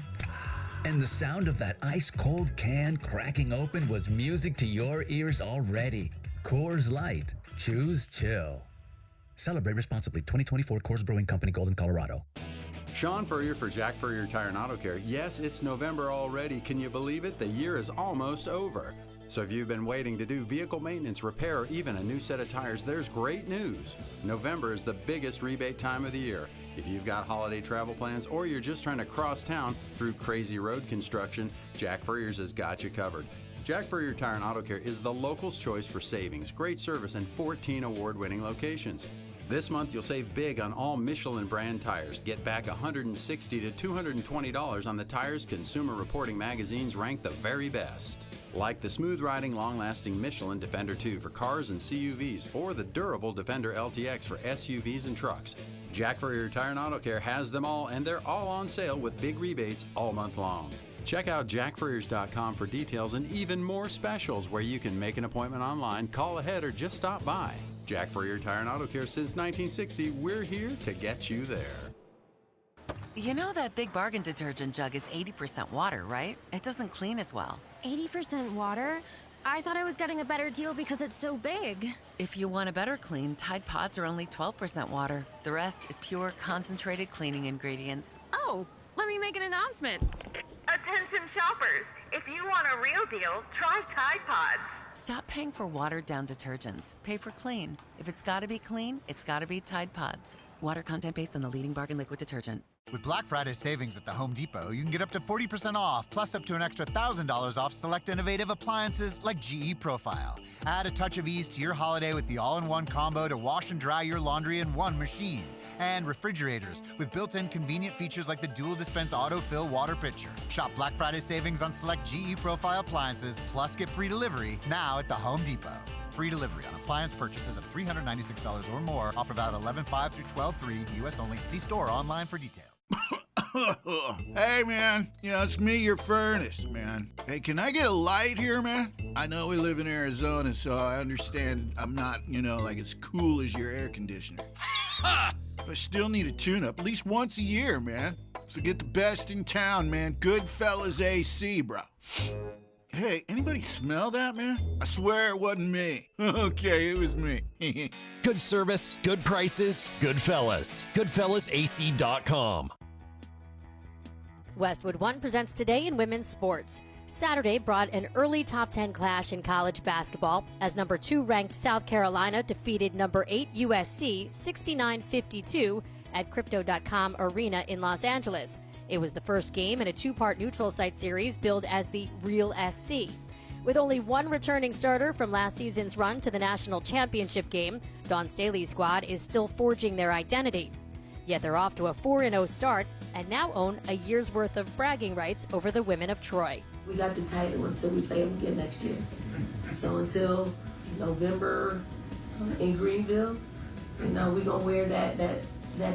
And the sound of that ice-cold can cracking open was music to your ears already. Coors Light. Choose chill. Celebrate responsibly. 2024 Coors Brewing Company, Golden, Colorado. Sean Furrier for Jack Furrier Tire and Auto Care. Yes, it's November already. Can you believe it? The year is almost over. So if you've been waiting to do vehicle maintenance, repair, or even a new set of tires, there's great news. November is the biggest rebate time of the year. If you've got holiday travel plans or you're just trying to cross town through crazy road construction, Jack Furrier's has got you covered. Jack Furrier Tire and Auto Care is the local's choice for savings, great service, and 14 award-winning locations. This month, you'll save big on all Michelin brand tires. Get back $160 to $220 on the tires Consumer Reporting magazines rank the very best. Like the smooth-riding, long-lasting Michelin Defender 2 for cars and CUVs, or the durable Defender LTX for SUVs and trucks. Jack Furrier Tire and Auto Care has them all, and they're all on sale with big rebates all month long. Check out jackfurriers.com for details and even more specials where you can make an appointment online, call ahead, or just stop by. Jack Furrier Tire and Auto Care since 1960. We're here to get you there. You know that Big Bargain detergent jug is 80% water, right? It doesn't clean as well. 80% water? I thought I was getting a better deal because it's so big. If you want a better clean, Tide Pods are only 12% water. The rest is pure, concentrated cleaning ingredients. Oh, let me make an announcement. Attention shoppers, if you want a real deal, try Tide Pods. Stop paying for watered-down detergents. Pay for clean. If it's gotta be clean, it's gotta be Tide Pods. Water content based on the leading bargain liquid detergent. With Black Friday savings at the Home Depot, you can get up to 40% off, plus up to an extra $1,000 off select innovative appliances like GE Profile. Add a touch of ease to your holiday with the all-in-one combo to wash and dry your laundry in one machine. And refrigerators with built-in convenient features like the dual dispense autofill water pitcher. Shop Black Friday savings on select GE Profile appliances, plus get free delivery now at the Home Depot. Free delivery on appliance purchases of $396 or more. Offer valid 11/5 through 12/3. U.S. only. See store or online for details. Hey, man. It's me, your furnace, man. Hey, can I get a light here, man? I know we live in Arizona, so I understand I'm not, like as cool as your air conditioner. But I still need a tune-up at least once a year, man. So get the best in town, man. Goodfellas AC, bro. Hey, anybody smell that, man? I swear it wasn't me. Okay, it was me. Good service, good prices, Goodfellas. GoodfellasAC.com. Westwood One presents Today in Women's Sports. Saturday brought an early top 10 clash in college basketball as number 2 ranked South Carolina defeated number 8 USC 69-52 at Crypto.com Arena in Los Angeles. It was the first game in a 2-part neutral site series billed as the Real SC. With only one returning starter from last season's run to the national championship game, Dawn Staley's squad is still forging their identity. Yet they're off to a 4-0 start and now own a year's worth of bragging rights over the women of Troy. We got the title until we play them again next year. So until November in Greenville, we're going to wear that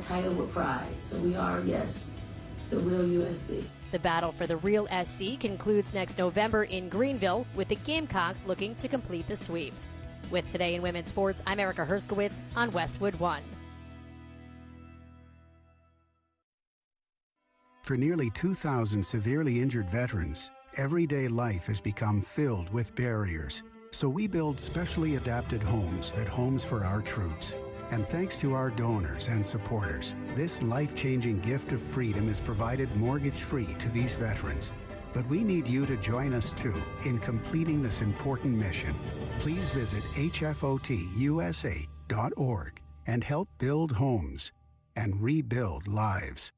title with pride. So we are, yes, the real USC. The battle for the Real SC concludes next November in Greenville, with the Gamecocks looking to complete the sweep. With Today in Women's Sports, I'm Erica Herskowitz on Westwood One. For nearly 2,000 severely injured veterans, everyday life has become filled with barriers. So we build specially adapted homes at Homes for Our Troops. And thanks to our donors and supporters, this life-changing gift of freedom is provided mortgage-free to these veterans. But we need you to join us too in completing this important mission. Please visit hfotusa.org and help build homes and rebuild lives.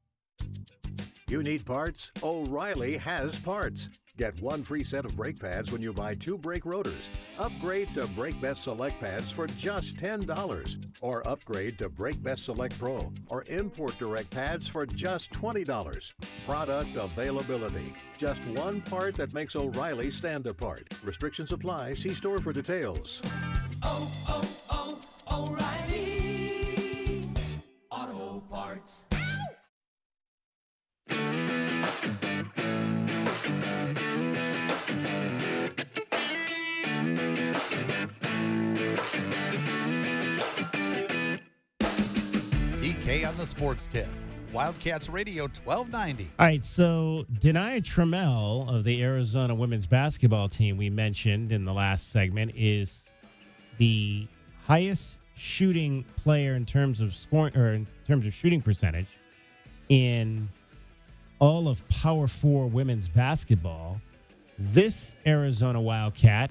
You need parts? O'Reilly has parts. Get one free set of brake pads when you buy 2 brake rotors. Upgrade to Brake Best Select pads for just $10. Or upgrade to Brake Best Select Pro or Import Direct pads for just $20. Product availability. Just one part that makes O'Reilly stand apart. Restrictions apply. See store for details. O'Reilly Auto Parts. DK on the Sports Tip. Wildcats Radio 1290. All right, so Denia Trammell of the Arizona women's basketball team we mentioned in the last segment is the highest shooting player in terms of scoring or in terms of shooting percentage in all of Power 4 women's basketball. This Arizona Wildcat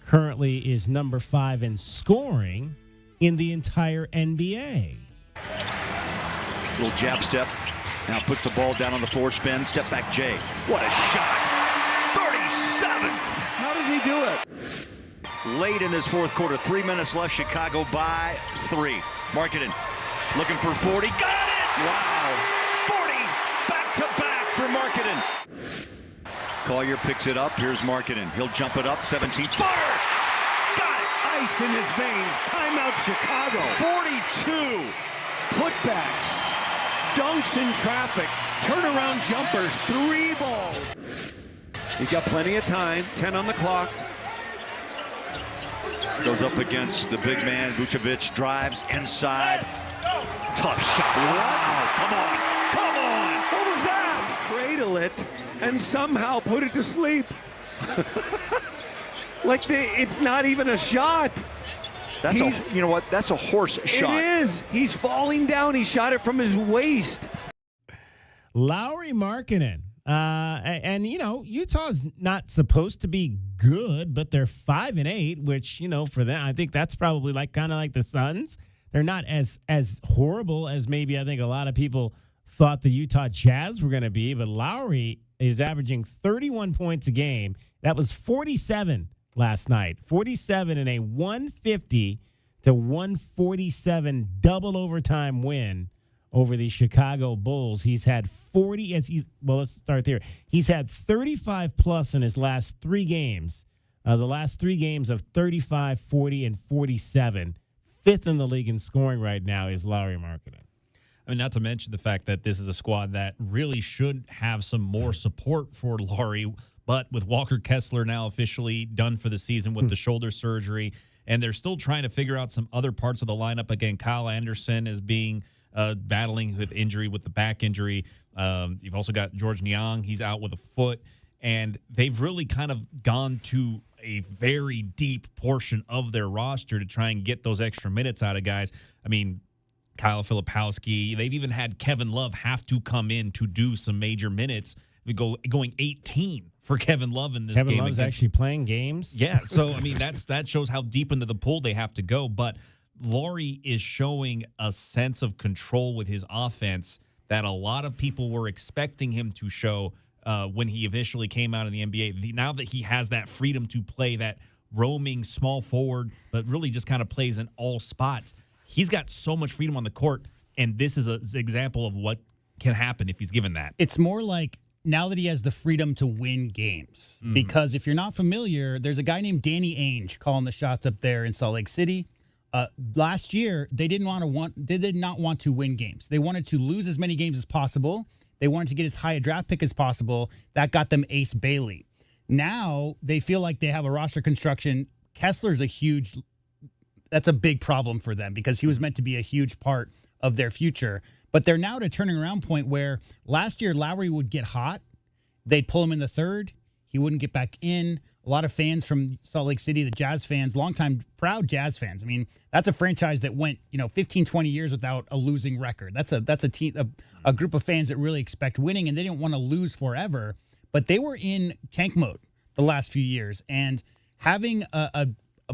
currently is number 5 in scoring in the entire NBA. Little jab step. Now puts the ball down on the floor, spin, step back Jay. What a shot. 37. How does he do it? Late in this fourth quarter, 3 minutes left. Chicago by 3. Marketing looking for 40. Got it! Wow. 40 back to back for Marketing. Collier picks it up. Here's Marketing. He'll jump it up. 17. Fire! Got it! Ice in his veins. Timeout Chicago. 42. Putbacks. Dunks in traffic. Turnaround jumpers. 3 balls. He's got plenty of time. 10 on the clock. Goes up against the big man. Vucevic drives inside. Tough shot. Wow. Come on. Come on. What was that? Cradle it and somehow put it to sleep. It's not even a shot. You know what? That's a horse shot. It is. He's falling down. He shot it from his waist. Lauri Markkanen. And Utah's not supposed to be good, but they're 5-8, which, for them, I think that's probably kind of like the Suns. They're not as horrible as maybe I think a lot of people thought the Utah Jazz were going to be, but Lauri is averaging 31 points a game. That was 47 last night. 47 in a 150-147 double overtime win over the Chicago Bulls. He's had 40 let's start there. He's had 35 plus in his last 3 games. The last 3 games of 35, 40, and 47. 5th in the league in scoring right now is Lauri Markkanen. I mean, not to mention the fact that this is a squad that really should have some more support for Lauri, but with Walker Kessler now officially done for the season with the shoulder surgery, and they're still trying to figure out some other parts of the lineup. Again, Kyle Anderson is being battling with injury, with the back injury. You've also got George Niang. He's out with a foot, and they've really kind of gone to a very deep portion of their roster to try and get those extra minutes out of guys. I mean, Kyle Filipowski. They've even had Kevin Love have to come in to do some major minutes. Going 18 for Kevin Love in this game. Kevin Love's actually playing games? Yeah, so, I mean, that shows how deep into the pool they have to go. But Lauri is showing a sense of control with his offense that a lot of people were expecting him to show when he initially came out in the NBA. Now that he has that freedom to play that roaming small forward, but really just kind of plays in all spots, he's got so much freedom on the court, and this is an example of what can happen if he's given that. It's more like now that he has the freedom to win games. Because if you're not familiar, there's a guy named Danny Ainge calling the shots up there in Salt Lake City. Last year, they did not want to win games. They wanted to lose as many games as possible. They wanted to get as high a draft pick as possible. That got them Ace Bailey. Now they feel like they have a roster construction. Kessler's that's a big problem for them because he was meant to be a huge part of their future. But they're now at a turning around point where last year Lowry would get hot. They'd pull him in the third. He wouldn't get back in. A lot of fans from Salt Lake City, the Jazz fans, longtime proud Jazz fans. I mean, that's a franchise that went, 15, 20 years without a losing record. That's a team, a group of fans that really expect winning, and they didn't want to lose forever. But they were in tank mode the last few years, and having a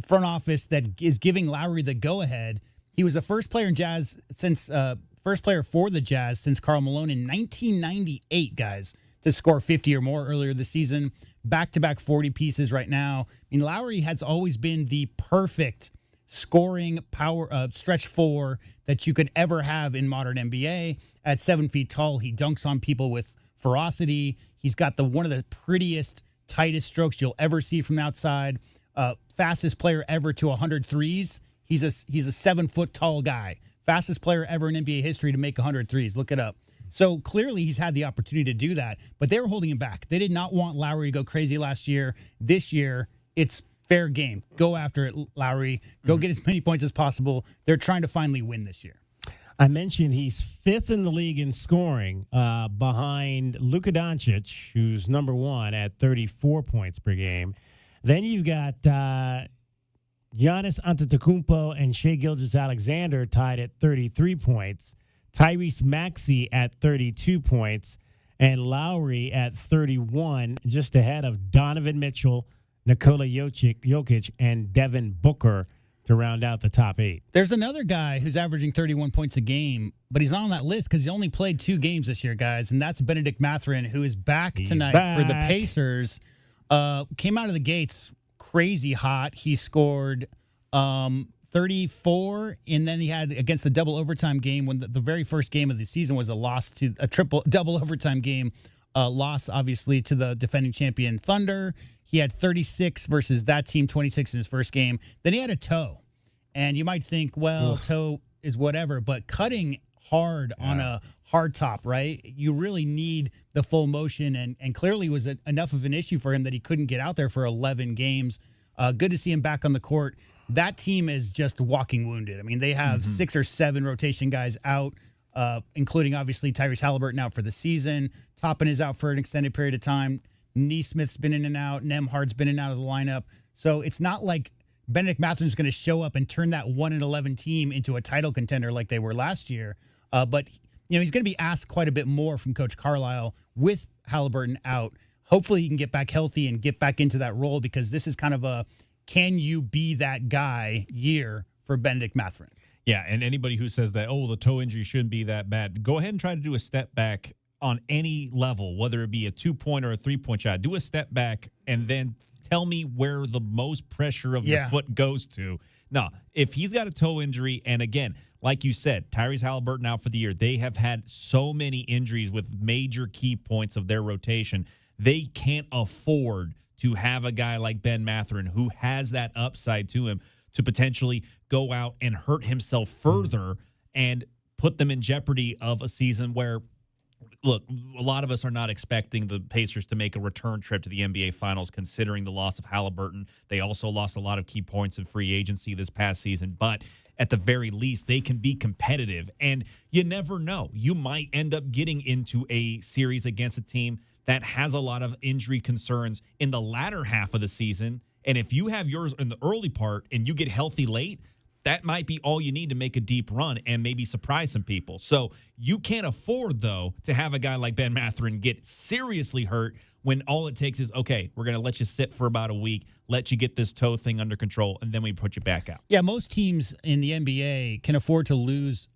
front office that is giving Lowry the go-ahead. He was the first player for the Jazz since Karl Malone in 1998, guys, to score 50 or more earlier this season. Back-to-back 40 pieces right now. I mean, Lowry has always been the perfect scoring power stretch four that you could ever have in modern NBA. At 7 feet tall, he dunks on people with ferocity. He's got one of the prettiest, tightest strokes you'll ever see from outside. Fastest player ever to 100 threes. He's a 7 foot tall guy. Fastest player ever in NBA history to make 100 threes. Look it up. So clearly he's had the opportunity to do that, but they were holding him back. They did not want Lowry to go crazy last year. This year, it's fair game. Go after it, Lowry. Go get as many points as possible. They're trying to finally win this year. I mentioned he's fifth in the league in scoring behind Luka Doncic, who's number one at 34 points per game. Then you've got Giannis Antetokounmpo and Shai Gilgeous-Alexander tied at 33 points. Tyrese Maxey at 32 points. And Lowry at 31, just ahead of Donovan Mitchell, Nikola Jokic, and Devin Booker to round out the top 8. There's another guy who's averaging 31 points a game, but he's not on that list because he only played 2 games this year, guys, and that's Benedict Mathurin, who is back tonight for the Pacers. Came out of the gates crazy hot. He scored 34, and then he had against the double overtime game when the very first game of the season was a double overtime game loss, obviously, to the defending champion Thunder. He had 36 versus that team, 26 in his first game. Then he had a toe, and you might think, well, toe is whatever, but cutting hard on a hard top, right? You really need the full motion, and clearly was enough of an issue for him that he couldn't get out there for 11 games. Good to see him back on the court. That team is just walking wounded. I mean, they have 6 or 7 rotation guys out, including, obviously, Tyrese Halliburton out for the season. Toppin is out for an extended period of time. Neesmith's been in and out. Nembhard's been in and out of the lineup. So it's not like Benedict Mathurin's going to show up and turn that 1-11 team into a title contender like they were last year. But he's going to be asked quite a bit more from Coach Carlisle with Halliburton out. Hopefully he can get back healthy and get back into that role, because this is kind of a can you be that guy year for Benedict Mathurin. Yeah, and anybody who says that, the toe injury shouldn't be that bad, go ahead and try to do a step back on any level, whether it be a 2-point or a 3-point shot. Do a step back and then tell me where the most pressure of the foot goes to. No, if he's got a toe injury, and again, like you said, Tyrese Halliburton out for the year, they have had so many injuries with major key points of their rotation. They can't afford to have a guy like Ben Mathurin, who has that upside to him, to potentially go out and hurt himself further and put them in jeopardy of a season where, look, a lot of us are not expecting the Pacers to make a return trip to the NBA Finals, considering the loss of Halliburton. They also lost a lot of key points in free agency this past season, but at the very least, they can be competitive. And you never know. You might end up getting into a series against a team that has a lot of injury concerns in the latter half of the season. And if you have yours in the early part and you get healthy late, that might be all you need to make a deep run and maybe surprise some people. So you can't afford, though, to have a guy like Ben Mathurin get seriously hurt when all it takes is, okay, we're going to let you sit for about a week, let you get this toe thing under control, and then we put you back out. Yeah, most teams in the NBA can afford to lose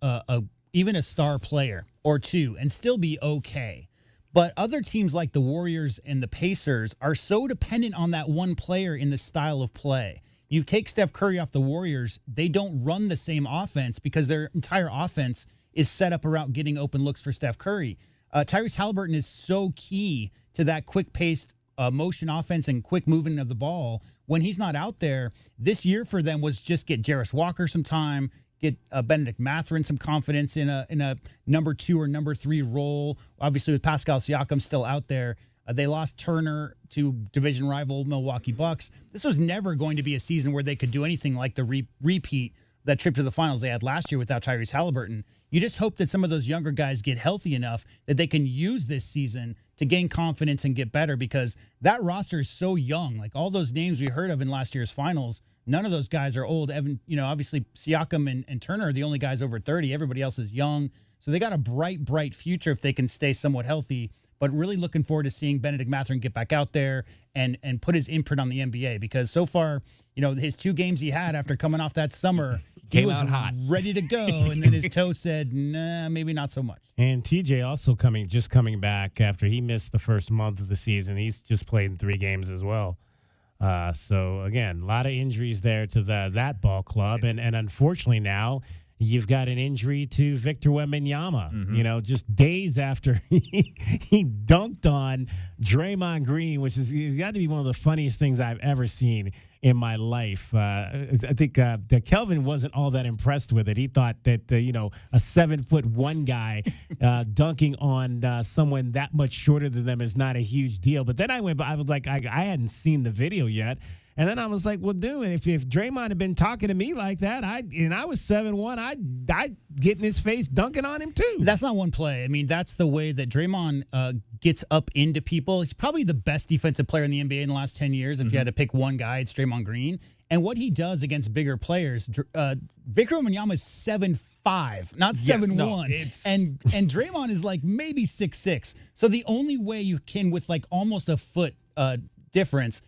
even a star player or two and still be okay. But other teams like the Warriors and the Pacers are so dependent on that one player in the style of play. You take Steph Curry off the Warriors, they don't run the same offense because their entire offense is set up around getting open looks for Steph Curry. Tyrese Halliburton is so key to that quick-paced motion offense and quick movement of the ball. When he's not out there, this year for them was just get Jarris Walker some time, get Benedict Mathurin some confidence in a number 2 or number 3 role. Obviously, with Pascal Siakam still out there, they lost Turner to division rival Milwaukee Bucks. This was never going to be a season where they could do anything like the repeat that trip to the finals they had last year without Tyrese Halliburton. You just hope that some of those younger guys get healthy enough that they can use this season to gain confidence and get better, because that roster is so young. Like all those names we heard of in last year's finals, none of those guys are old. Evan, obviously Siakam and Turner are the only guys over 30. Everybody else is young. So they got a bright future if they can stay somewhat healthy. But really looking forward to seeing Benedict Mathurin get back out there and put his imprint on the NBA, because so far, his 2 games he had after coming off that summer, he was hot, ready to go, and then his toe said, nah, maybe not so much. And TJ also coming back after he missed the first month of the season. He's just played in 3 games as well. So, again, a lot of injuries there to that ball club. And unfortunately now you've got an injury to Victor Wembanyama. Mm-hmm. Just days after he dunked on Draymond Green, which has got to be one of the funniest things I've ever seen in my life. I think that Kelvin wasn't all that impressed with it. He thought that, a 7'1" guy dunking on someone that much shorter than them is not a huge deal. But then I was like, I hadn't seen the video yet. And then I was like, well, dude, if Draymond had been talking to me like that, I was 7'1", I'd get in his face dunking on him too. That's not one play. I mean, that's the way that Draymond gets up into people. He's probably the best defensive player in the NBA in the last 10 years. If you had to pick one guy, it's Draymond Green. And what he does against bigger players, Victor Wembanyama is 7'5", not 7'1". And Draymond is like maybe 6'6". So the only way you can, with like almost a foot difference,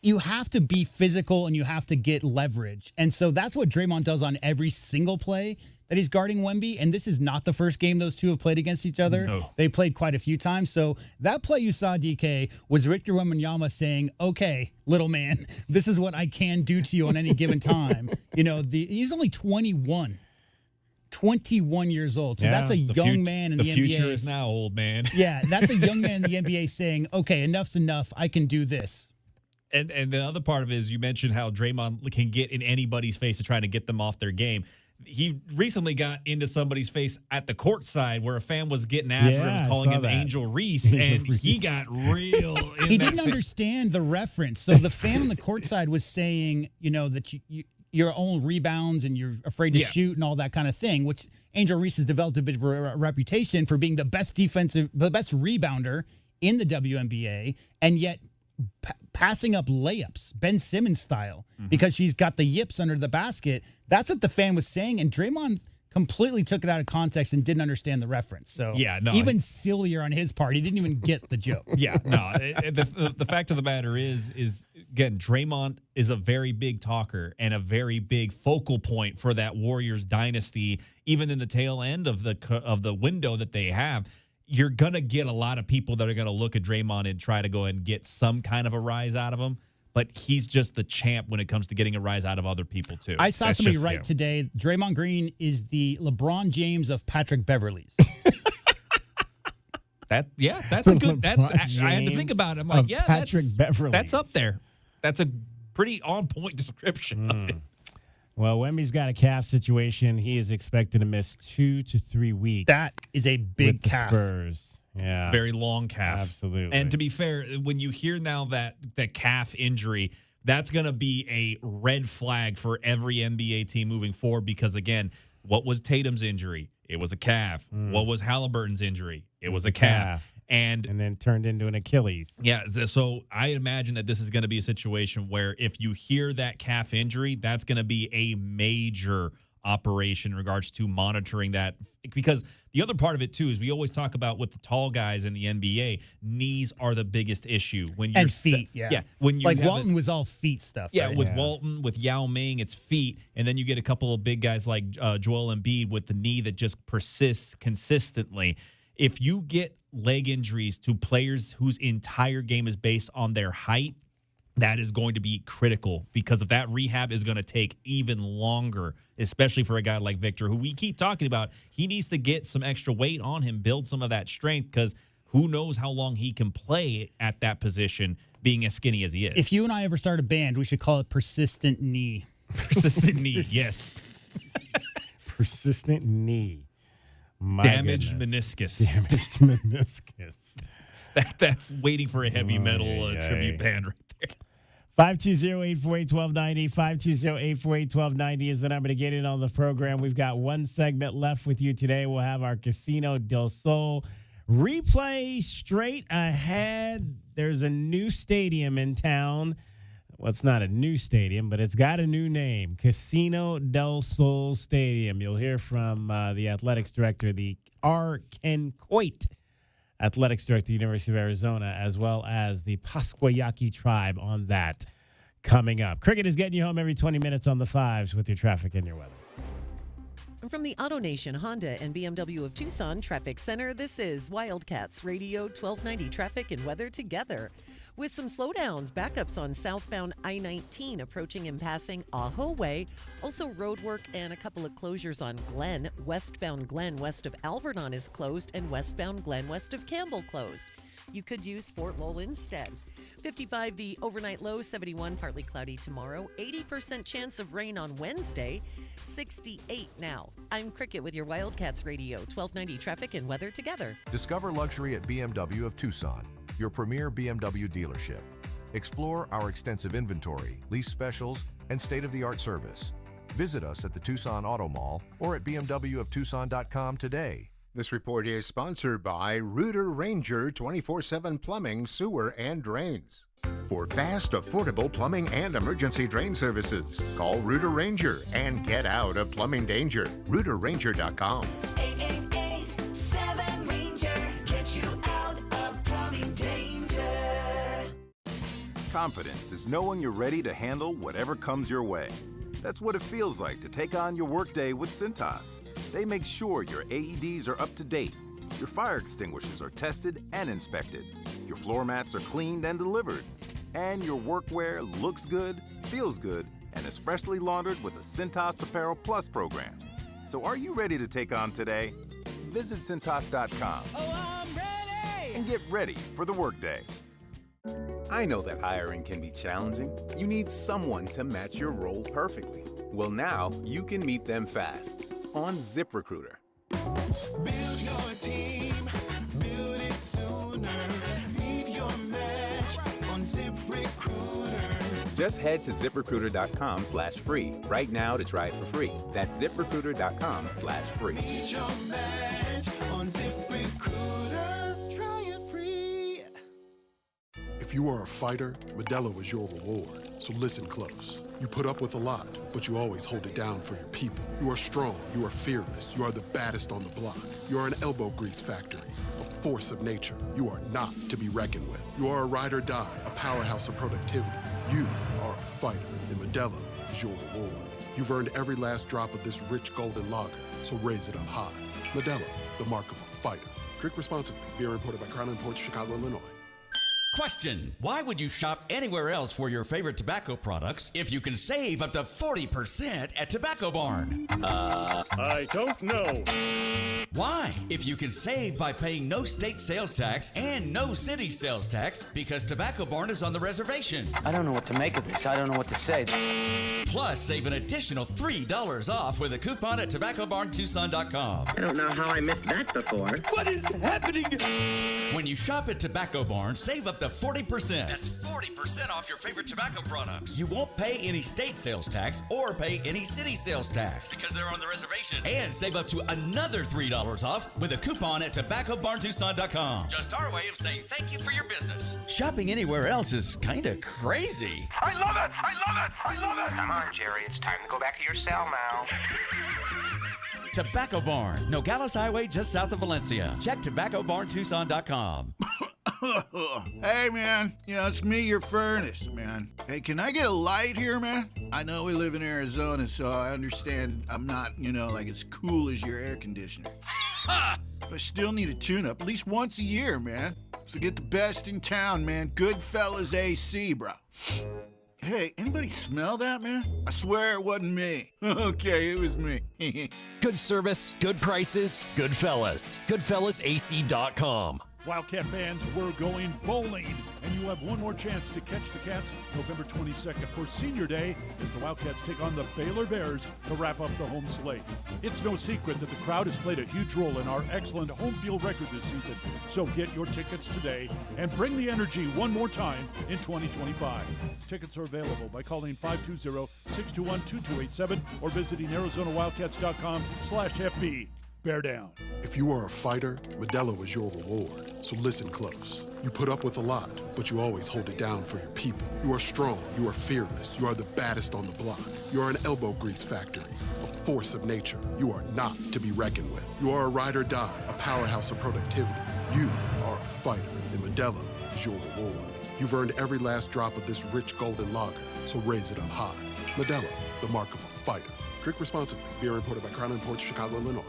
you have to be physical and you have to get leverage. And so that's what Draymond does on every single play that he's guarding Wemby. And this is not the first game those two have played against each other. No. They played quite a few times. So that play you saw, DK, was Victor Wembanyama saying, okay, little man, this is what I can do to you on any given time. He's only 21 years old. So that's a young man in the NBA. The future is now, old man. Yeah, that's a young man in the NBA saying, okay, enough's enough. I can do this. And the other part of it is you mentioned how Draymond can get in anybody's face to try to get them off their game. He recently got into somebody's face at the court side where a fan was getting after him, calling him Angel Reese, he got real. He didn't understand the reference. So the fan on the court side was saying, that your own rebounds and you're afraid to shoot and all that kind of thing, which Angel Reese has developed a bit of a reputation for being the best rebounder in the WNBA, and yet passing up layups, Ben Simmons style, because she's got the yips under the basket. That's what the fan was saying, and Draymond completely took it out of context and didn't understand the reference. So even sillier on his part. He didn't even get the joke. The fact of the matter is again, Draymond is a very big talker and a very big focal point for that Warriors dynasty, even in the tail end of the window that they have. You're going to get a lot of people that are going to look at Draymond and try to go and get some kind of a rise out of him. But he's just the champ when it comes to getting a rise out of other people, too. I saw somebody write today, Draymond Green is the LeBron James of Patrick Beverley's. That's a good, I had to think about it. I'm like, Patrick Beverley. That's up there. That's a pretty on-point description of it. Well, Wemby's got a calf situation. He is expected to miss 2 to 3 weeks. That is a big with calf. The Spurs. Yeah. Very long calf. Absolutely. And to be fair, when you hear now that calf injury, that's going to be a red flag for every NBA team moving forward because, again, what was Tatum's injury? It was a calf. What was Halliburton's injury? It was a calf. And then turned into an Achilles. Yeah, so I imagine that this is going to be a situation where if you hear that calf injury, that's going to be a major operation in regards to monitoring that. Because the other part of it, too, is we always talk about with the tall guys in the NBA, knees are the biggest issue. And feet, Yeah. When you like Walton was all feet stuff. Yeah, right? with Walton, with Yao Ming, it's feet. And then you get a couple of big guys like Joel Embiid with the knee that just persists consistently. If you get leg injuries to players whose entire game is based on their height, that is going to be critical because if that rehab is going to take even longer, especially for a guy like Victor, who we keep talking about. He needs to get some extra weight on him, build some of that strength, because who knows how long he can play at that position being as skinny as he is. If you and I ever start a band, we should call it Persistent Knee. Persistent Knee, yes. Persistent knee. Damaged meniscus. Damaged meniscus. That's waiting for a heavy metal tribute band right there. 520-848-1290. 520-848-1290 is the number to get in on the program. We've got one segment left with you today. We'll have our Casino del Sol replay straight ahead. There's a new stadium in town. Well, it's not a new stadium, but it's got a new name, Casino del Sol Stadium. You'll hear from the athletics director, the R. Ken Coit, athletics director, University of Arizona, as well as the Pasquayaki tribe on that coming up. Cricket is getting you home every 20 minutes on the fives with your traffic and your weather. From the AutoNation Honda and BMW of Tucson Traffic Center, this is Wildcats Radio 1290 Traffic and Weather together. With some slowdowns, backups on southbound I-19 approaching and passing Ajo Way. Also road work and a couple of closures on Glen. Westbound Glen west of Alvernon is closed and westbound Glen west of Campbell closed. You could use Fort Lowell instead. 55 the overnight low, 71 partly cloudy tomorrow, 80% chance of rain on Wednesday, 68 now. I'm Cricket with your Wildcats Radio 1290 Traffic and Weather together. Discover luxury at BMW of Tucson, your premier BMW dealership. Explore our extensive inventory, lease specials, and state-of-the-art service. Visit us at the Tucson Auto Mall or at bmwoftucson.com today. This report is sponsored by Rooter Ranger 24/7 Plumbing, Sewer, and Drains. For fast, affordable plumbing and emergency drain services, call Rooter Ranger and get out of plumbing danger. RooterRanger.com. 888-7-RANGER. Get you out of plumbing danger. Confidence is knowing you're ready to handle whatever comes your way. That's what it feels like to take on your workday with Cintas. They make sure your AEDs are up to date, your fire extinguishers are tested and inspected, your floor mats are cleaned and delivered, and your workwear looks good, feels good, and is freshly laundered with the Cintas Apparel Plus program. So are you ready to take on today? Visit Cintas.com. Oh, I'm ready! And get ready for the workday. I know that hiring can be challenging. You need someone to match your role perfectly. Well, now you can meet them fast on ZipRecruiter. Build your team, build it sooner. Meet your match on ZipRecruiter. Just head to ZipRecruiter.com/free right now to try it for free. That's ZipRecruiter.com/free. Meet your match on ZipRecruiter. Try it free. If you are a fighter, Modelo is your reward. So listen close. You put up with a lot, but you always hold it down for your people. You are strong, you are fearless, you are the baddest on the block. You are an elbow grease factory, a force of nature. You are not to be reckoned with. You are a ride or die, a powerhouse of productivity. You are a fighter, and Modelo is your reward. You've earned every last drop of this rich golden lager, so raise it up high. Modelo, the mark of a fighter. Drink responsibly. Beer imported by Crown Imports, Chicago, Illinois. Question: why would you shop anywhere else for your favorite tobacco products if you can save up to 40% at Tobacco Barn? I don't know. Why? If you can save by paying no state sales tax and no city sales tax because Tobacco Barn is on the reservation. I don't know what to make of this. I don't know what to say. Plus, save an additional $3 off with a coupon at tobaccobarntucson.com. I don't know how I missed that before. What is happening? When you shop at Tobacco Barn, save up to 40%. That's 40% off your favorite tobacco products. You won't pay any state sales tax or pay any city sales tax because they're on the reservation. And save up to another $3 off with a coupon at tobaccobarntucson.com. Just our way of saying thank you for your business. Shopping anywhere else is kind of crazy. I love it! I love it! I love it! Come on, Jerry. It's time to go back to your cell now. Tobacco Barn, Nogales Highway just south of Valencia. Check tobaccobarntucson.com. Hey, man. Yeah, it's me, your furnace, man. Hey, can I get a light here, man? I know we live in Arizona, so I understand I'm not, like as cool as your air conditioner. But I still need a tune-up at least once a year, man. So get the best in town, man. Goodfellas AC, bro. Hey, anybody smell that, man? I swear it wasn't me. Okay, it was me. Good service, good prices, Goodfellas. GoodfellasAC.com. Wildcat fans, we're going bowling, and you have one more chance to catch the Cats November 22nd for Senior Day as the Wildcats take on the Baylor Bears to wrap up the home slate. It's no secret that the crowd has played a huge role in our excellent home field record this season, so get your tickets today and bring the energy one more time in 2025. Tickets are available by calling 520-621-2287 or visiting ArizonaWildcats.com/FB. Bear down. If you are a fighter, Modelo is your reward. So listen close. You put up with a lot, but you always hold it down for your people. You are strong, you are fearless, you are the baddest on the block. You are an elbow grease factory, a force of nature. You are not to be reckoned with. You are a ride or die, a powerhouse of productivity. You are a fighter, and Modelo is your reward. You've earned every last drop of this rich golden lager, so raise it up high. Modelo, the mark of a fighter. Drink responsibly. Beer imported by Crown Imports, Chicago, Illinois.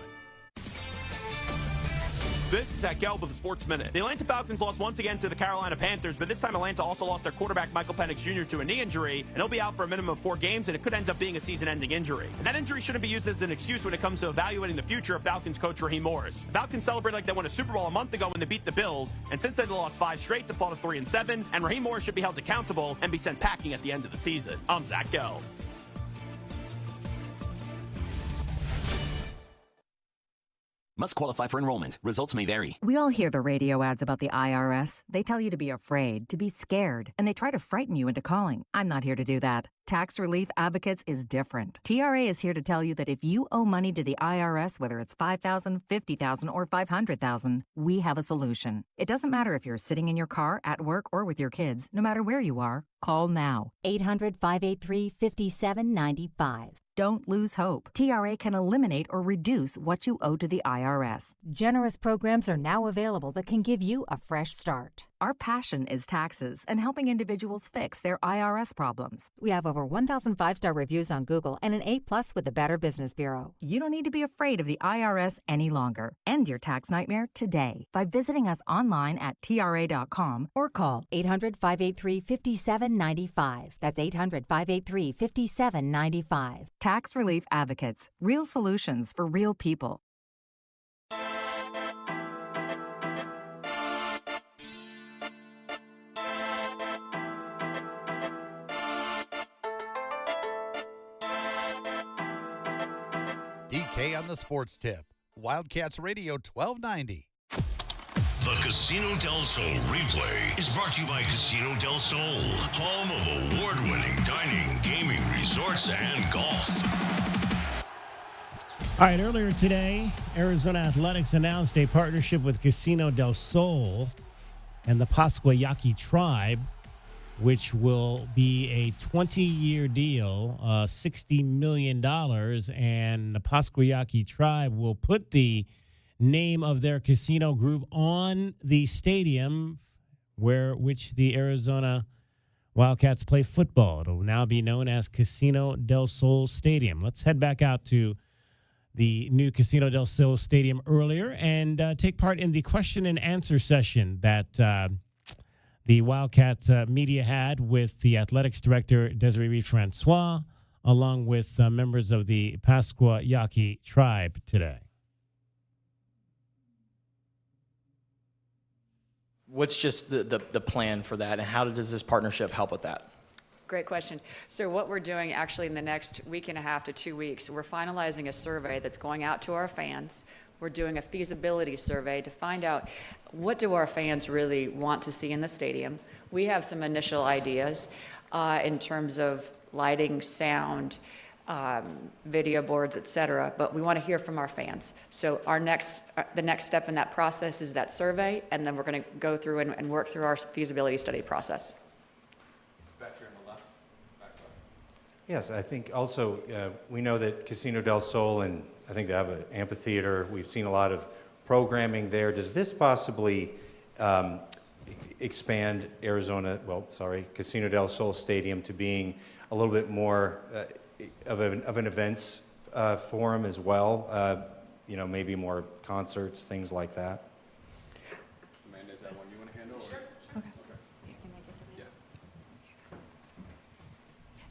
This is Zach Gelb with the Sports Minute. The Atlanta Falcons lost once again to the Carolina Panthers, but this time Atlanta also lost their quarterback Michael Penix Jr. to a knee injury, and he'll be out for a minimum of 4 games, and it could end up being a season-ending injury. And that injury shouldn't be used as an excuse when it comes to evaluating the future of Falcons coach Raheem Morris. Falcons celebrate like they won a Super Bowl a month ago when they beat the Bills, and since then they lost 5 straight to fall to 3-7, and Raheem Morris should be held accountable and be sent packing at the end of the season. I'm Zach Gelb. Must qualify for enrollment. Results may vary. We all hear the radio ads about the IRS. They tell you to be afraid, to be scared, and they try to frighten you into calling. I'm not here to do that. Tax Relief Advocates is different. TRA is here to tell you that if you owe money to the IRS, whether it's $5,000, $50,000, or $500,000, we have a solution. It doesn't matter if you're sitting in your car, at work, or with your kids. No matter where you are, call now. 800-583-5795. Don't lose hope. TRA can eliminate or reduce what you owe to the IRS. Generous programs are now available that can give you a fresh start. Our passion is taxes and helping individuals fix their IRS problems. We have over 1,000 5-star reviews on Google and an A+ with the Better Business Bureau. You don't need to be afraid of the IRS any longer. End your tax nightmare today by visiting us online at TRA.com or call 800-583-5795. That's 800-583-5795. Tax Relief Advocates. Real solutions for real people. DK on the Sports Tip. Wildcats Radio 1290. The Casino del Sol replay is brought to you by Casino del Sol, home of award-winning dining, gaming, resorts, and golf. All right, earlier today, Arizona Athletics announced a partnership with Casino del Sol and the Pasquayaki Tribe, which will be a 20-year deal, $60 million, and the Pasquayaki Tribe will put the name of their casino group on the stadium which the Arizona Wildcats play football. It will now be known as Casino del Sol Stadium. Let's head back out to the new Casino del Sol Stadium earlier and take part in the question and answer session that the Wildcats media had with the athletics director, Desiree Reed-Francois, along with members of the Pasquayaki Tribe today. What's just the plan for that, and how does this partnership help with that? Great question. So what we're doing actually in the next week and a half to 2 weeks, we're finalizing a survey that's going out to our fans. We're doing a feasibility survey to find out what do our fans really want to see in the stadium. We have some initial ideas in terms of lighting, sound, video boards, et cetera, but we want to hear from our fans. So the next step in that process is that survey, and then we're going to go through and work through our feasibility study process. Yes, I think also we know that Casino del Sol, and I think they have an amphitheater. We've seen a lot of programming there. Does this possibly expand Casino del Sol Stadium to being a little bit more of an events forum as well? Maybe more concerts, things like that. Amanda, is that one you want to handle? Sure. Okay.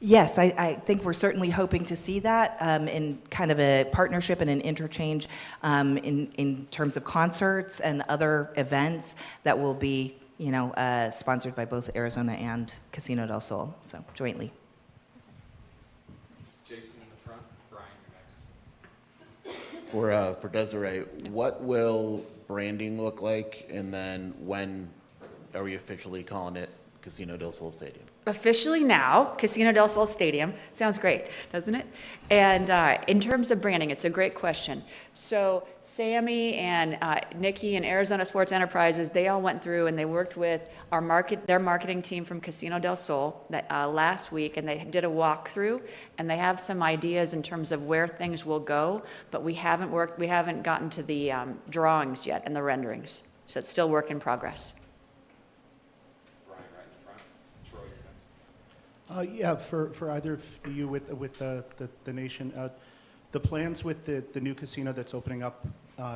Yes, I think we're certainly hoping to see that in kind of a partnership and an interchange in terms of concerts and other events that will be, sponsored by both Arizona and Casino del Sol, so jointly. Jason in the front, Brian, you're next. For Desiree, what will branding look like, and then when are we officially calling it Casino del Sol Stadium? Officially now, Casino del Sol Stadium. Sounds great, doesn't it? And in terms of branding, it's a great question. So Sammy and Nikki and Arizona Sports Enterprises, they all went through and they worked with their marketing team from Casino del Sol last week, and they did a walkthrough, and they have some ideas in terms of where things will go, but we haven't gotten to the drawings yet and the renderings. So it's still work in progress. Yeah, for either of you with the nation, the plans with the new casino that's opening up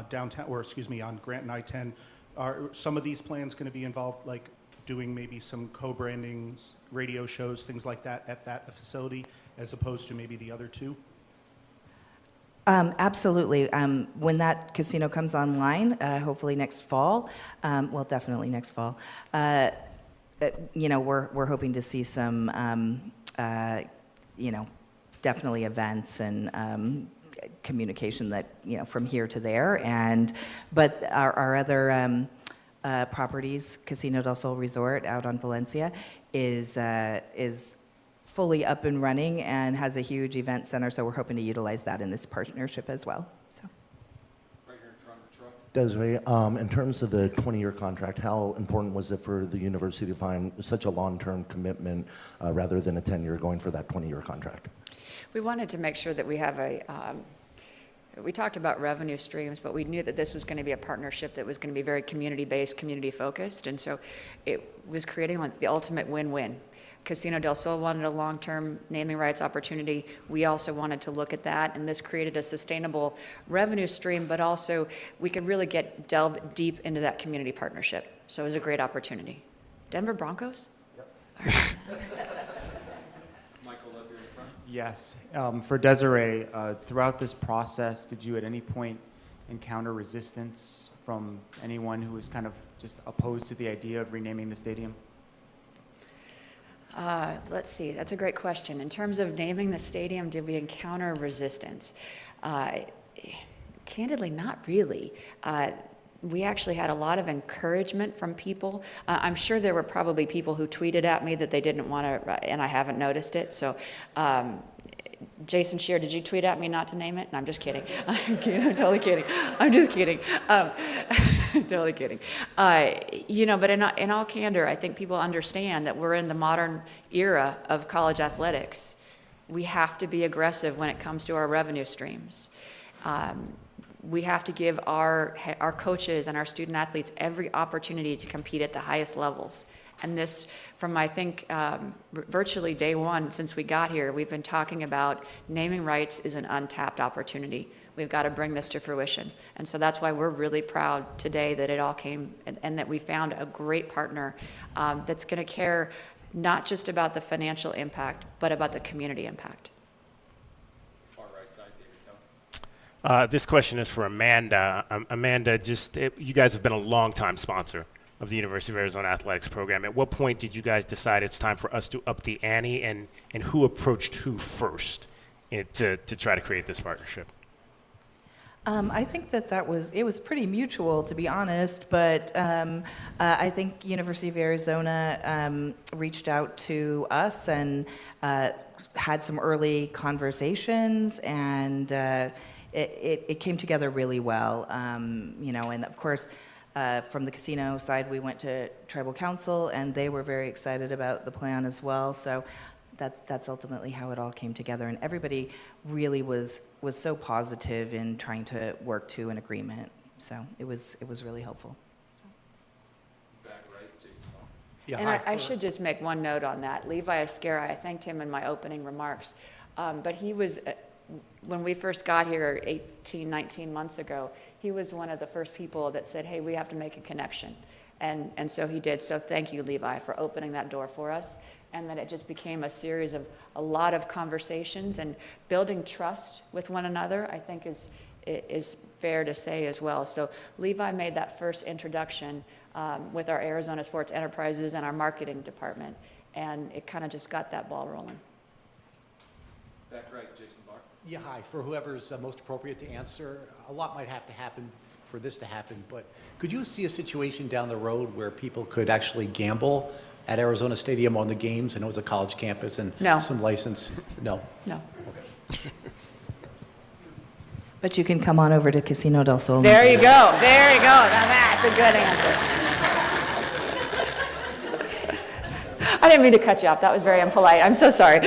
downtown, on Grant and I-10, are some of these plans going to be involved, like doing maybe some co-branding, radio shows, things like that at that facility, as opposed to maybe the other two? Absolutely. When that casino comes online, hopefully next fall, definitely next fall, we're hoping to see some, definitely events and communication that, from here to there. But our other properties, Casino del Sol Resort out on Valencia, is fully up and running and has a huge event center. So we're hoping to utilize that in this partnership as well. So. Desiree, in terms of the 20-year contract, how important was it for the university to find such a long-term commitment rather than a 10-year going for that 20-year contract? We wanted to make sure that we have we talked about revenue streams, but we knew that this was going to be a partnership that was going to be very community-based, community-focused, and so it was creating the ultimate win-win. Casino del Sol wanted a long-term naming rights opportunity. We also wanted to look at that, and this created a sustainable revenue stream, but also we could really delve deep into that community partnership. So it was a great opportunity. Denver Broncos? Yep. Michael, up here in front. Yes. For Desiree, throughout this process, did you at any point encounter resistance from anyone who was kind of just opposed to the idea of renaming the stadium? Let's see, that's a great question. In terms of naming the stadium, did we encounter resistance? Candidly, not really. We actually had a lot of encouragement from people. I'm sure there were probably people who tweeted at me that they didn't want to, and I haven't noticed it. So, Jason Shear, did you tweet at me not to name it? No, I'm just kidding. I'm totally kidding. I'm just kidding. Totally kidding. But in all candor, I think people understand that we're in the modern era of college athletics. We have to be aggressive when it comes to our revenue streams. We have to give our coaches and our student athletes every opportunity to compete at the highest levels. And this, from I think virtually day one since we got here, we've been talking about naming rights is an untapped opportunity. We've got to bring this to fruition. And so that's why we're really proud today that it all came and that we found a great partner that's going to care not just about the financial impact, but about the community impact. Far right side, David Keller. This question is for Amanda. Amanda, you guys have been a long-time sponsor of the University of Arizona athletics program. At what point did you guys decide it's time for us to up the ante, and who approached who first to try to create this partnership? I think that was pretty mutual, to be honest, but I think University of Arizona reached out to us and had some early conversations, and it came together really well. And of course, from the casino side, we went to Tribal Council, and they were very excited about the plan as well. So that's ultimately how it all came together, and everybody really was so positive in trying to work to an agreement. So it was really helpful. Back right, Jason. And I should just make one note on that. Levi Esquera, I thanked him in my opening remarks, but he was, when we first got here 18, 19 months ago, he was one of the first people that said, hey, we have to make a connection. And so he did. So thank you, Levi, for opening that door for us. And then it just became a series of a lot of conversations, and building trust with one another, I think is fair to say as well. So Levi made that first introduction with our Arizona Sports Enterprises and our marketing department, and it kind of just got that ball rolling. Back right, Jason Barr. Yeah, hi. For whoever's most appropriate to answer, a lot might have to happen for this to happen, but could you see a situation down the road where people could actually gamble at Arizona Stadium on the games? I know it's a college campus and some license. No? No. Okay. But you can come on over to Casino del Sol. There you go. There you go. Now that's a good answer. I didn't mean to cut you off. That was very impolite. I'm so sorry.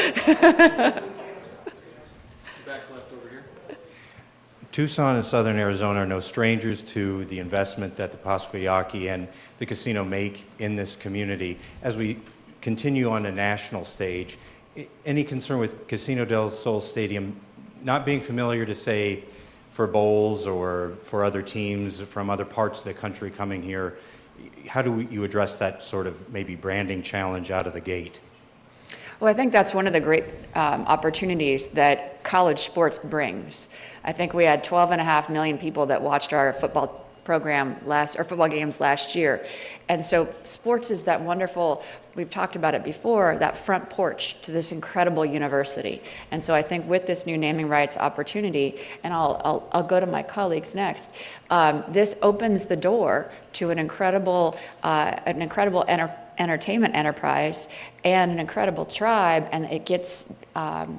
Tucson and Southern Arizona are no strangers to the investment that the Pasquayaki and the casino make in this community. As we continue on the national stage, any concern with Casino del Sol Stadium not being familiar to, say, for bowls or for other teams from other parts of the country coming here? How do you address that sort of maybe branding challenge out of the gate? Well, I think that's one of the great opportunities that college sports brings. I think we had 12.5 million people that watched our football football games last year. And so sports is that wonderful, we've talked about it before, that front porch to this incredible university. And so I think with this new naming rights opportunity, and I'll go to my colleagues next, this opens the door to an incredible entertainment enterprise and an incredible tribe, and it gets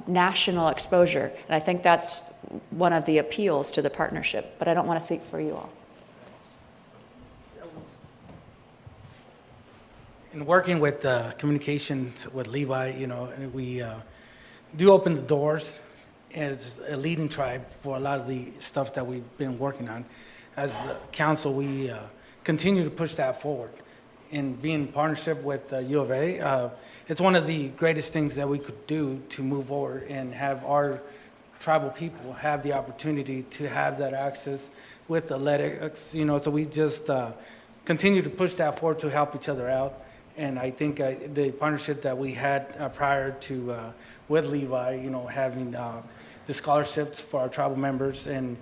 national exposure. And I think that's one of the appeals to the partnership, but I don't want to speak for you all. In working with communications with Levi, we do open the doors as a leading tribe for a lot of the stuff that we've been working on. As a council, we continue to push that forward. In being in partnership with U of A, it's one of the greatest things that we could do to move forward and have our tribal people have the opportunity to have that access with athletics, so we just continue to push that forward to help each other out. And I think the partnership that we had prior to with Levi, having the scholarships for our tribal members and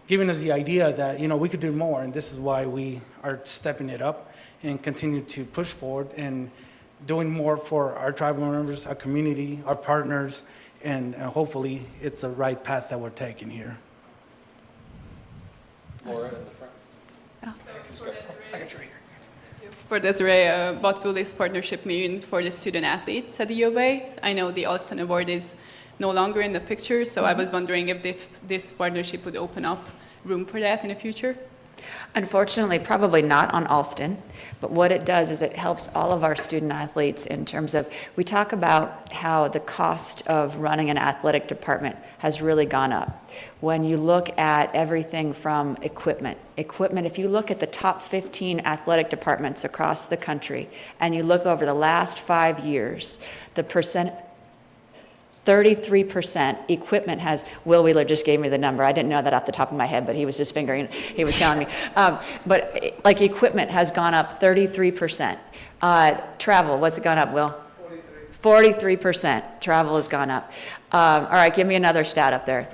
giving us the idea that, we could do more. And this is why we are stepping it up and continue to push forward and doing more for our tribal members, our community, our partners, and hopefully it's the right path that we're taking here. Laura in the front. For Desiree, what will this partnership mean for the student athletes at the U of A? I know the Alston Award is no longer in the picture, so I was wondering if this partnership would open up room for that in the future? Unfortunately, probably not on Alston, but what it does is it helps all of our student athletes in terms of, we talk about how the cost of running an athletic department has really gone up. When you look at everything from equipment, if you look at the top 15 athletic departments across the country, and you look over the last 5 years, the 33% equipment has, Will Wheeler just gave me the number. I didn't know that off the top of my head, but he was just fingering, he was telling me. But like equipment has gone up 33%. Travel, what's it gone up, Will? 43% travel has gone up. All right, give me another stat up there.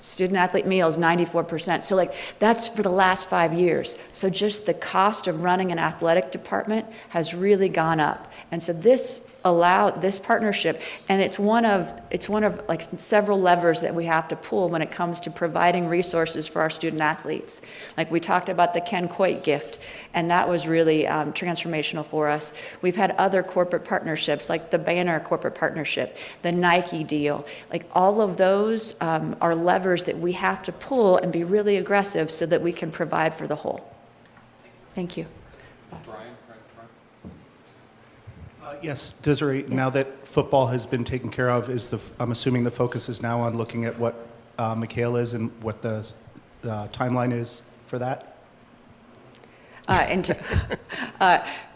Student athlete meals, 94%. So like that's for the last 5 years. So just the cost of running an athletic department has really gone up. And so this allowed this partnership, and it's one of like several levers that we have to pull when it comes to providing resources for our student athletes. Like we talked about the Ken Coit gift, and that was really transformational for us. We've had other corporate partnerships like the Banner corporate partnership, the Nike deal. Like all of those are levers that we have to pull and be really aggressive so that we can provide for the whole. Thank you. Brian, right in front. Yes, Desiree, now that football has been taken care of, I'm assuming the focus is now on looking at what McHale is and what the timeline is for that?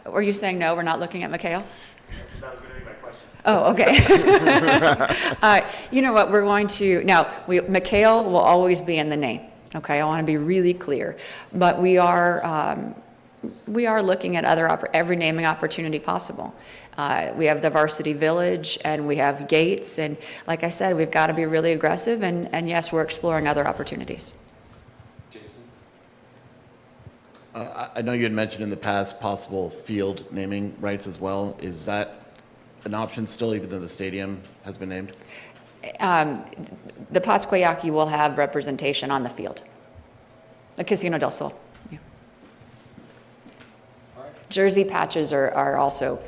Were you saying no, we're not looking at McHale? Yes, that was going to be my question. Oh, okay. You know what, we're going to, now, McHale will always be in the name, okay? I want to be really clear. But we are looking at every naming opportunity possible. We have the Varsity Village, and we have Gates, and like I said, we've got to be really aggressive, and yes, we're exploring other opportunities. Jason? I know you had mentioned in the past possible field naming rights as well. Is that an option still, even though the stadium has been named? The Pasquayaki will have representation on the field. The Casino del Sol. Yeah. Jersey patches are also,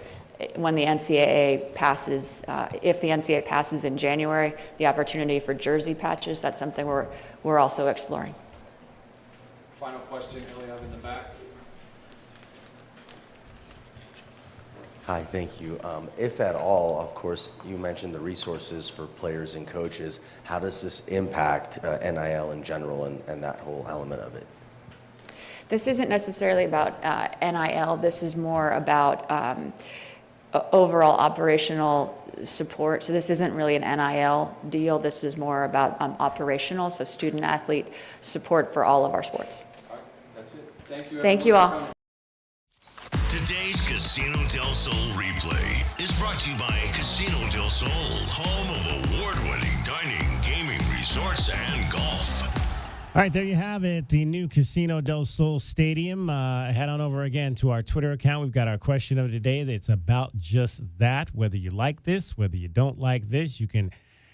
when the NCAA passes, if the NCAA passes in January, the opportunity for jersey patches, that's something we're also exploring. Final question, Eliab in the back. Hi, thank you. If at all, of course, you mentioned the resources for players and coaches. How does this impact NIL in general and that whole element of it? This isn't necessarily about NIL. This is more about overall operational support. So this isn't really an NIL deal. This is more about operational, so student athlete support for all of our sports. All right, that's it. Thank you. Thank you all. Today's Casino del Sol replay is brought to you by Casino del Sol, home of award-winning dining, gaming, resorts, and golf. All right, there you have it, the new Casino del Sol Stadium. Head on over again to our Twitter account. We've got our question of the day that's about just that. Whether you like this, whether you don't like this, you can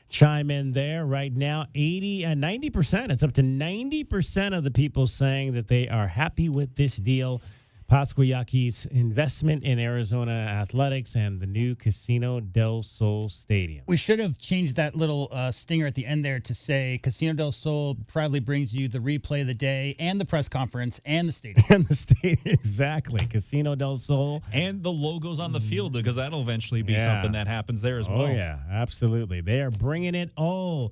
chime in there right now. 90%. It's up to 90% of the people saying that they are happy with this deal. Pasquayaki's investment in Arizona athletics and the new Casino del Sol Stadium. We should have changed that little stinger at the end there to say Casino del Sol proudly brings you the replay of the day and the press conference and the stadium. And the stadium, exactly. Casino del Sol. And the logos on the field, because that'll eventually be something that happens there as well. Oh, yeah, absolutely. They are bringing it all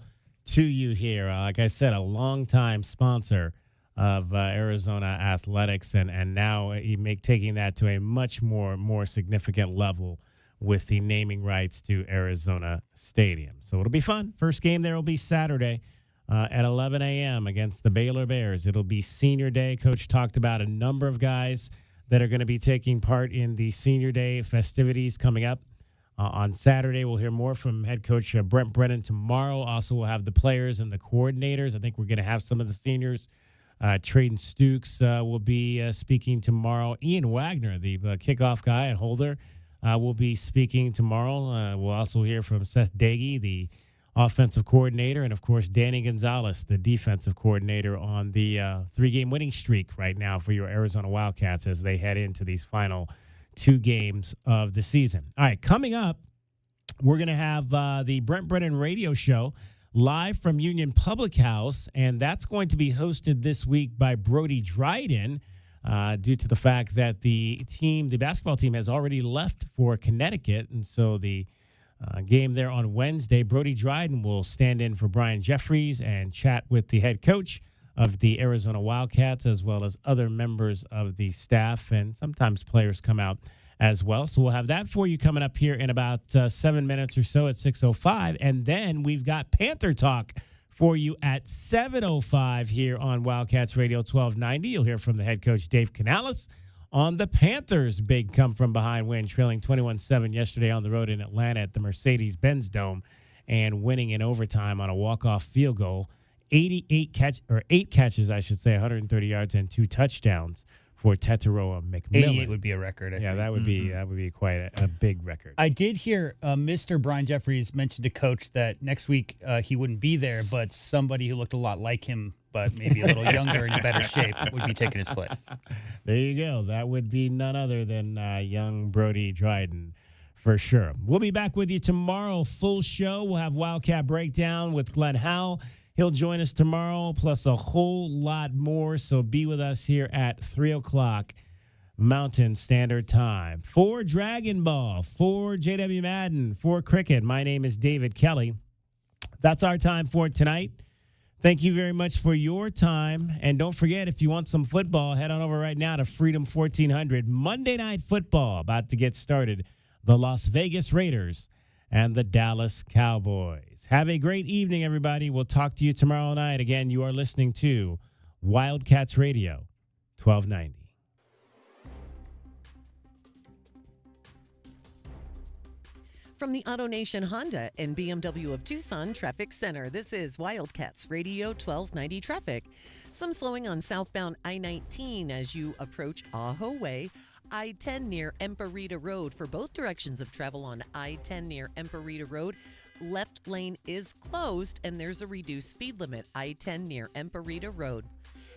to you here. Like I said, a longtime sponsor of Arizona athletics, and now taking that to a much more significant level with the naming rights to Arizona Stadium. So it'll be fun. First game there will be Saturday at 11 a.m. against the Baylor Bears. It'll be senior day. Coach talked about a number of guys that are going to be taking part in the senior day festivities coming up. On Saturday, we'll hear more from head coach Brent Brennan tomorrow. Also, we'll have the players and the coordinators. I think we're going to have some of the seniors. Traden Stukes will be speaking tomorrow. Ian Wagner, the kickoff guy and holder, will be speaking tomorrow. We'll also hear from Seth Dagey, the offensive coordinator, and, of course, Danny Gonzalez, the defensive coordinator, on the 3-game winning streak right now for your Arizona Wildcats as they head into these final 2 games of the season. All right, coming up, we're going to have the Brent Brennan radio show live from Union Public House, and that's going to be hosted this week by Brody Dryden due to the fact that the basketball team has already left for Connecticut, and so the game there on Wednesday, Brody Dryden will stand in for Brian Jeffries and chat with the head coach of the Arizona Wildcats as well as other members of the staff, and sometimes players come out as well. So we'll have that for you coming up here in about 7 minutes or so at 6:05. And then we've got Panther Talk for you at 7:05 here on Wildcats Radio 1290. You'll hear from the head coach, Dave Canales, on the Panthers' big come-from-behind win, trailing 21-7 yesterday on the road in Atlanta at the Mercedes-Benz Dome and winning in overtime on a walk-off field goal 8 catches, I should say, 130 yards and 2 touchdowns for Tetaroa McMillan. 88 would be a record, I think. That would be quite a big record. I did hear Mr. Brian Jeffries mention to Coach that next week he wouldn't be there, but somebody who looked a lot like him, but maybe a little younger and in better shape, would be taking his place. There you go. That would be none other than young Brody Dryden, for sure. We'll be back with you tomorrow. Full show. We'll have Wildcat Breakdown with Glenn Howell. He'll join us tomorrow, plus a whole lot more. So be with us here at 3 o'clock Mountain Standard Time. For Dragon Ball, for JW Madden, for Cricket, my name is David Kelly. That's our time for tonight. Thank you very much for your time. And don't forget, if you want some football, head on over right now to Freedom 1400. Monday Night Football about to get started. The Las Vegas Raiders and the Dallas Cowboys. Have a great evening, everybody. We'll talk to you tomorrow night. Again, you are listening to Wildcats Radio, 1290. From the AutoNation Honda and BMW of Tucson Traffic Center, this is Wildcats Radio 1290 traffic. Some slowing on southbound I-19 as you approach Ajo Way. I-10 near Emparita Road for both directions of travel on I-10 near Emparita Road. Left lane is closed and there's a reduced speed limit. I-10 near Emparita Road.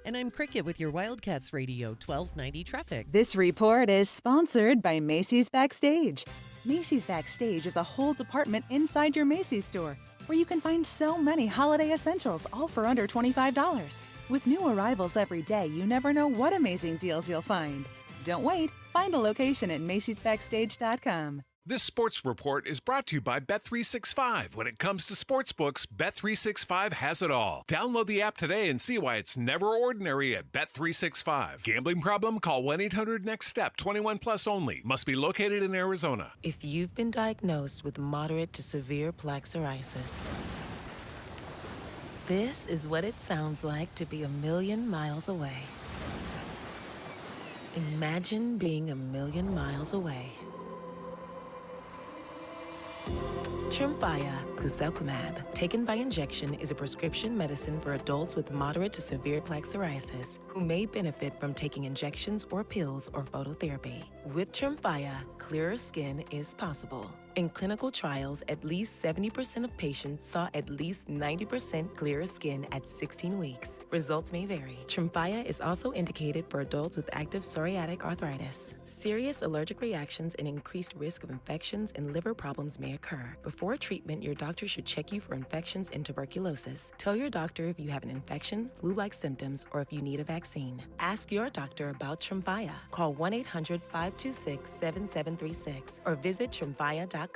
And I'm Cricket with your Wildcats Radio 1290 traffic. This report is sponsored by Macy's Backstage. Macy's Backstage is a whole department inside your Macy's store where you can find so many holiday essentials, all for under $25. With new arrivals every day, you never know what amazing deals you'll find. Don't wait. Find a location at macysbackstage.com. This sports report is brought to you by Bet365. When it comes to sportsbooks, Bet365 has it all. Download the app today and see why it's never ordinary at Bet365. Gambling problem? Call 1-800-NEXT-STEP. 21 plus only. Must be located in Arizona. If you've been diagnosed with moderate to severe plaque psoriasis, this is what it sounds like to be 1,000,000 miles away. Imagine being 1,000,000 miles away. Tremfya Guselkumab, taken by injection, is a prescription medicine for adults with moderate to severe plaque psoriasis who may benefit from taking injections or pills or phototherapy. With Tremfya, clearer skin is possible. In clinical trials, at least 70% of patients saw at least 90% clearer skin at 16 weeks. Results may vary. Tremfya is also indicated for adults with active psoriatic arthritis. Serious allergic reactions and increased risk of infections and liver problems may occur. Before treatment, your doctor should check you for infections and tuberculosis. Tell your doctor if you have an infection, flu-like symptoms, or if you need a vaccine. Ask your doctor about Tremfya. Call 1-800-526-7736 or visit tremfya.com.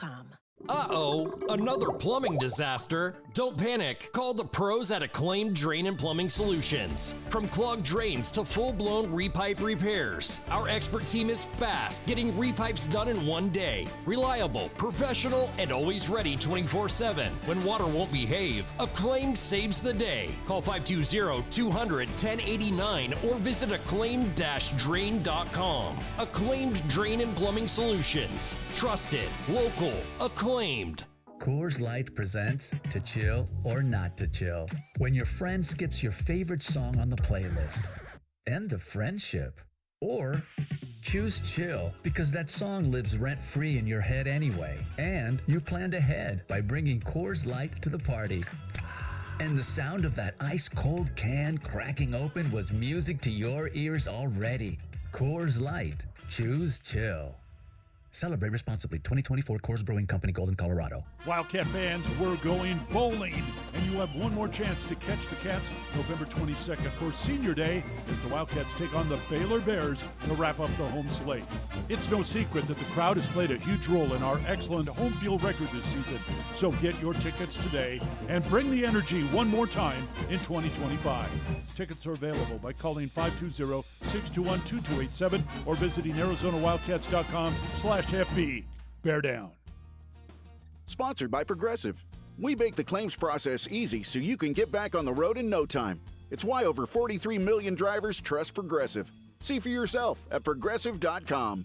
Uh-oh, another plumbing disaster. Don't panic. Call the pros at Acclaimed Drain and Plumbing Solutions. From clogged drains to full-blown repipe repairs, our expert team is fast, getting repipes done in one day. Reliable, professional, and always ready 24/7. When water won't behave, Acclaimed saves the day. Call 520-200-1089 or visit acclaimed-drain.com. Acclaimed Drain and Plumbing Solutions. Trusted, local, acclaimed. Coors Light presents To Chill or Not to Chill. When your friend skips your favorite song on the playlist. End of friendship. Or choose chill because that song lives rent-free in your head anyway. And you planned ahead by bringing Coors Light to the party. And the sound of that ice-cold can cracking open was music to your ears already. Coors Light. Choose chill. Celebrate responsibly. 2024 Coors Brewing Company, Golden, Colorado. Wildcat fans, we're going bowling, and you have one more chance to catch the Cats November 22nd for Senior Day as the Wildcats take on the Baylor Bears to wrap up the home slate. It's no secret that the crowd has played a huge role in our excellent home field record this season, so get your tickets today and bring the energy one more time in 2025. Tickets are available by calling 520-621-2287 or visiting ArizonaWildcats.com/FB. Bear down. Sponsored by Progressive. We make the claims process easy so you can get back on the road in no time. It's why over 43 million drivers trust Progressive. See for yourself at Progressive.com.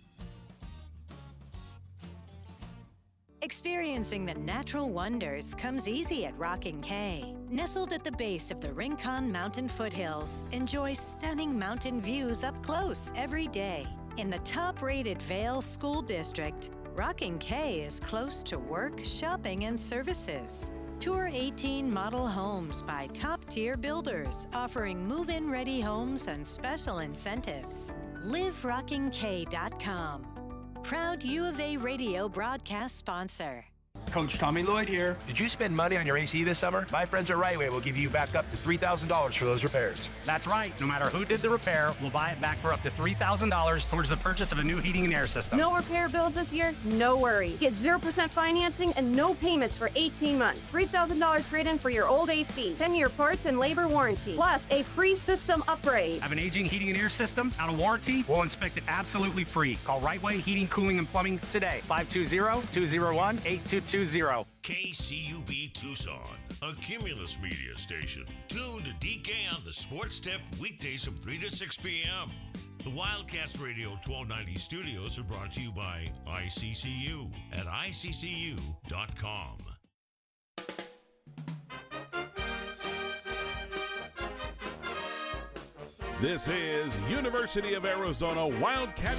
Experiencing the natural wonders comes easy at Rocking K. Nestled at the base of the Rincon Mountain foothills, enjoy stunning mountain views up close every day. In the top-rated Vale School District, Rocking K is close to work, shopping, and services. Tour 18 model homes by top-tier builders, offering move-in ready homes and special incentives. LiveRockingK.com. Proud U of A radio broadcast sponsor. Coach Tommy Lloyd here. Did you spend money on your AC this summer? My friends at Rightway will give you back up to $3,000 for those repairs. That's right. No matter who did the repair, we'll buy it back for up to $3,000 towards the purchase of a new heating and air system. No repair bills this year? No worries. Get 0% financing and no payments for 18 months. $3,000 trade-in for your old AC. 10-year parts and labor warranty. Plus a free system upgrade. Have an aging heating and air system out of warranty? We'll inspect it absolutely free. Call Rightway Heating, Cooling, and Plumbing today. 520-201-8220. KCUB Tucson, a Cumulus media station. Tune to DK on the Sports Tip weekdays from 3 to 6 p.m. The Wildcats Radio 1290 studios are brought to you by ICCU at iccu.com. This is University of Arizona Wildcat.